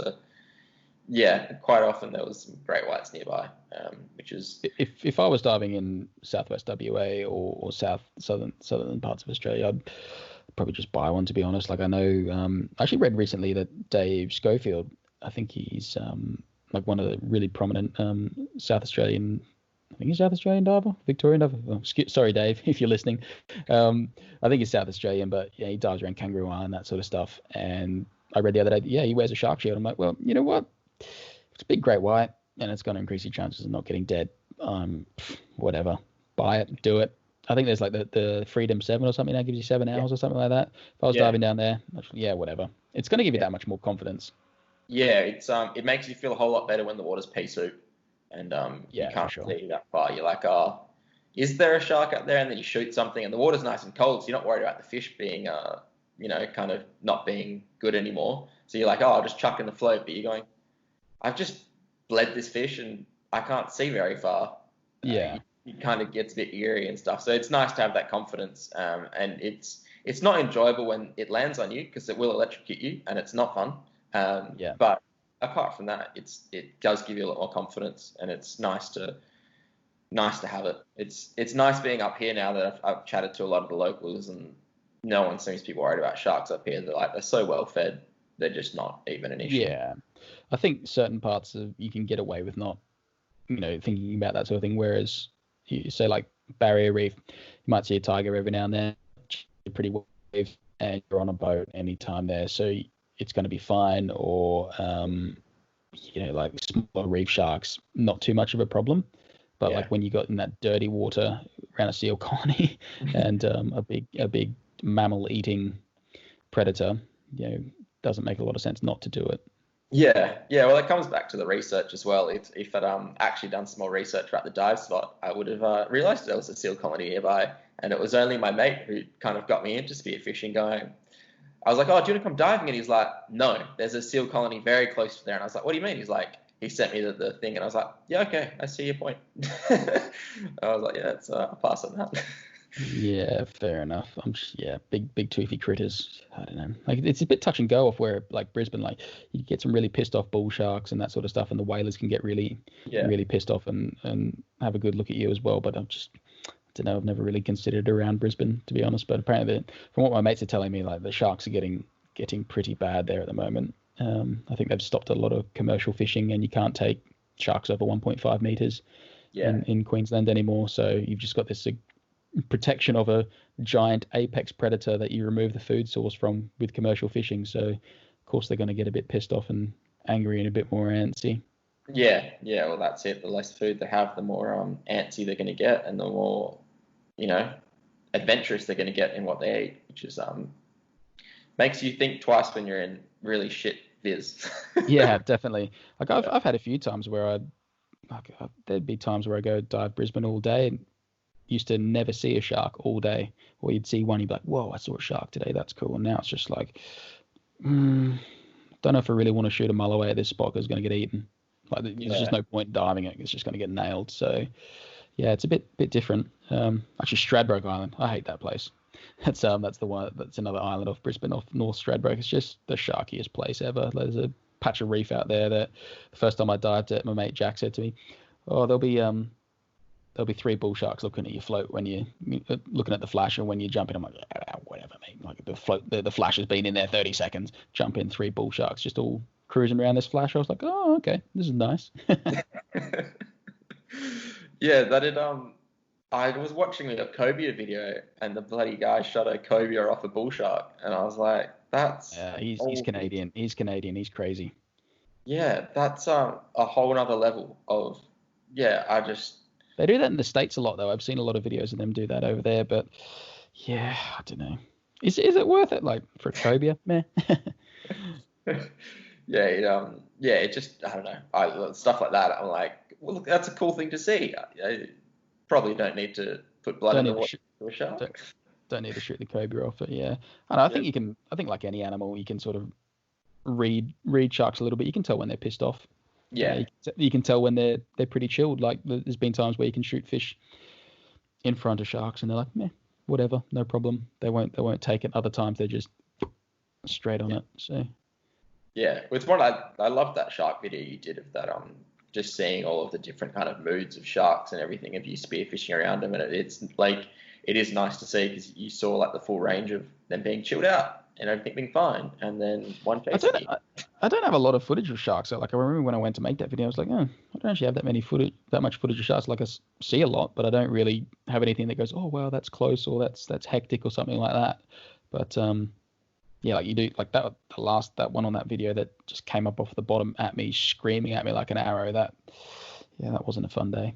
quite often there was some great whites nearby, which is... If I was diving in southwest WA or southern parts of Australia, I'd probably just buy one, to be honest. Like, I know, I actually read recently that Dave Schofield, I think he's like one of the really prominent South Australian diver, Victorian diver. Oh, sorry, Dave, if you're listening. I think he's South Australian, but yeah, he dives around Kangaroo Island, that sort of stuff. And I read the other day, he wears a shark shield. I'm like, well, you know what? It's a big great white, and it's going to increase your chances of not getting dead. Whatever, buy it, do it. I think there's like the Freedom 7 or something that gives you 7 hours or something like that. If I was diving down there, whatever. It's going to give you that much more confidence. Yeah, it makes you feel a whole lot better when the water's pea soup, and you can't see that far. You're like, oh, is there a shark out there? And then you shoot something, and the water's nice and cold, so you're not worried about the fish being, kind of not being good anymore. So you're like, oh, I'll just chuck in the float. But you're going, I've just bled this fish, and I can't see very far. Yeah. It kind of gets a bit eerie and stuff. So it's nice to have that confidence. And it's not enjoyable when it lands on you, because it will electrocute you, and it's not fun. But apart from that, it does give you a lot more confidence, and it's nice to have it. It's nice being up here now that I've chatted to a lot of the locals, and no one seems to be worried about sharks up here. They're so well fed, they're just not even an issue. Yeah, I think certain parts of you can get away with not, thinking about that sort of thing. Whereas you say like Barrier Reef, you might see a tiger every now and then, pretty wave, and you're on a boat anytime there, so it's going to be fine. Or like smaller reef sharks, not too much of a problem. But like when you got in that dirty water around a seal colony and a big mammal eating predator, doesn't make a lot of sense not to do it. Yeah. Well, it comes back to the research as well. If I'd actually done some more research about the dive spot, I would have realised there was a seal colony nearby, and it was only my mate who kind of got me into spearfishing. Going, I was like, oh, do you want to come diving? And he's like, no, there's a seal colony very close to there. And I was like, what do you mean? He's like, he sent me the thing, and I was like, yeah, okay, I see your point. I was like, yeah, I'll pass on that. Yeah, fair enough. Big toothy critters. I don't know. Like, it's a bit touch and go off where, like Brisbane, like you get some really pissed off bull sharks and that sort of stuff, and the whalers can get really pissed off and have a good look at you as well. But I don't know. I've never really considered it around Brisbane, to be honest. But apparently, from what my mates are telling me, like the sharks are getting pretty bad there at the moment. I think they've stopped a lot of commercial fishing, and you can't take sharks over 1.5 meters in Queensland anymore. So you've just got this protection of a giant apex predator that you remove the food source from with commercial fishing. So of course they're going to get a bit pissed off and angry and a bit more antsy. Yeah. Well, that's it. The less food they have, the more antsy they're going to get, and the more adventurous they're going to get in what they eat, which is makes you think twice when you're in really shit viz. Yeah, definitely. Like I've had a few times where there'd be times where I go dive Brisbane all day and used to never see a shark all day, or you'd see one, you'd be like, whoa, I saw a shark today, that's cool. And now it's just like, don't know if I really want to shoot a mull away at this spot because it's going to get eaten. Like there's just no point diving it, it's just going to get nailed. So yeah, it's a bit different. Actually, Stradbroke Island, I hate that place. That's the one. That's another island off Brisbane, off North Stradbroke. It's just the sharkiest place ever. There's a patch of reef out there that the first time I dived it, my mate Jack said to me, "Oh, there'll be 3 bull sharks looking at your float when you looking at the flash, and when you jump in." I'm like, whatever, mate. Like the flash has been in there 30 seconds. Jump in, 3 bull sharks just all cruising around this flash. I was like, oh, okay, this is nice. Yeah, that it. I was watching a cobia video, and the bloody guy shot a cobia off a bull shark, and I was like, that's. He's Canadian. He's Canadian. He's crazy. Yeah, that's a whole other level of. Yeah, They do that in the States a lot, though. I've seen a lot of videos of them do that over there, but yeah, I don't know. Is it worth it, like, for a cobia? Meh. It just, I don't know. Stuff like that, I'm like, well, look, that's a cool thing to see. I probably don't need to put blood in the water to a shark. Don't need to shoot the cobia off it, yeah. I think you can, I think like any animal, you can sort of read sharks a little bit. You can tell when they're pissed off. Yeah. You can tell when they're pretty chilled. Like, there's been times where you can shoot fish in front of sharks and they're like, meh, whatever, no problem. They won't take it. Other times they're just straight on it. So yeah, with what I loved that shark video you did of that, just seeing all of the different kind of moods of sharks and everything, of you spearfishing around them, and it's like, it is nice to see, because you saw like the full range of them being chilled out and everything being fine, and then one chase. I don't have a lot of footage of sharks. So, like, I remember when I went to make that video, I was like, oh, I don't actually have that much footage of sharks. Like, I see a lot, but I don't really have anything that goes, oh wow, that's close, or that's hectic, or something like that. But yeah, like you do, like that one on that video that just came up off the bottom at me, screaming at me like an arrow. That wasn't a fun day.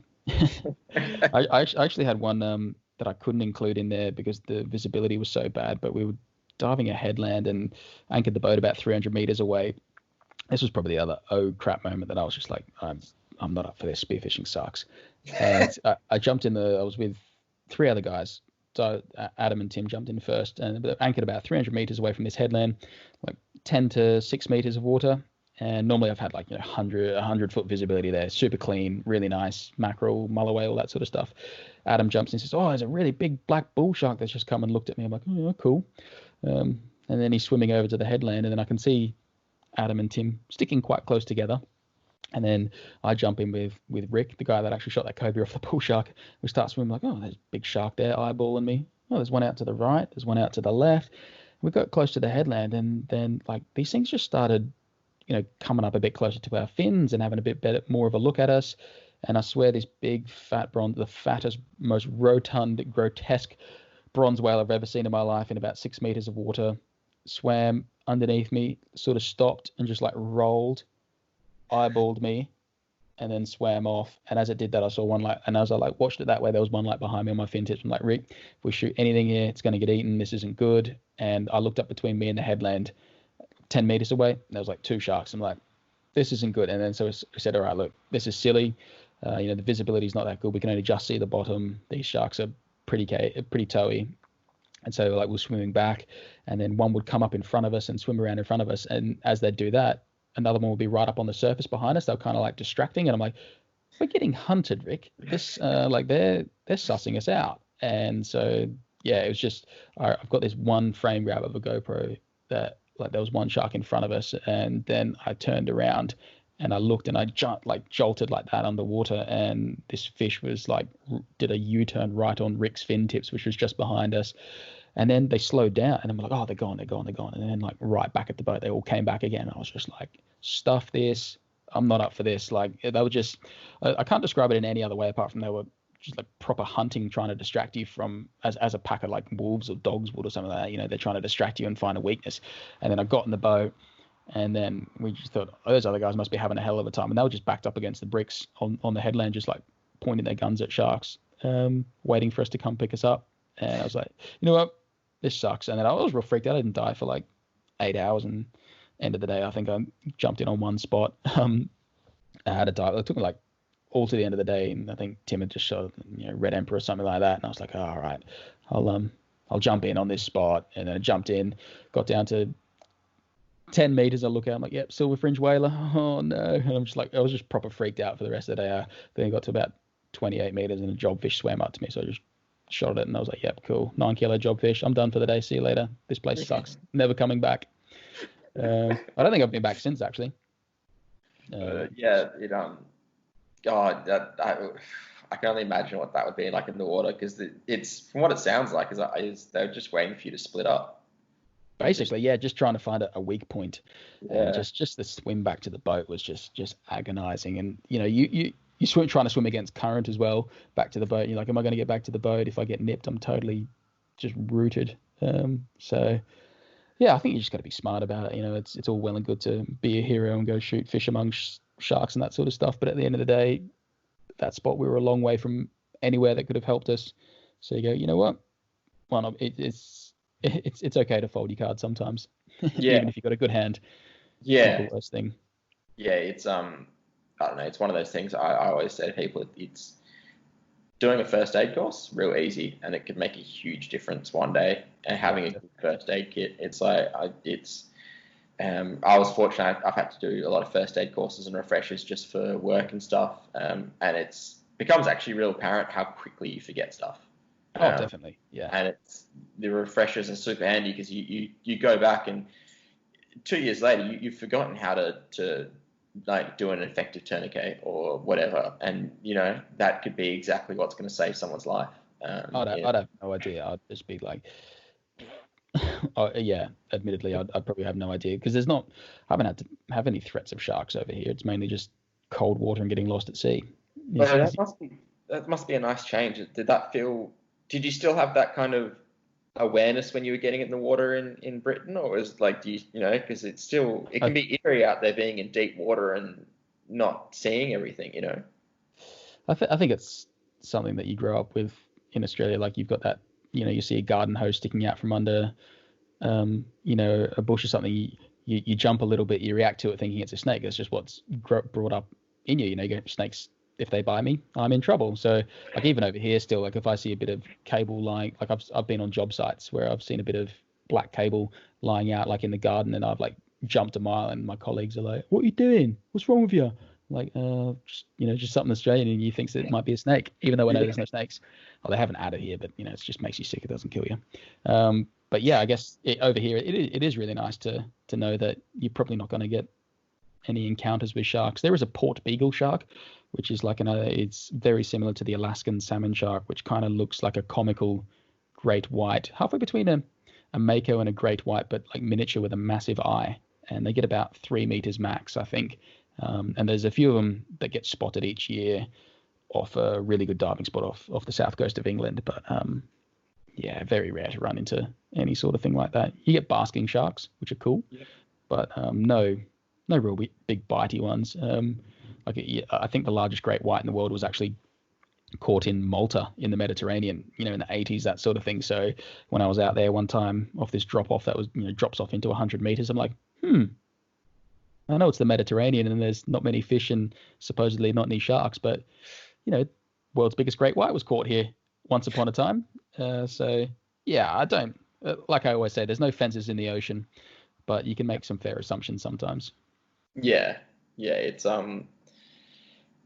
I actually had one that I couldn't include in there because the visibility was so bad, but we were diving a headland and anchored the boat about 300 meters away. This was probably the other oh crap moment that I was just like, I'm not up for this. Spearfishing sucks. And I jumped in I was with 3 other guys. So Adam and Tim jumped in first, and anchored about 300 meters away from this headland, like 10 to 6 meters of water. And normally I've had like 100 foot visibility there, super clean, really nice, mackerel, mulloway, all that sort of stuff. Adam jumps in and says, oh, there's a really big black bull shark that's just come and looked at me. I'm like, oh, cool. And then he's swimming over to the headland, and then I can see Adam and Tim sticking quite close together. And then I jump in with Rick, the guy that actually shot that cobia off the bull shark. We start swimming, like, oh, there's a big shark there eyeballing me. Oh, there's one out to the right. There's one out to the left. We got close to the headland, and then like these things just started, coming up a bit closer to our fins and having a bit better, more of a look at us. And I swear, this big fat bronze, the fattest, most rotund, grotesque bronze whale I've ever seen in my life, in about 6 meters of water, swam underneath me, sort of stopped and just like rolled, eyeballed me, and then swam off. And as it did that, I saw one light, and as I like watched it that way, there was one light behind me on my fin tips. I'm like, Rick, if we shoot anything here, it's going to get eaten. This isn't good. And I looked up between me and the headland 10 meters away. There was like 2 sharks. I'm like, this isn't good. And then so we said, all right, look, this is silly. The visibility is not that good. We can only just see the bottom. These sharks are pretty toey. And so like we're swimming back, and then one would come up in front of us and swim around in front of us. And as they do that, another one will be right up on the surface behind us. They're kind of like distracting. And I'm like, we're getting hunted, Rick. This, like they're sussing us out. And so, yeah, it was just, I've got this one frame grab of a GoPro that like there was one shark in front of us. And then I turned around and I looked, and I jolted like that underwater. And this fish was like, did a U-turn right on Rick's fin tips, which was just behind us. And then they slowed down, and I'm like, oh, they're gone. And then like right back at the boat, they all came back again. I was just like, stuff this. I'm not up for this. Like, they were just, I can't describe it in any other way apart from they were just like proper hunting, trying to distract you from, as a pack of like wolves or dogs would or something like that. They're trying to distract you and find a weakness. And then I got in the boat, and then we just thought, oh, those other guys must be having a hell of a time. And they were just backed up against the bricks on the headland, just like pointing their guns at sharks, waiting for us to come pick us up. And I was like, you know what? This sucks. And then I was real freaked out. I didn't die for like 8 hours, and end of the day, I think I jumped in on one spot. I had to dive. It took me like all to the end of the day, and I think Tim had just shot Red Emperor or something like that. And I was like, oh, all right, I'll jump in on this spot. And then I jumped in, got down to 10 meters. I look out, I'm like, yep, silver fringe whaler. Oh no. And I'm just like, I was just proper freaked out for the rest of the day. Then I got to about 28 meters, and a jobfish swam up to me. So I just shot it, and I was like, yep, cool, 9 kilo jobfish. I'm done for the day. See you later. This place sucks. Never coming back. I don't think I've been back since, actually. Yeah, God, I can only imagine what that would be like in the water, because it's, from what it sounds like, is they're just waiting for you to split up. Basically, yeah, just trying to find a weak point. Yeah. And just the swim back to the boat was just agonizing. And you trying to swim against current as well back to the boat. And you're like, am I going to get back to the boat? If I get nipped, I'm totally just rooted. So yeah, I think you just got to be smart about it. It's all well and good to be a hero and go shoot fish among sharks and that sort of stuff. But at the end of the day, that spot, we were a long way from anywhere that could have helped us. So you go, you know what? Why not? It's okay to fold your cards sometimes. Yeah. Even if you've got a good hand. Yeah. It's not the worst thing. Yeah, it's I don't know, it's one of those things I always say to people, it's doing a first aid course real easy, and it could make a huge difference one day. And having a good first aid kit, it's like I was fortunate. I've had to do a lot of first aid courses and refreshers just for work and stuff, and it's becomes actually real apparent how quickly you forget stuff. Oh, definitely, yeah. And the refreshers are super handy, because you go back and 2 years later you've forgotten how to like do an effective tourniquet or whatever, and that could be exactly what's going to save someone's life. I'd have no idea. I'd just be like, yeah. Admittedly, I'd probably have no idea, because I haven't had to have any threats of sharks over here. It's mainly just cold water and getting lost at sea. Well, that must be a nice change. Did you still have that kind of awareness when you were getting in the water in Britain, or is it like, because it can be eerie out there being in deep water and not seeing everything, I think it's something that you grow up with in Australia. Like, you've got that, you see a garden hose sticking out from under, a bush or something. You jump a little bit, you react to it thinking it's a snake. That's just what's brought up in you. You go, snakes, if they bite me, I'm in trouble. So like, even over here still, like, if I see a bit of cable lying, like I've been on job sites where I've seen a bit of black cable lying out, like in the garden, and I've like jumped a mile, and my colleagues are like, what are you doing? What's wrong with you? Like, just something Australian, and you think that it might be a snake, even though I know there's no snakes. Well, they haven't added here, but it just makes you sick. It doesn't kill you. But yeah, I guess over here, it is really nice to know that you're probably not going to get any encounters with sharks. There is a port beagle shark, which is like it's very similar to the Alaskan salmon shark, which kind of looks like a comical great white, halfway between a mako and a great white, but like miniature with a massive eye. And they get about 3 meters max, I think. And there's a few of them that get spotted each year off a really good diving spot off the south coast of England. But yeah, very rare to run into any sort of thing like that. You get basking sharks, which are cool, but no real big bitey ones. I think the largest great white in the world was actually caught in Malta in the Mediterranean, in the 80s, that sort of thing. So when I was out there one time off this drop off that was, drops off into 100 meters, I'm like, I know it's the Mediterranean and there's not many fish and supposedly not any sharks, but world's biggest great white was caught here once upon a time. So yeah, I don't, like I always say, there's no fences in the ocean, but you can make some fair assumptions sometimes. Yeah, it's a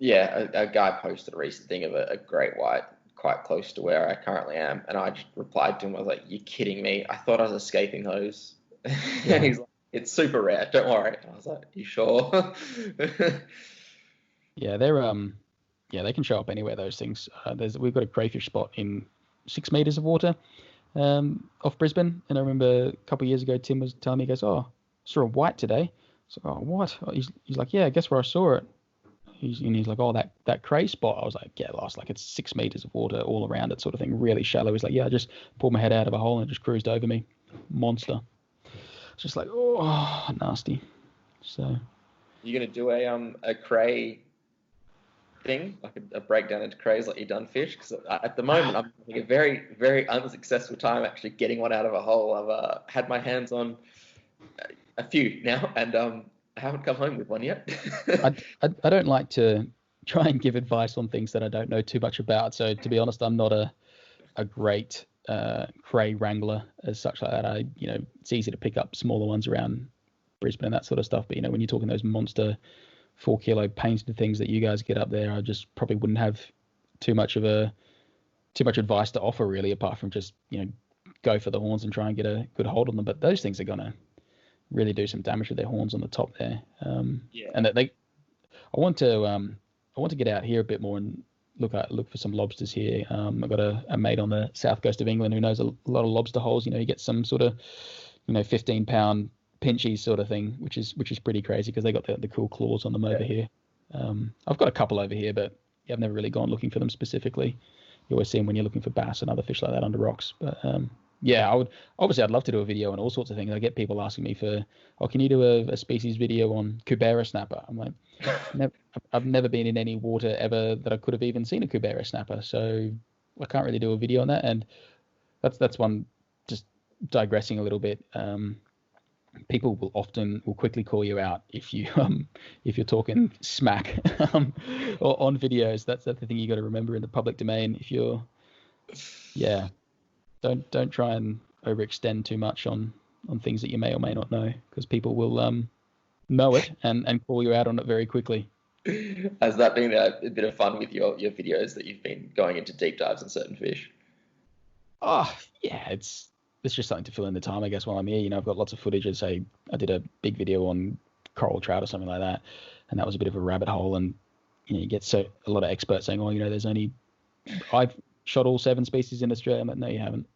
guy posted a recent thing of a great white quite close to where I currently am, and I just replied to him. I was like, "You're kidding me? I thought I was escaping those." Yeah. And he's like, "It's super rare. Don't worry." And I was like, "You sure?" Yeah, they can show up anywhere. Those things. We've got a crayfish spot in 6 meters of water off Brisbane, and I remember a couple of years ago, Tim was telling me, he goes, "Oh, saw a white today." So, "Oh, what?" He's like, "Yeah, guess where I saw it." He's like, "Oh, that cray spot." I was like, "Yeah, lost." Like, it's 6 meters of water all around it, sort of thing, really shallow. He's like, "Yeah, I just pulled my head out of a hole and it just cruised over me." Monster. It's just like, oh, nasty. So, you're gonna do a cray thing, like a breakdown into crays like you've done fish? Because at the moment I'm having a very, very unsuccessful time actually getting one out of a hole. I've had my hands on a few now, and I haven't come home with one yet. I don't like to try and give advice on things that I don't know too much about. So to be honest, I'm not a great cray wrangler as such like that. It's easy to pick up smaller ones around Brisbane and that sort of stuff. But when you're talking those monster 4 kilo painted things that you guys get up there, I just probably wouldn't have too much of a too much advice to offer really, apart from just go for the horns and try and get a good hold on them. But those things are gonna really do some damage with their horns on the top there. And that I want to get out here a bit more and look for some lobsters here. I've got a mate on the south coast of England who knows a lot of lobster holes. You get some sort of 15-pound pinchies sort of thing, which is pretty crazy because they got the cool claws on them over here. I've got a couple over here, but I've never really gone looking for them specifically. You always see them when you're looking for bass and other fish like that under rocks. But I'd love to do a video on all sorts of things. I get people asking me can you do a species video on Kubera snapper? I'm like, I've never been in any water ever that I could have even seen a Kubera snapper, so I can't really do a video on that. And that's one, just digressing a little bit. People will quickly call you out if you're talking smack or on videos. That's the thing you got to remember in the public domain. If you're don't try and overextend too much on things that you may or may not know, because people will know it and call you out on it very quickly. Has that been a bit of fun with your videos that you've been going into deep dives on certain fish? Oh yeah, it's just something to fill in the time, I guess, while I'm here. I've got lots of footage. Say I did a big video on coral trout or something like that, and that was a bit of a rabbit hole. And you get a lot of experts saying, there's only, I've shot all 7 species in Australia. I'm like, no, you haven't.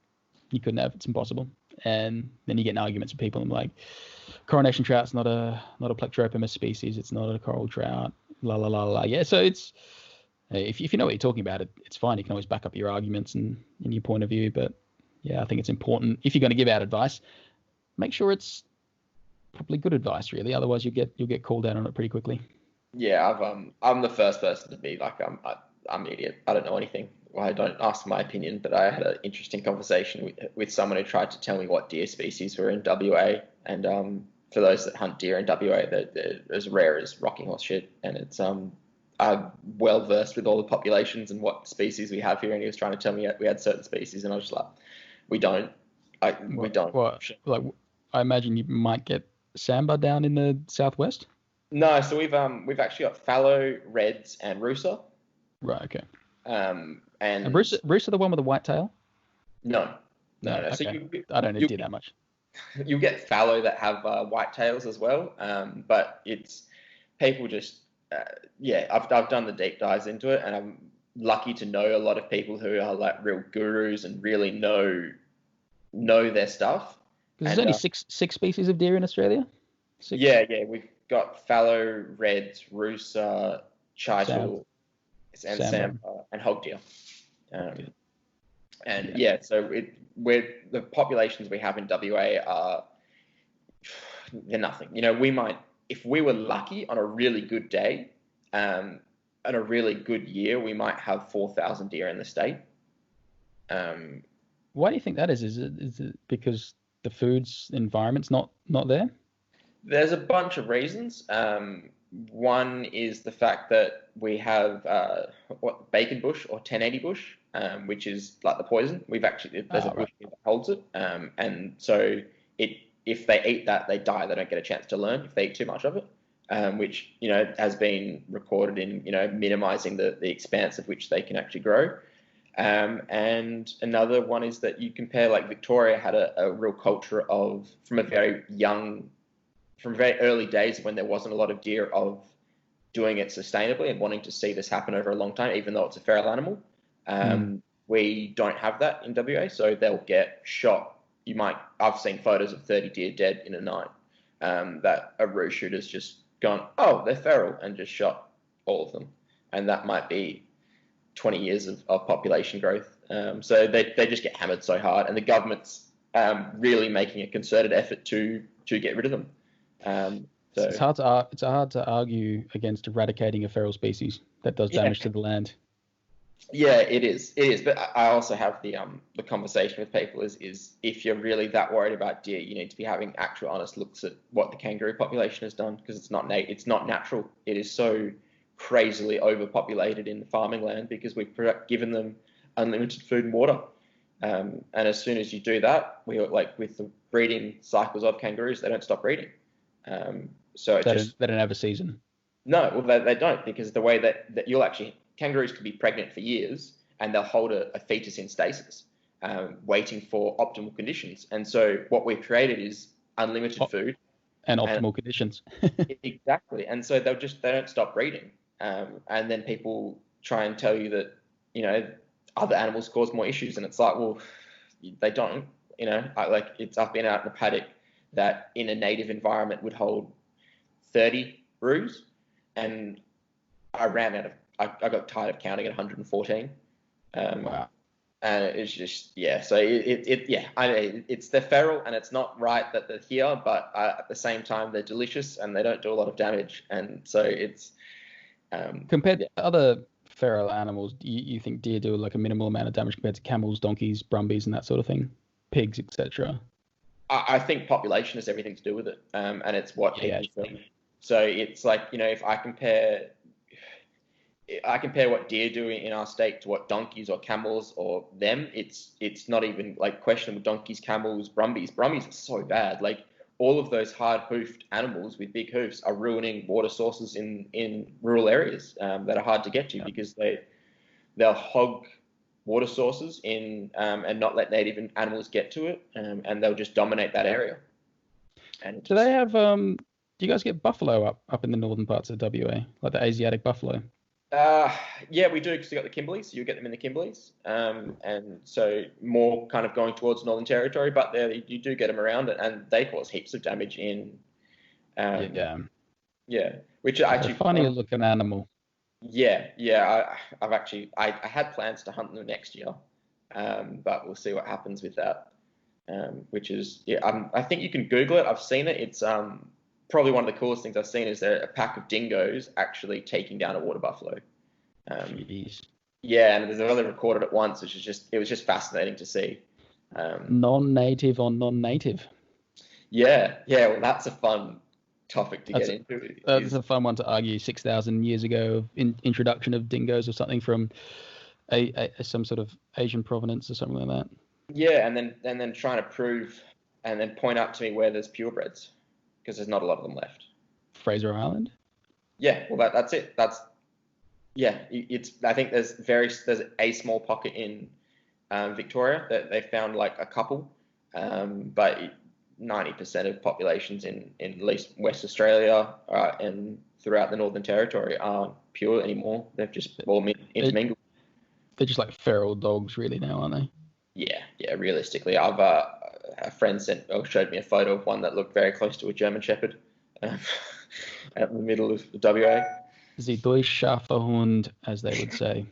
You couldn't have. It's impossible. And then you get in arguments with people. I'm like, coronation trout's not a Plectrophomus species. It's not a coral trout. La la la la. Yeah. So it's, if you know what you're talking about, it's fine. You can always back up your arguments and your point of view. But yeah, I think it's important, if you're going to give out advice, make sure it's probably good advice, really. Otherwise, you'll get called out on it pretty quickly. Yeah, I'm the first person to be like, I'm an idiot. I don't know anything. Well, I don't ask my opinion, but I had an interesting conversation with someone who tried to tell me what deer species were in WA. And for those that hunt deer in WA, they're as rare as rocking horse shit. And it's I'm well versed with all the populations and what species we have here. And he was trying to tell me we had certain species, and I was just like, we don't. We don't. Well, like, I imagine you might get samba down in the southwest. No, so we've actually got fallow, reds, and rusa. Right. Okay. And rusa the one with the white tail? No. Okay. So I don't do that much. You'll get fallow that have white tails as well. But it's people just I've done the deep dives into it, and I'm lucky to know a lot of people who are like real gurus and really know their stuff. There's only six species of deer in Australia. 6? Yeah, we've got fallow, reds, rusa, chital, and samba, and hog deer. So the populations we have in WA they're nothing. We might, if we were lucky on a really good day, and a really good year, we might have 4,000 deer in the state. Why do you think that is? Is it because the food's environment's not there? There's a bunch of reasons. One is the fact that we have bacon bush or 1080 bush, which is like the poison. There's a bush that holds it, and so if they eat that, they die. They don't get a chance to learn if they eat too much of it, which has been recorded in minimizing the expanse of which they can actually grow. And another one is that you compare, like Victoria had a real culture of, from very early days when there wasn't a lot of deer, of doing it sustainably and wanting to see this happen over a long time, even though it's a feral animal. We don't have that in WA, so they'll get shot. I've seen photos of 30 deer dead in a night, that a roo shooter's just gone, oh, they're feral, and just shot all of them. And that might be 20 years of population growth. So they just get hammered so hard, and the government's really making a concerted effort to get rid of them. So it's hard to argue against eradicating a feral species that does damage to the land. Yeah, it is. But I also have the conversation with people is if you're really that worried about deer, you need to be having actual honest looks at what the kangaroo population has done, because it's not natural. It is so crazily overpopulated in the farming land because we've given them unlimited food and water. And as soon as you do that, with the breeding cycles of kangaroos, they don't stop breeding. So they don't have a season. No, well, they don't, because the way that you'll actually, kangaroos could be pregnant for years, and they'll hold a fetus in stasis, waiting for optimal conditions. And so what we've created is unlimited food and optimal conditions. Exactly. And so they don't stop breeding. And then people try and tell you that, other animals cause more issues. And it's like, well, they don't, I've been out in a paddock that in a native environment would hold 30 roos. And I got tired of counting at 114. Wow. And it's just, yeah. So it's they're feral, and it's not right that they're here, but at the same time, they're delicious and they don't do a lot of damage. And so it's compared to other feral animals, you think deer do like a minimal amount of damage compared to camels, donkeys, brumbies, and that sort of thing, pigs, etc. I think population has everything to do with it, and it's what people think. So it's like, if I compare what deer do in our state to what donkeys or camels or them, it's not even like questionable. Donkeys, camels, brumbies are so bad. Like all of those hard-hoofed animals with big hoofs are ruining water sources in rural areas that are hard to get to because they'll hog water sources and not let native animals get to it, and they'll just dominate that area. And do they have do you guys get buffalo up in the northern parts of WA, like the Asiatic buffalo? Yeah, we do, because you got the Kimberleys. You get them in the Kimberleys, and so more kind of going towards Northern Territory. But there, you do get them around, and they cause heaps of damage in. Which are actually a funny looking animal. Yeah. I had plans to hunt them next year, but we'll see what happens with that. Which is I think you can Google it. I've seen it. It's probably one of the coolest things I've seen is a pack of dingoes actually taking down a water buffalo. Jeez. Yeah, and there's another recorded at once, which is it was just fascinating to see. Non-native on non-native. Yeah. Well, that's a fun topic to get into. That's a fun one to argue. 6,000 years ago, introduction of dingoes or something from some sort of Asian provenance or something like that. Yeah, and then trying to prove and then point out to me where there's purebreds, because there's not a lot of them left. Fraser Island? Yeah, well that's it. It's I think there's a small pocket in Victoria that they found like a couple, but 90% of populations in at least West Australia and throughout the Northern Territory aren't pure anymore. They've just all intermingled. They're just like feral dogs really now, aren't they? Yeah. Realistically, I've a friend showed me a photo of one that looked very close to a German Shepherd out in the middle of the WA. The Durchschafferhund, as they would say.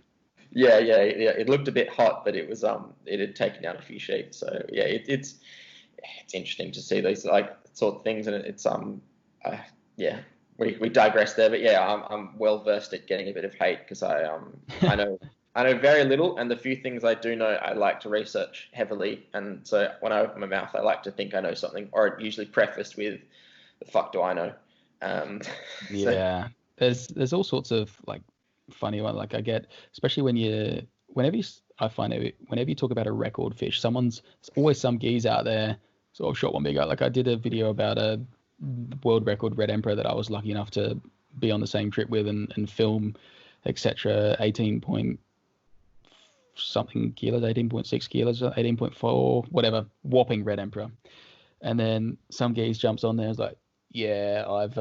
Yeah. It looked a bit hot, but it was it had taken down a few sheep. So yeah, it's interesting to see these like sort of things, and it's we digress there, but yeah, I'm well versed at getting a bit of hate because I know very little, and the few things I do know, I like to research heavily. And so when I open my mouth, I like to think I know something, or usually prefaced with, "The fuck do I know?" Yeah, there's all sorts of like funny one. Like I get, especially whenever you talk about a record fish, there's always some geese out there. So I've shot one big. Like I did a video about a world record red emperor that I was lucky enough to be on the same trip with and film, etc. 18 point something kilos, 18.6 kilos, 18.4, whatever, whopping red emperor. And then some geese jumps on there and is like, I've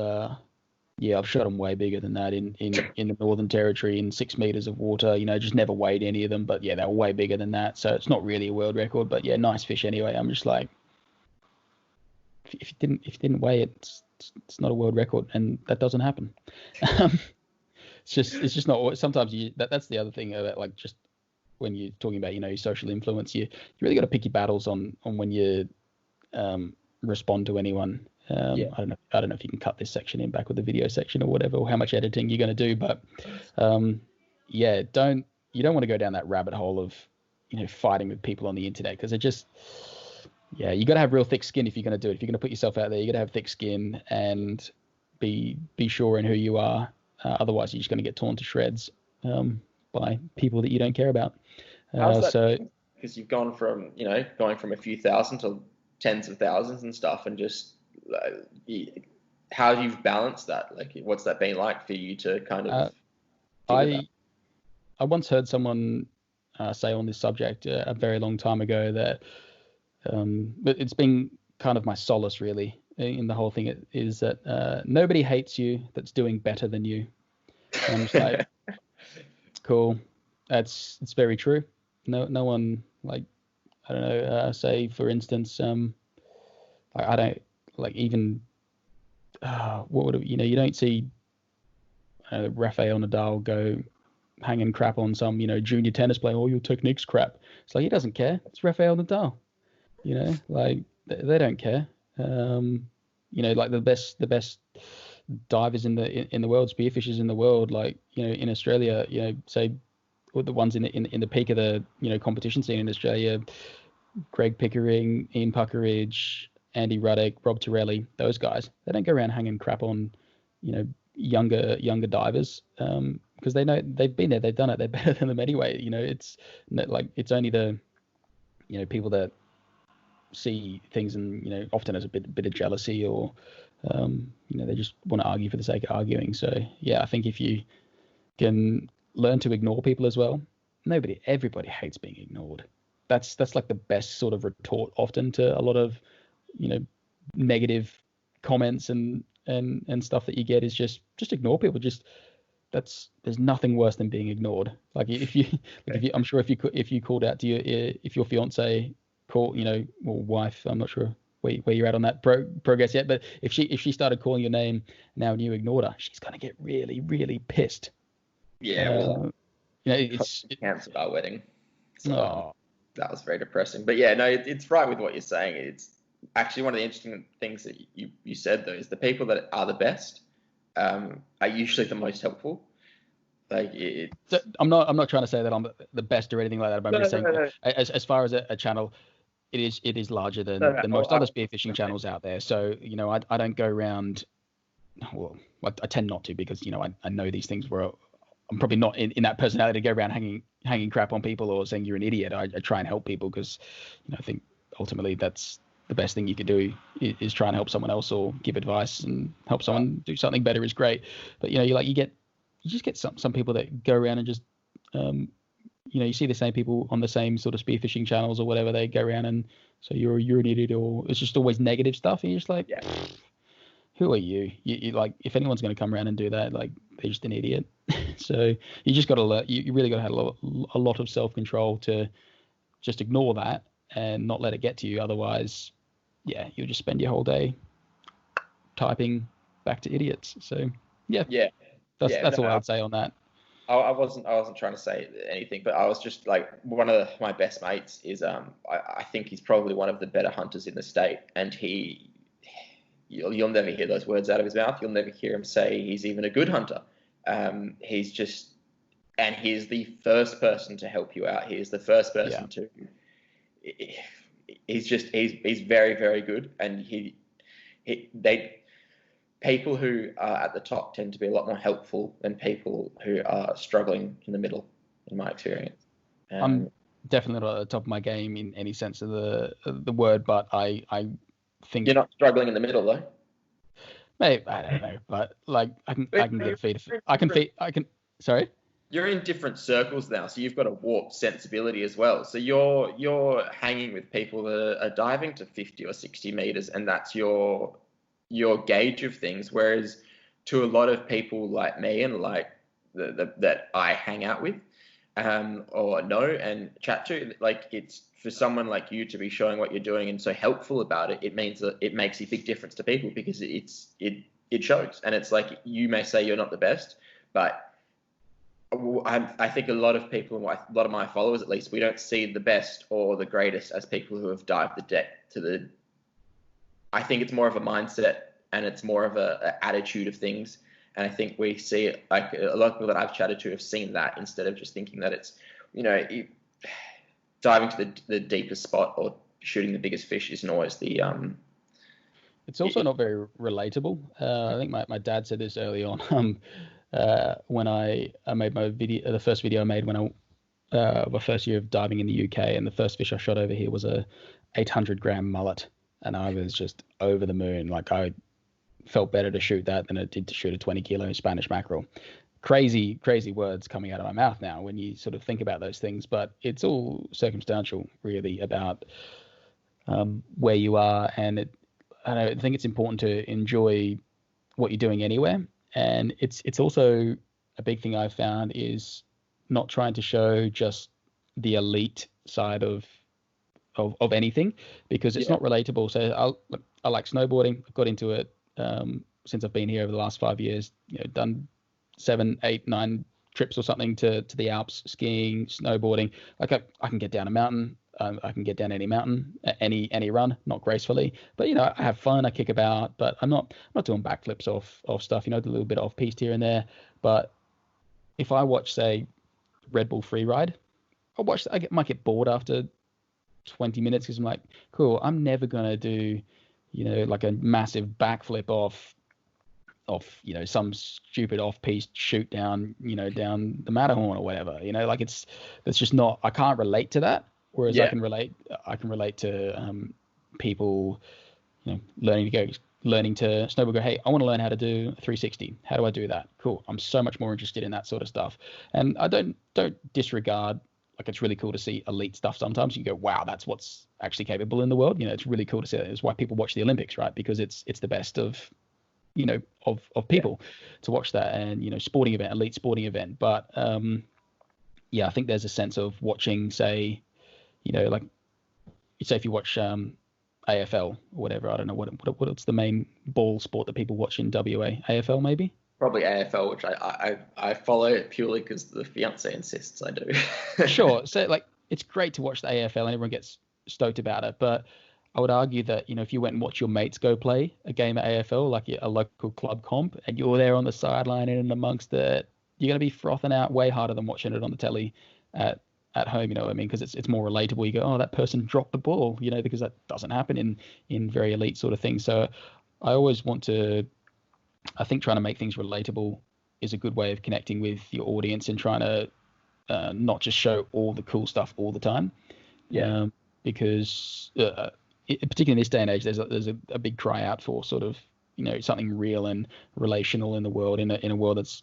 shot them way bigger than that in the Northern Territory in 6 meters of water. Just never weighed any of them, but yeah, they're way bigger than that. So it's not really a world record, but yeah, nice fish anyway. I'm just like, if you didn't weigh it, it's not a world record, and that doesn't happen. It's just not. Sometimes that's the other thing about like just when you're talking about your social influence, you really got to pick your battles on when you respond to anyone. I don't know if you can cut this section in back with the video section or whatever, or how much editing you're going to do, but you don't want to go down that rabbit hole of fighting with people on the internet, because it just you got to have real thick skin if you're going to do it. If you're going to put yourself out there, you got to have thick skin and be sure in who you are. Otherwise, you're just going to get torn to shreds by people that you don't care about. Because you've gone from a few thousand to tens of thousands and stuff, and just how you've balanced that? Like, what's that been like for you to kind of? I once heard someone say on this subject a very long time ago that, but it's been kind of my solace really in the whole thing is that nobody hates you that's doing better than you. And I'm just like, cool. It's very true. No one, like, I don't know, say for instance, I don't like even what would it, you don't see Rafael Nadal go hanging crap on some junior tennis player. Oh, your technique's crap. It's like he doesn't care. It's Rafael Nadal. Like they don't care. Like the best divers in the world, spearfishers in the world, like in Australia, say the ones in the peak of the competition scene in Australia, Greg Pickering, Ian Puckeridge, Andy Ruddock, Rob Torelli, those guys, they don't go around hanging crap on younger divers, because they know they've been there, they've done it, they're better than them anyway. It's like it's only the people that see things and often as a bit of jealousy, or they just want to argue for the sake of arguing. So yeah, I think if you can learn to ignore people as well, everybody hates being ignored. That's like the best sort of retort often to a lot of negative comments and stuff that you get, is just ignore people. There's nothing worse than being ignored. Like if you I'm sure if you called out to if your fiance call or wife, I'm not sure where you're at on that progress yet, but if she started calling your name now and you ignored her, she's gonna get really, really pissed. Yeah, it's cancelled our wedding, so that was very depressing. But yeah, no, it's right with what you're saying. It's actually one of the interesting things that you said, though, is the people that are the best are usually the most helpful. Like I'm not trying to say that I'm the best or anything like that, but I'm just saying no. As far as a channel, it is larger than most other spearfishing channels out there. So I don't go around. Well, I tend not to, because I know these things where I'm probably not in that personality to go around hanging crap on people or saying you're an idiot. I try and help people, because I think ultimately that's the best thing you could do, is try and help someone else or give advice and help someone do something better is great. But you just get some people that go around and just you see the same people on the same sort of spearfishing channels or whatever, they go around and so you're an idiot, or it's just always negative stuff, and you're just like, who are you? You like, if anyone's going to come around and do that, like, they're just an idiot. So you just got to learn. You really got to have a lot of self-control to just ignore that and not let it get to you. Otherwise, yeah, you'll just spend your whole day typing back to idiots. So yeah, that's all I'd say on that. I wasn't trying to say anything, but I was just like, one of my best mates is I think he's probably one of the better hunters in the state, and you'll never hear those words out of his mouth. You'll never hear him say he's even a good hunter. He's the first person to help you out. He is the first person to. He's very, very good, and people who are at the top tend to be a lot more helpful than people who are struggling in the middle, in my experience. I'm definitely not at the top of my game in any sense of the word, but I think you're not struggling in the middle, though. Maybe, I don't know, but like I can get a feed. I can. Sorry. You're in different circles now, so you've got a warped sensibility as well. So you're hanging with people that are diving to 50 or 60 meters, and that's your gauge of things. Whereas to a lot of people like me and like that I hang out with, or know and chat to, like, it's for someone like you to be showing what you're doing and so helpful about it. It means that it makes a big difference to people, because it shows. And it's like, you may say you're not the best, but I think a lot of people, a lot of my followers at least, we don't see the best or the greatest as people who have dived the depth to the. I think it's more of a mindset, and it's more of a attitude of things. And I think we see it, like a lot of people that I've chatted to have seen that, instead of just thinking that it's, diving to the deepest spot or shooting the biggest fish isn't always the. It's also not very relatable. I think my dad said this early on. When I made my video, the first video I made when my first year of diving in the UK, and the first fish I shot over here was a 800 gram mullet, and I was just over the moon. Like, I felt better to shoot that than it did to shoot a 20 kilo Spanish mackerel. crazy words coming out of my mouth now when you sort of think about those things, but it's all circumstantial really about where you are. And I think it's important to enjoy what you're doing anywhere. And it's also a big thing I've found is not trying to show just the elite side of anything, because it's not relatable. So I like snowboarding. I've got into it since I've been here over the last 5 years. Done 7, 8, 9 trips or something to the Alps, skiing, snowboarding. Like I can get down a mountain. I can get down any mountain, any run, not gracefully, but I have fun. I kick about, but I'm not doing backflips off stuff. A little bit off piste here and there. But if I watch, say, Red Bull Freeride, might get bored after 20 minutes because I'm like, cool, I'm never gonna do, like a massive backflip off some stupid off-piste shoot down, down the Matterhorn or whatever. Like it's just not. I can't relate to that. Whereas I can relate to people, learning to snowboard. Go, hey, I want to learn how to do a 360. How do I do that? Cool. I'm so much more interested in that sort of stuff. And I don't disregard. Like, it's really cool to see elite stuff. Sometimes you go, wow, that's what's actually capable in the world. It's really cool to see. It's why people watch the Olympics, right? Because it's the best of people to watch that. And elite sporting event. But I think there's a sense of watching, say, like, say if you watch AFL or whatever, I don't know what's the main ball sport that people watch in WA. AFL maybe? Probably AFL, which I follow purely because the fiance insists I do. Sure. So like, it's great to watch the AFL and everyone gets stoked about it, but I would argue that if you went and watched your mates go play a game at AFL, like a local club comp, and you're there on the sideline and amongst it, you're going to be frothing out way harder than watching it on the telly at home, what I mean? Because it's more relatable. You go, oh, that person dropped the ball, because that doesn't happen in very elite sort of things. So I always want to, I think trying to make things relatable is a good way of connecting with your audience and trying to not just show all the cool stuff all the time. Yeah. Because particularly in this day and age, there's a big cry out for sort of, something real and relational in the world, in a world that's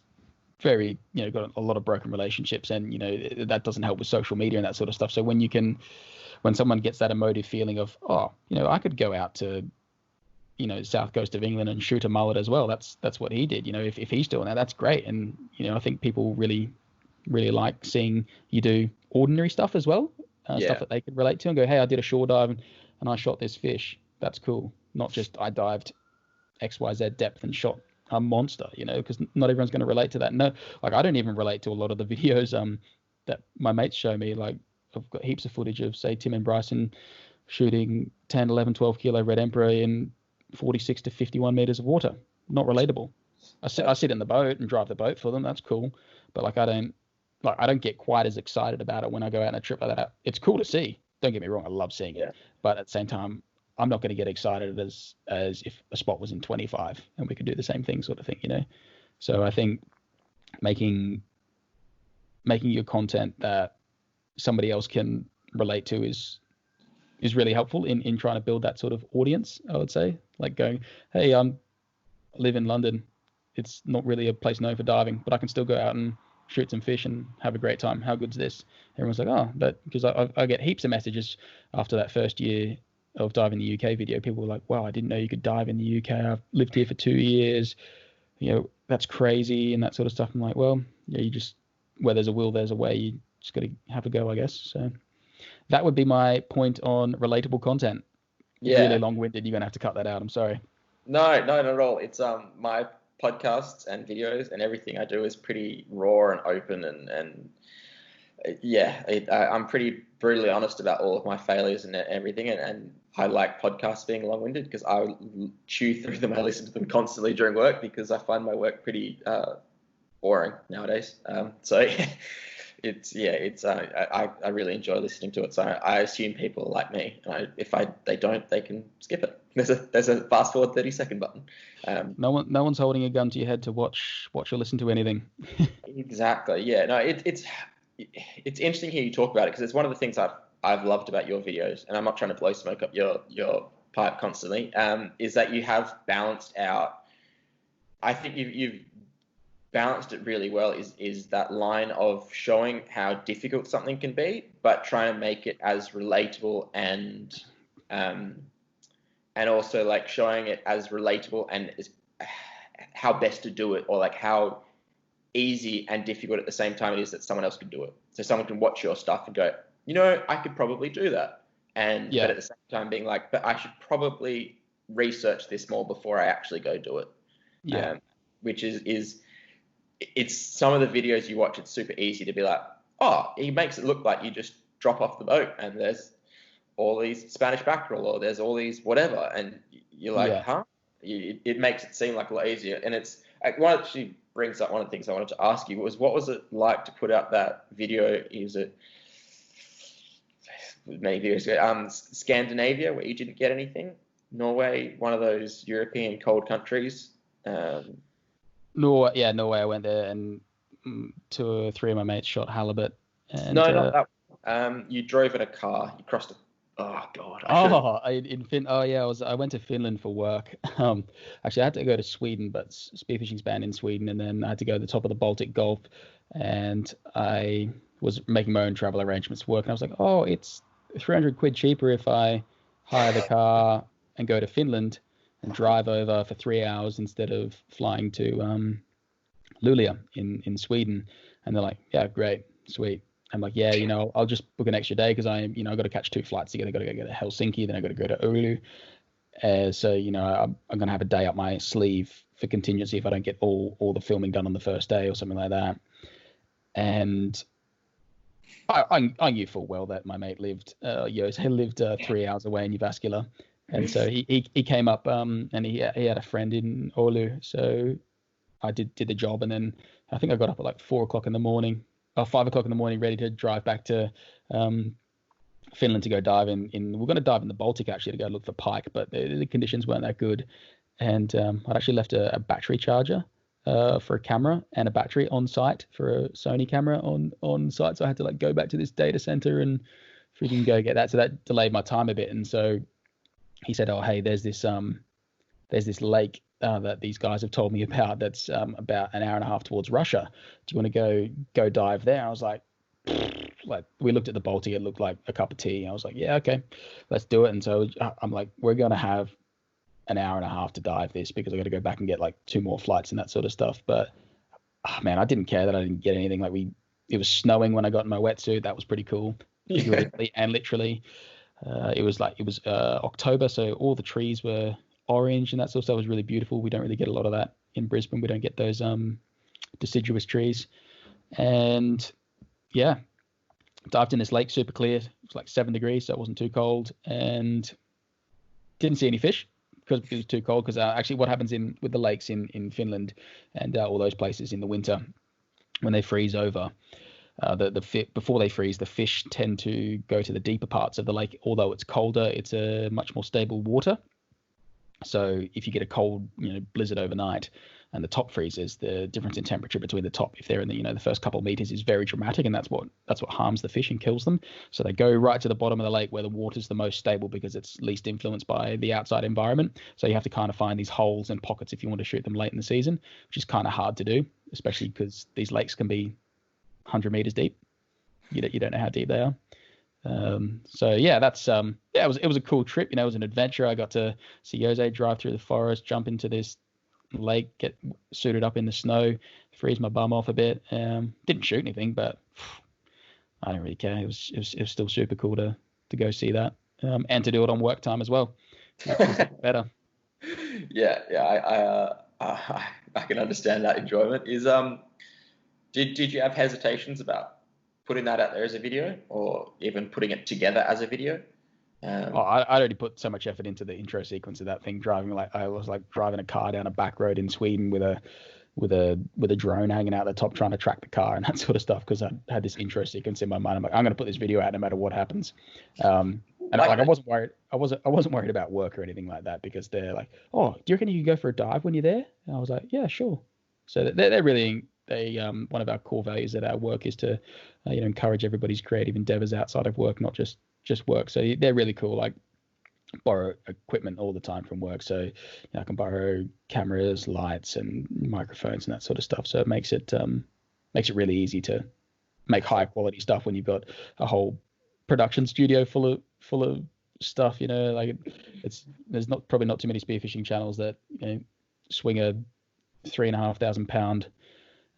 very, got a lot of broken relationships, and that doesn't help with social media and that sort of stuff. So when someone gets that emotive feeling of, oh, I could go out to south coast of England and shoot a mullet as well, that's what he did. If he's doing that, that's great. And I think people really like seeing you do ordinary stuff as well, stuff that they could relate to and go, hey, I did a shore dive and I shot this fish. That's cool. Not just I dived XYZ depth and shot a monster, because not everyone's going to relate to that. No, like I don't even relate to a lot of the videos that my mates show me. Like, I've got heaps of footage of, say, Tim and Bryson shooting 10, 11, 12 kilo red emperor in 46 to 51 meters of water. Not relatable. I sit in the boat and drive the boat for them. That's cool. But I don't get quite as excited about it when I go out on a trip like that. It's cool to see. Don't get me wrong. I love seeing it. But at the same time, I'm not going to get excited as if a spot was in 25 and we could do the same thing, sort of thing, So I think making your content that somebody else can relate to is really helpful in trying to build that sort of audience, I would say. Like going, hey, I live in London. It's not really a place known for diving, but I can still go out and shoot some fish and have a great time. How good's this? Everyone's like, oh, but because I get heaps of messages after that first year of diving the UK video. People were like, wow, I didn't know you could dive in the UK. I've lived here for 2 years. That's crazy and that sort of stuff. I'm like, well, you just, where there's a will, there's a way. You just got to have a go, I guess. So that would be my point on relatable content. Yeah. Really long-winded. You're going to have to cut that out. I'm sorry. No, not at all. It's my podcasts and videos and everything I do is pretty raw and open and I'm pretty brutally honest about all of my failures and everything, and I like podcasts being long-winded because I chew through them. I listen to them constantly during work because I find my work pretty boring nowadays. So I really enjoy listening to it. So I assume people are like me. If they don't, they can skip it. There's a fast forward 30-second button. No one's holding a gun to your head to watch or listen to anything. Exactly. Yeah. No. It's interesting to hear you talk about it because it's one of the things I've loved about your videos, and I'm not trying to blow smoke up your pipe constantly. Is that you have balanced out. I think you've balanced it really well is that line of showing how difficult something can be, but try and make it as relatable and also like showing it as relatable and how best to do it, or like how easy and difficult at the same time it is that someone else could do it. So someone can watch your stuff and go, I could probably do that. But at the same time being like, but I should probably research this more before I actually go do it. Yeah. Which is it's some of the videos you watch, it's super easy to be like, oh, he makes it look like you just drop off the boat and there's all these Spanish mackerel, or there's all these whatever, and you're like, huh? It makes it seem like a lot easier. And it's what actually brings up one of the things I wanted to ask you was, what was it like to put out that video? Is it many years ago? Scandinavia, where you didn't get anything. Norway, one of those European cold countries. Norway. I went there, and 2 or 3 of my mates shot halibut. And, no, not that one. You drove in a car. You crossed a... Oh God! I went to Finland for work. Actually, I had to go to Sweden, but spearfishing's banned in Sweden, and then I had to go to the top of the Baltic Gulf, and I was making my own travel arrangements for work, and I was like, oh, it's 300 quid cheaper if I hire the car and go to Finland and drive over for 3 hours instead of flying to Luleå in Sweden. And they're like, yeah, great, sweet. I'm like, yeah, I'll just book an extra day because I've got to catch 2 flights together. Got to go to Helsinki, then I got to go to Oulu. So I'm gonna have a day up my sleeve for contingency if I don't get all the filming done on the first day or something like that. And I knew full well that my mate lived 3 hours away in Jyväskylä, and so he came up and he had a friend in Oulu, so I did the job, and then I think I got up at like 4 o'clock in the morning. 5 o'clock in the morning, ready to drive back to Finland to go dive in. We're going to dive in the Baltic actually to go look for pike, but the conditions weren't that good. And I'd actually left a battery charger for a camera and a battery on site for a Sony camera on site. So I had to like go back to this data center and freaking go get that. So that delayed my time a bit. And so he said, oh, hey, there's this lake that these guys have told me about that's about an hour and a half towards Russia. Do you want to go dive there? I was like we looked at the Baltic, it looked like a cup of tea. I was like, yeah, okay, let's do it. And so I'm like, we're going to have an hour and a half to dive this because I got to go back and get like 2 more flights and that sort of stuff. But man, I didn't care that I didn't get anything. Like it was snowing when I got in my wetsuit. That was pretty cool, figuratively and literally. It was October, so all the trees were orange and that sort of stuff. Was really beautiful. We don't really get a lot of that in Brisbane. We don't get those deciduous trees. And yeah, dived in this lake, super clear. It was like 7 degrees, so it wasn't too cold, and didn't see any fish because it was too cold. Because actually what happens with the lakes in Finland and all those places in the winter when they freeze over, before they freeze, the fish tend to go to the deeper parts of the lake. Although it's colder, it's a much more stable water. So if you get a cold, blizzard overnight and the top freezes, the difference in temperature between the top, if they're in the first couple of meters, is very dramatic, and that's what harms the fish and kills them. So they go right to the bottom of the lake where the water's the most stable because it's least influenced by the outside environment. So you have to kind of find these holes and pockets if you want to shoot them late in the season, which is kind of hard to do, especially because these lakes can be 100 meters deep. You don't know how deep they are. So yeah, that's it was a cool trip. It was an adventure. I got to see Jose drive through the forest, jump into this lake, get suited up in the snow, freeze my bum off a bit. Didn't shoot anything, but I don't really care. It was still super cool to go see that, and to do it on work time as well, which is better. Yeah, I can understand that enjoyment. Did you have hesitations about putting that out there as a video, or even putting it together as a video? I already put so much effort into the intro sequence of that thing. I was driving a car down a back road in Sweden with a drone hanging out the top, trying to track the car and that sort of stuff, because I had this intro sequence in my mind. I'm like, I'm going to put this video out no matter what happens. And I wasn't worried. I wasn't worried about work or anything like that, because they're like, oh, do you reckon you can go for a dive when you're there? And I was like, yeah, sure. So they're really. One of our core values at our work is to encourage everybody's creative endeavors outside of work, not just work. So they're really cool. Like, borrow equipment all the time from work. So I can borrow cameras, lights, and microphones and that sort of stuff. So it makes it really easy to make high quality stuff when you've got a whole production studio full of stuff. Like there's probably not too many spearfishing channels that swing a 3,500 pound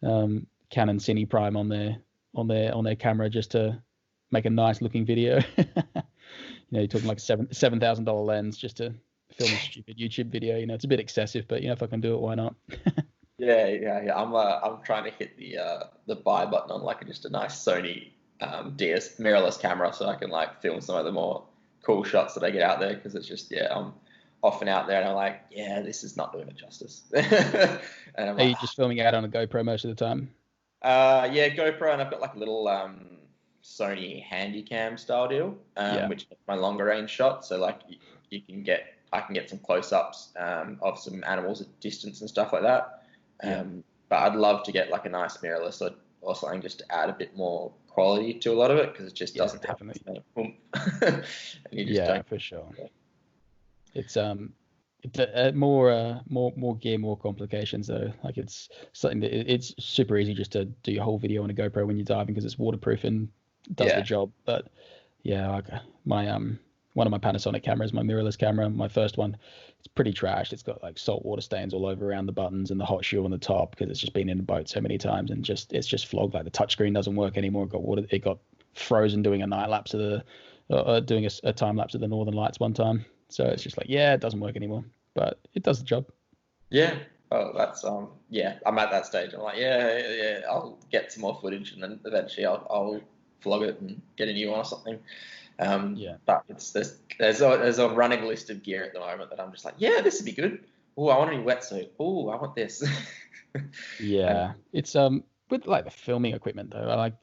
Canon Cine Prime on their camera just to make a nice looking video. You're talking like $7,000 lens just to film a stupid YouTube video. It's a bit excessive, but if I can do it, why not? Yeah. I'm trying to hit the buy button on like just a nice Sony DS mirrorless camera, so I can like film some of the more cool shots that I get out there, because it's just I'm often out there and I'm like, this is not doing it justice. And Are you just filming out on a GoPro most of the time? GoPro, and I've got like a little Sony Handycam style deal, which is my longer range shot. So like I can get some close ups of some animals at distance and stuff like that. But I'd love to get like a nice mirrorless or something just to add a bit more quality to a lot of it, because it just doesn't definitely have and you just don't. For sure. It's more gear, more complications though. Like it's something that it's super easy just to do your whole video on a GoPro when you're diving, because it's waterproof and does the job. But like my one of my Panasonic cameras, my mirrorless camera, my first one, it's pretty trashed. It's got like salt water stains all over around the buttons and the hot shoe on the top, because it's just been in a boat so many times, and it's just flogged. Like the touchscreen doesn't work anymore. It got frozen doing a night lapse of doing a time lapse of the Northern Lights one time. So it's just like, it doesn't work anymore, but it does the job. Yeah. Oh, that's I'm at that stage. I'm like, I'll get some more footage, and then eventually I'll flog it and get a new one or something. But there's a running list of gear at the moment that I'm just like, this would be good. Oh, I want a new wetsuit. Oh, I want this. It's with like the filming equipment though. I like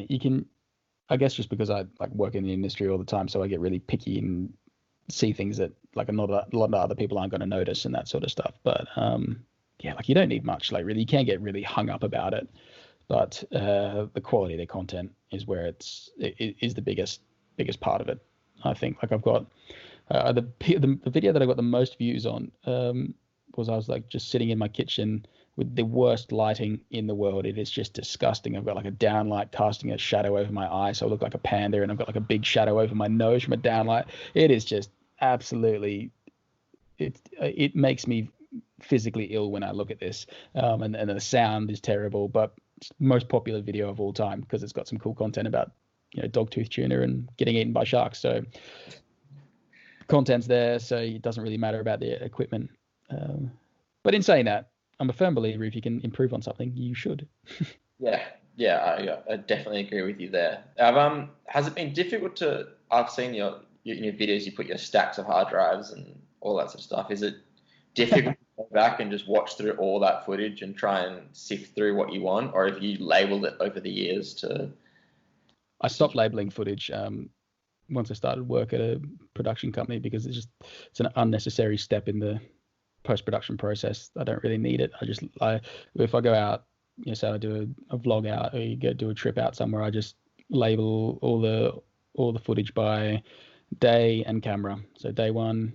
you can, I guess just because I like work in the industry all the time, so I get really picky and see things that like a lot of other people aren't going to notice and that sort of stuff. But like you don't need much. Like really, you can't get really hung up about it. But the quality of their content is where it is the biggest part of it. I think. Like I've got the video that I got the most views on was I was like just sitting in my kitchen with the worst lighting in the world. It is just disgusting. I've got like a downlight casting a shadow over my eye, so I look like a panda, and I've got like a big shadow over my nose from a downlight. It is just absolutely. It makes me physically ill when I look at this, and the sound is terrible, but most popular video of all time because it's got some cool content about dogtooth tuna and getting eaten by sharks. So content's there, so it doesn't really matter about the equipment. But in saying that, I'm a firm believer if you can improve on something, you should. I definitely agree with you there. Has it been difficult to? I've seen your videos. You put your stacks of hard drives and all that sort of stuff. Is it difficult to go back and just watch through all that footage and try and sift through what you want, or have you labeled it over the years to? I stopped labeling footage once I started work at a production company, because it's an unnecessary step in the post-production process. I don't really need it. If I go out, say I do a vlog out, or you go do a trip out somewhere, I just label all the footage by day and camera. So day 1,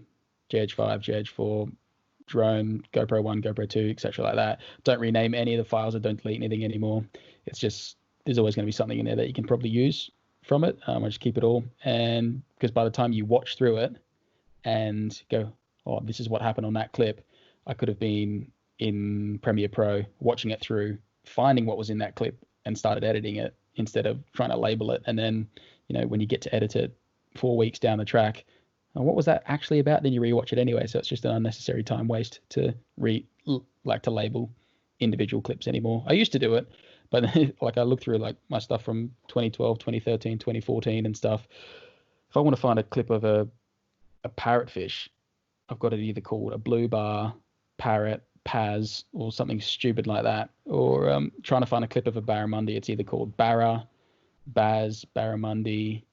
GH5, GH4, drone, GoPro 1, GoPro 2, etc. like that. Don't rename any of the files. I don't delete anything anymore. It's just there's always going to be something in there that you can probably use from it. I just keep it all, and because by the time you watch through it and go, oh, this is what happened on that clip, I could have been in Premiere Pro watching it through, finding what was in that clip and started editing it instead of trying to label it. And then when you get to edit it 4 weeks down the track, what was that actually about? Then you rewatch it anyway. So it's just an unnecessary time waste to label individual clips anymore. I used to do it, but like I look through like my stuff from 2012, 2013, 2014 and stuff. If I want to find a clip of a parrotfish, I've got it either called a blue bar, parrot, Paz, or something stupid like that. Or trying to find a clip of a barramundi, it's either called Barra, Baz, Barramundi,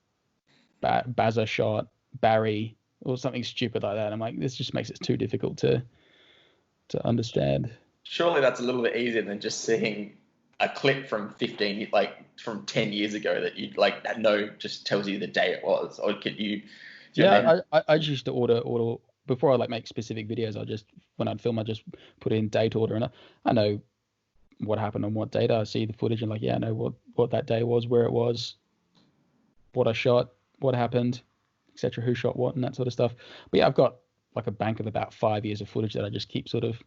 Bazza shot, Barry, or something stupid like that. I'm like, this just makes it too difficult to understand. Surely that's a little bit easier than just seeing a clip from 10 years ago that you like that just tells you the day it was, or could you Do you know what I mean? I just used to order before I like make specific videos. When I'd film, I just put in date order, and I know what happened on what date. I see the footage and like, yeah, I know what that day was, where it was, what I shot, what happened, etc., who shot what, and that sort of stuff. But yeah, I've got like a bank of about 5 years of footage that I just keep sort of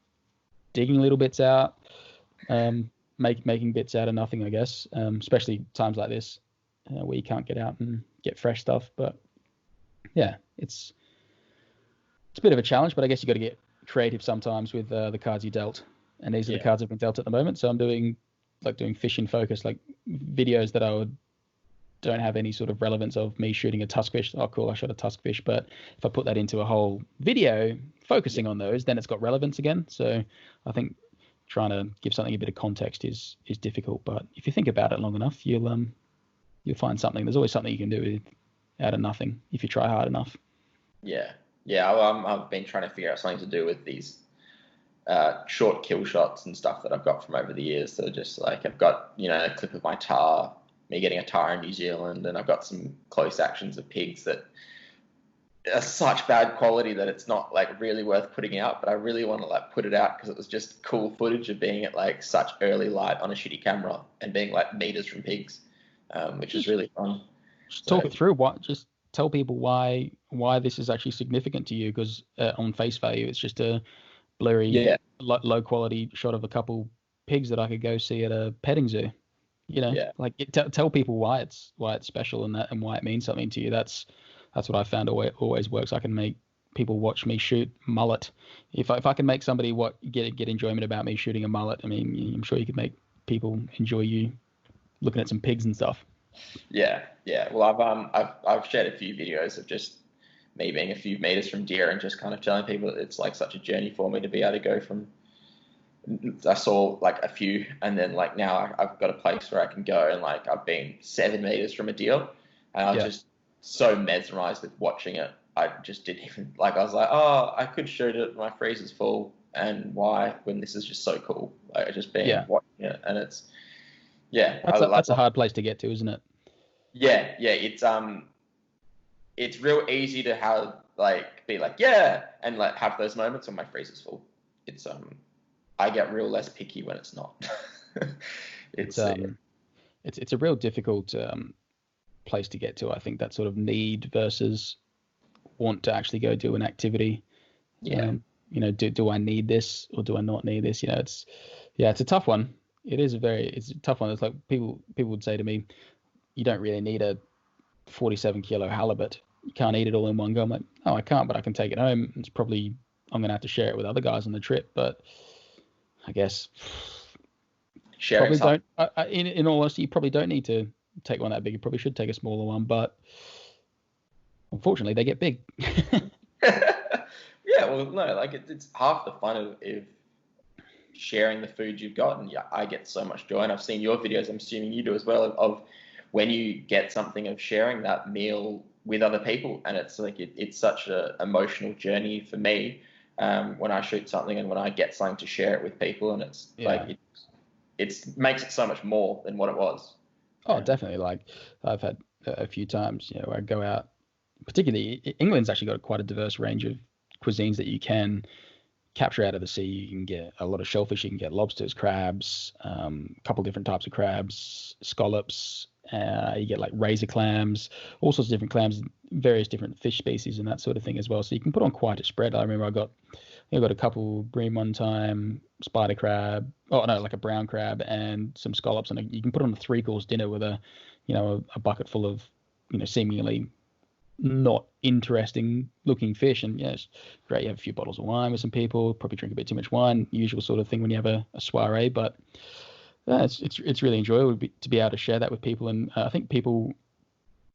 digging little bits out, making bits out of nothing, I guess. Especially times like this where you can't get out and get fresh stuff. But yeah, it's a bit of a challenge, but I guess you got to get creative sometimes with the cards you dealt. And these are the cards I've been dealt at the moment. So I'm doing fishing focus, like videos that don't have any sort of relevance of me shooting a tuskfish. Oh, cool, I shot a tuskfish. But if I put that into a whole video focusing on those, then it's got relevance again. So I think trying to give something a bit of context is difficult. But if you think about it long enough, you'll find something. There's always something you can do out of nothing if you try hard enough. Yeah. I've been trying to figure out something to do with these short kill shots and stuff that I've got from over the years. So just like I've got, a clip of my tar, me getting a tar in New Zealand, and I've got some close actions of pigs that are such bad quality that it's not like really worth putting out, but I really want to like put it out because it was just cool footage of being at like such early light on a shitty camera and being like meters from pigs, which is really fun. Just talk it through. Just tell people why this is actually significant to you, because on face value it's just a blurry, low quality shot of a couple pigs that I could go see at a petting zoo. Tell people why it's special and why it means something to you. That's what I found always works. I can make people watch me shoot mullet. If I can make somebody get enjoyment about me shooting a mullet, I mean, I'm sure you could make people enjoy you looking at some pigs and stuff. Yeah. Well, I've shared a few videos of just me being a few meters from deer and just kind of telling people that it's like such a journey for me to be able to go from. I saw like a few, and then like now I've got a place where I can go, and like I've been 7 meters from a deer, and I was just so mesmerized with watching it. I just didn't even like. I was like, oh, I could shoot it. My freezer's full, and why when this is just so cool? Like just being watching it, and it's that's a hard place to get to, isn't it? Yeah. It's real easy to have be like and like have those moments when my freezer's full. It's I get real less picky when it's not. it's a real difficult place to get to. I think that sort of need versus want to actually go do an activity. Do I need this or do I not need this? It's a tough one. It's a tough one. It's like people would say to me, you don't really need a 47 kilo halibut. You can't eat it all in one go. I'm like, no, I can't, but I can take it home. I'm going to have to share it with other guys on the trip, but I guess sharing probably don't. In all honesty, you probably don't need to take one that big. You probably should take a smaller one, but unfortunately, they get big. Yeah, well, no, like it's half the fun of sharing the food you've got, and I get so much joy. And I've seen your videos. I'm assuming you do as well. Of when you get something of sharing that meal with other people, and it's like it's such an emotional journey for me. When I shoot something and when I get something to share it with people, and it's like it makes it so much more than what it was. Oh, definitely. Like I've had a few times, where I go out, particularly England's actually got quite a diverse range of cuisines that you can capture out of the sea. You can get a lot of shellfish, you can get lobsters, crabs, a couple different types of crabs, scallops, you get like razor clams, all sorts of different clams, various different fish species and that sort of thing as well. So you can put on quite a spread. I remember I got a couple bream one time, spider crab, like a brown crab and some scallops, and you can put on a 3-course dinner with a bucket full of seemingly not interesting looking fish, and it's great. You have a few bottles of wine with some people, probably drink a bit too much wine, usual sort of thing when you have a soiree, but it's really enjoyable to be able to share that with people. And I think people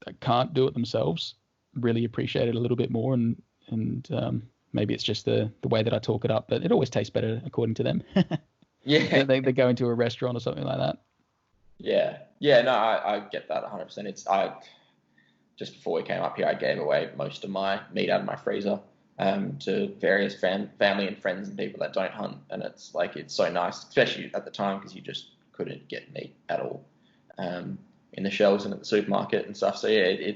that can't do it themselves really appreciate it a little bit more, and maybe it's just the way that I talk it up, but it always tastes better according to them. they go into a restaurant or something like that. No, I get that 100%. Just before we came up here, I gave away most of my meat out of my freezer to various family and friends and people that don't hunt. And it's so nice, especially at the time, because you just couldn't get meat at all in the shelves and at the supermarket and stuff. So yeah,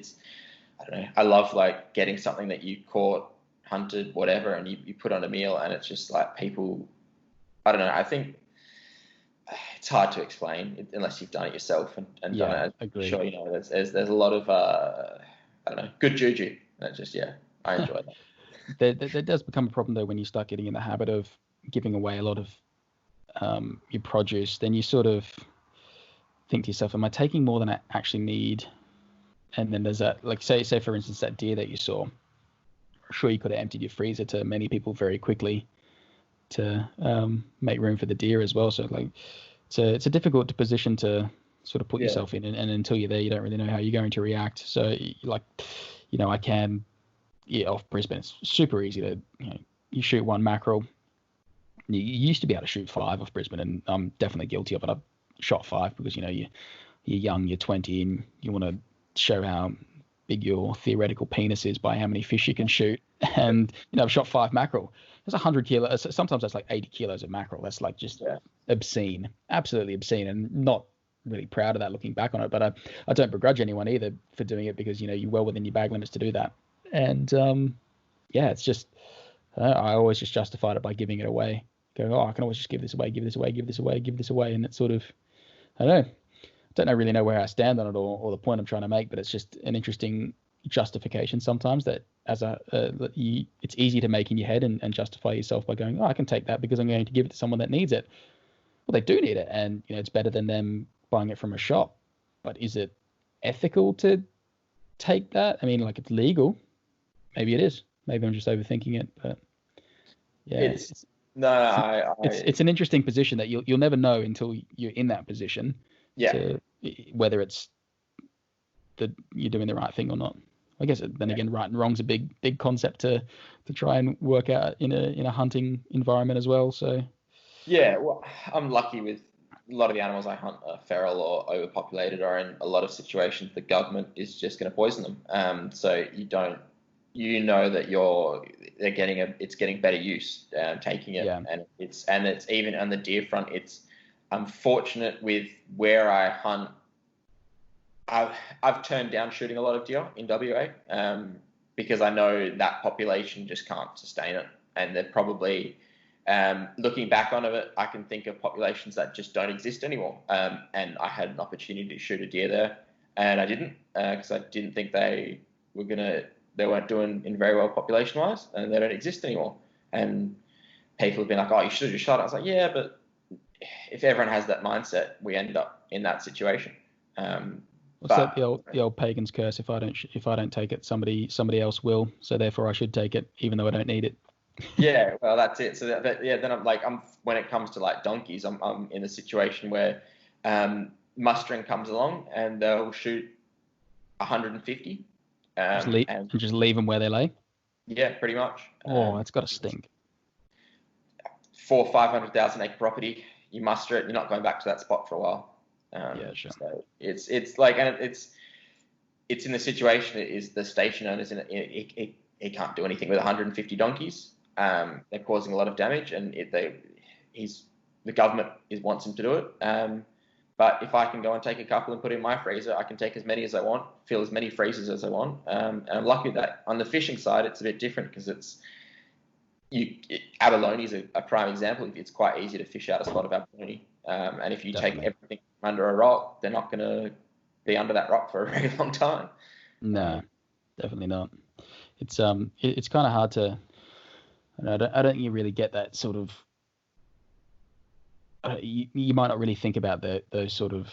I don't know. I love like getting something that you caught, hunted, whatever, and you put on a meal, and it's just like people. I don't know. I think it's hard to explain unless you've done it yourself and done it. Agree. Sure, there's a lot of I don't know, good juju. And just I enjoy that. There does become a problem though when you start getting in the habit of giving away a lot of your produce. Then you sort of think to yourself, am I taking more than I actually need? And then there's that, like say for instance that deer that you saw. Sure, you could have emptied your freezer to many people very quickly to make room for the deer as well. So like it's a difficult position to sort of put yourself in, and until you're there, you don't really know how you're going to react. So like, I can, off Brisbane, it's super easy to, you shoot one mackerel. You used to be able to shoot 5 off Brisbane, and I'm definitely guilty of it. I've shot 5 because, you're young, you're 20, and you want to show how big your theoretical penis is by how many fish you can shoot. And, I've shot 5 mackerel. That's 100 kilos. Sometimes that's like 80 kilos of mackerel. That's like just obscene, absolutely obscene, and not really proud of that looking back on it. But I don't begrudge anyone either for doing it because, you're well within your bag limits to do that. And it's just, I always just justified it by giving it away. Go, I can always just give this away. And it's sort of, I don't really know where I stand on it or the point I'm trying to make, but it's just an interesting justification sometimes that it's easy to make in your head and justify yourself by going, I can take that because I'm going to give it to someone that needs it. Well, they do need it, and it's better than them buying it from a shop. But is it ethical to take that? I mean, like, it's legal. Maybe it is. Maybe I'm just overthinking it, but it's an interesting position that you'll never know until you're in that position. Whether it's that you're doing the right thing or not. I guess then again, right and wrong's a big concept to try and work out in a hunting environment as well. So well, I'm lucky with a lot of the animals I hunt are feral or overpopulated, or in a lot of situations the government is just going to poison them. So you don't, that it's getting better use taking it, and it's even on the deer front. I'm fortunate with where I hunt. I've turned down shooting a lot of deer in WA because I know that population just can't sustain it, and they're probably looking back on it, I can think of populations that just don't exist anymore. And I had an opportunity to shoot a deer there, and I didn't because I didn't think they weren't doing in very well population wise, and they don't exist anymore. And people have been like, "Oh, you should have just shot it." I was like, "Yeah, but if everyone has that mindset, we end up in that situation." What's that, the old pagan's curse? If I don't take it, somebody else will. So therefore, I should take it, even though I don't need it. Yeah, well, that's it. So then I'm when it comes to like donkeys, I'm in a situation where mustering comes along and they'll shoot 150. Just leave them where they lay. Yeah, pretty much. That's got to stink. 500,000 acre property, you muster it, you're not going back to that spot for a while. Sure. So it's like, and it's in the situation is the station owners in it. He can't do anything with 150 donkeys. They're causing a lot of damage, and the government wants him to do it. But if I can go and take a couple and put in my freezer, I can take as many as I want, fill as many freezers as I want. And I'm lucky with that. On the fishing side, it's a bit different because abalone is a prime example. It's quite easy to fish out a spot of abalone. And if you take everything from under a rock, they're not going to be under that rock for a very long time. No, definitely not. It's kind of hard to. I don't think you really get that sort of. You might not really think about those sort of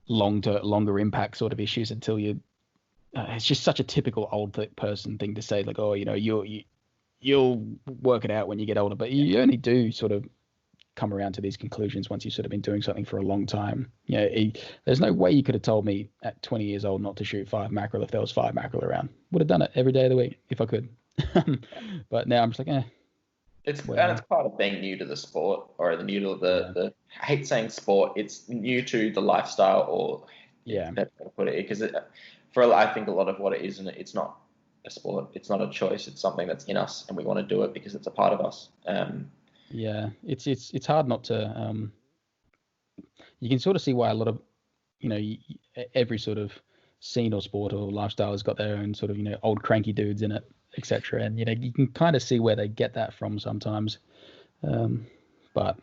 longer impact sort of issues until you. It's just such a typical old person thing to say, like, oh, you'll work it out when you get older, but you only do sort of come around to these conclusions once you've sort of been doing something for a long time. There's no way you could have told me at 20 years old not to shoot 5 mackerel if there was 5 mackerel around. Would have done it every day of the week if I could. But now I'm just like, It's part of being new to the sport, or new to the I hate saying sport. It's new to the lifestyle, or better to put it, because I think a lot of what it is, and it's not a sport. It's not a choice. It's something that's in us, and we want to do it because it's a part of us. It's hard not to. You can sort of see why a lot of, every sort of scene or sport or lifestyle has got their own sort of, old cranky dudes in it, etc. And, you can kind of see where they get that from sometimes. But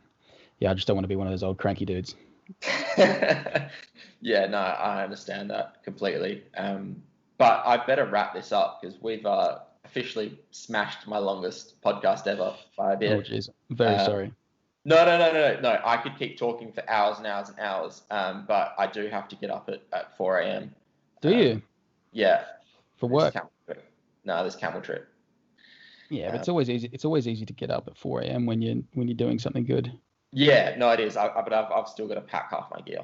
yeah, I just don't want to be one of those old cranky dudes. Yeah, no, I understand that completely. But I better wrap this up because we've officially smashed my longest podcast ever by a bit. Oh, jeez. Very sorry. No. I could keep talking for hours and hours and hours, but I do have to get up at 4 a.m. Do you? Yeah. For work? This camel trip. Yeah, but it's always easy. It's always easy to get up at 4 a.m. when you're doing something good. Yeah, no, it is. But I've still got to pack half my gear.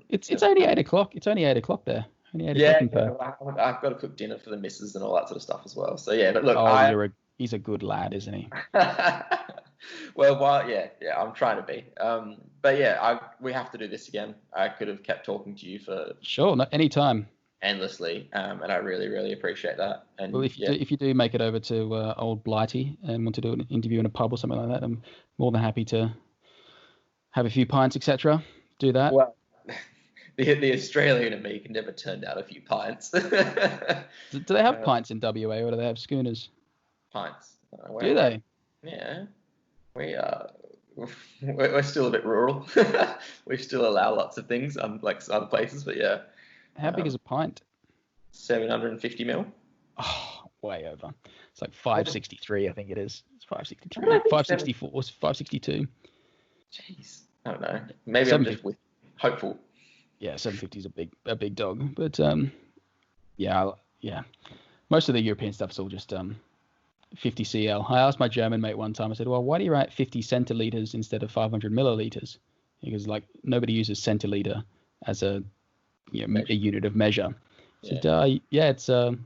It's only 8 o'clock. It's only 8 o'clock there. Only 8 o'clock in Perth. I've got to cook dinner for the missus and all that sort of stuff as well. So yeah, but look, he's a good lad, isn't he? Well, yeah, I'm trying to be. But yeah, we have to do this again. I could have kept talking to you for sure, anytime, endlessly, and I really, really appreciate that. And well, if you do make it over to old Blighty and want to do an interview in a pub or something like that, I'm more than happy to have a few pints, etc. Do that. Well, the Australian in me can never turn down a few pints. Do they have pints in WA or do they have schooners? Pints. Do they? Yeah. We're still a bit rural. We still allow lots of things, like other places, but yeah. How big is a pint? 750 ml. Oh, way over. It's like 563, I think it is. It's 563. 564, 562. Jeez. I don't know. Maybe I'm just hopeful. Yeah, 750 is a big dog. But yeah. Most of the European stuff's all just 50 cl. I asked my German mate one time, I said, well, why do you write 50 centiliters instead of 500 milliliters? Because like nobody uses centiliter as a unit of measure. I said,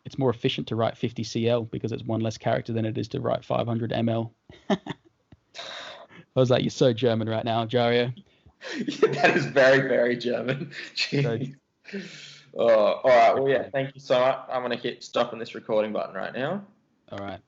it's more efficient to write 50 cl because it's one less character than it is to write 500 ml. I was like, you're so German right now, Jario. Yeah, that is very, very German. Jeez. All right. Well, yeah, thank you so much. I'm going to hit stop on this recording button right now. All right.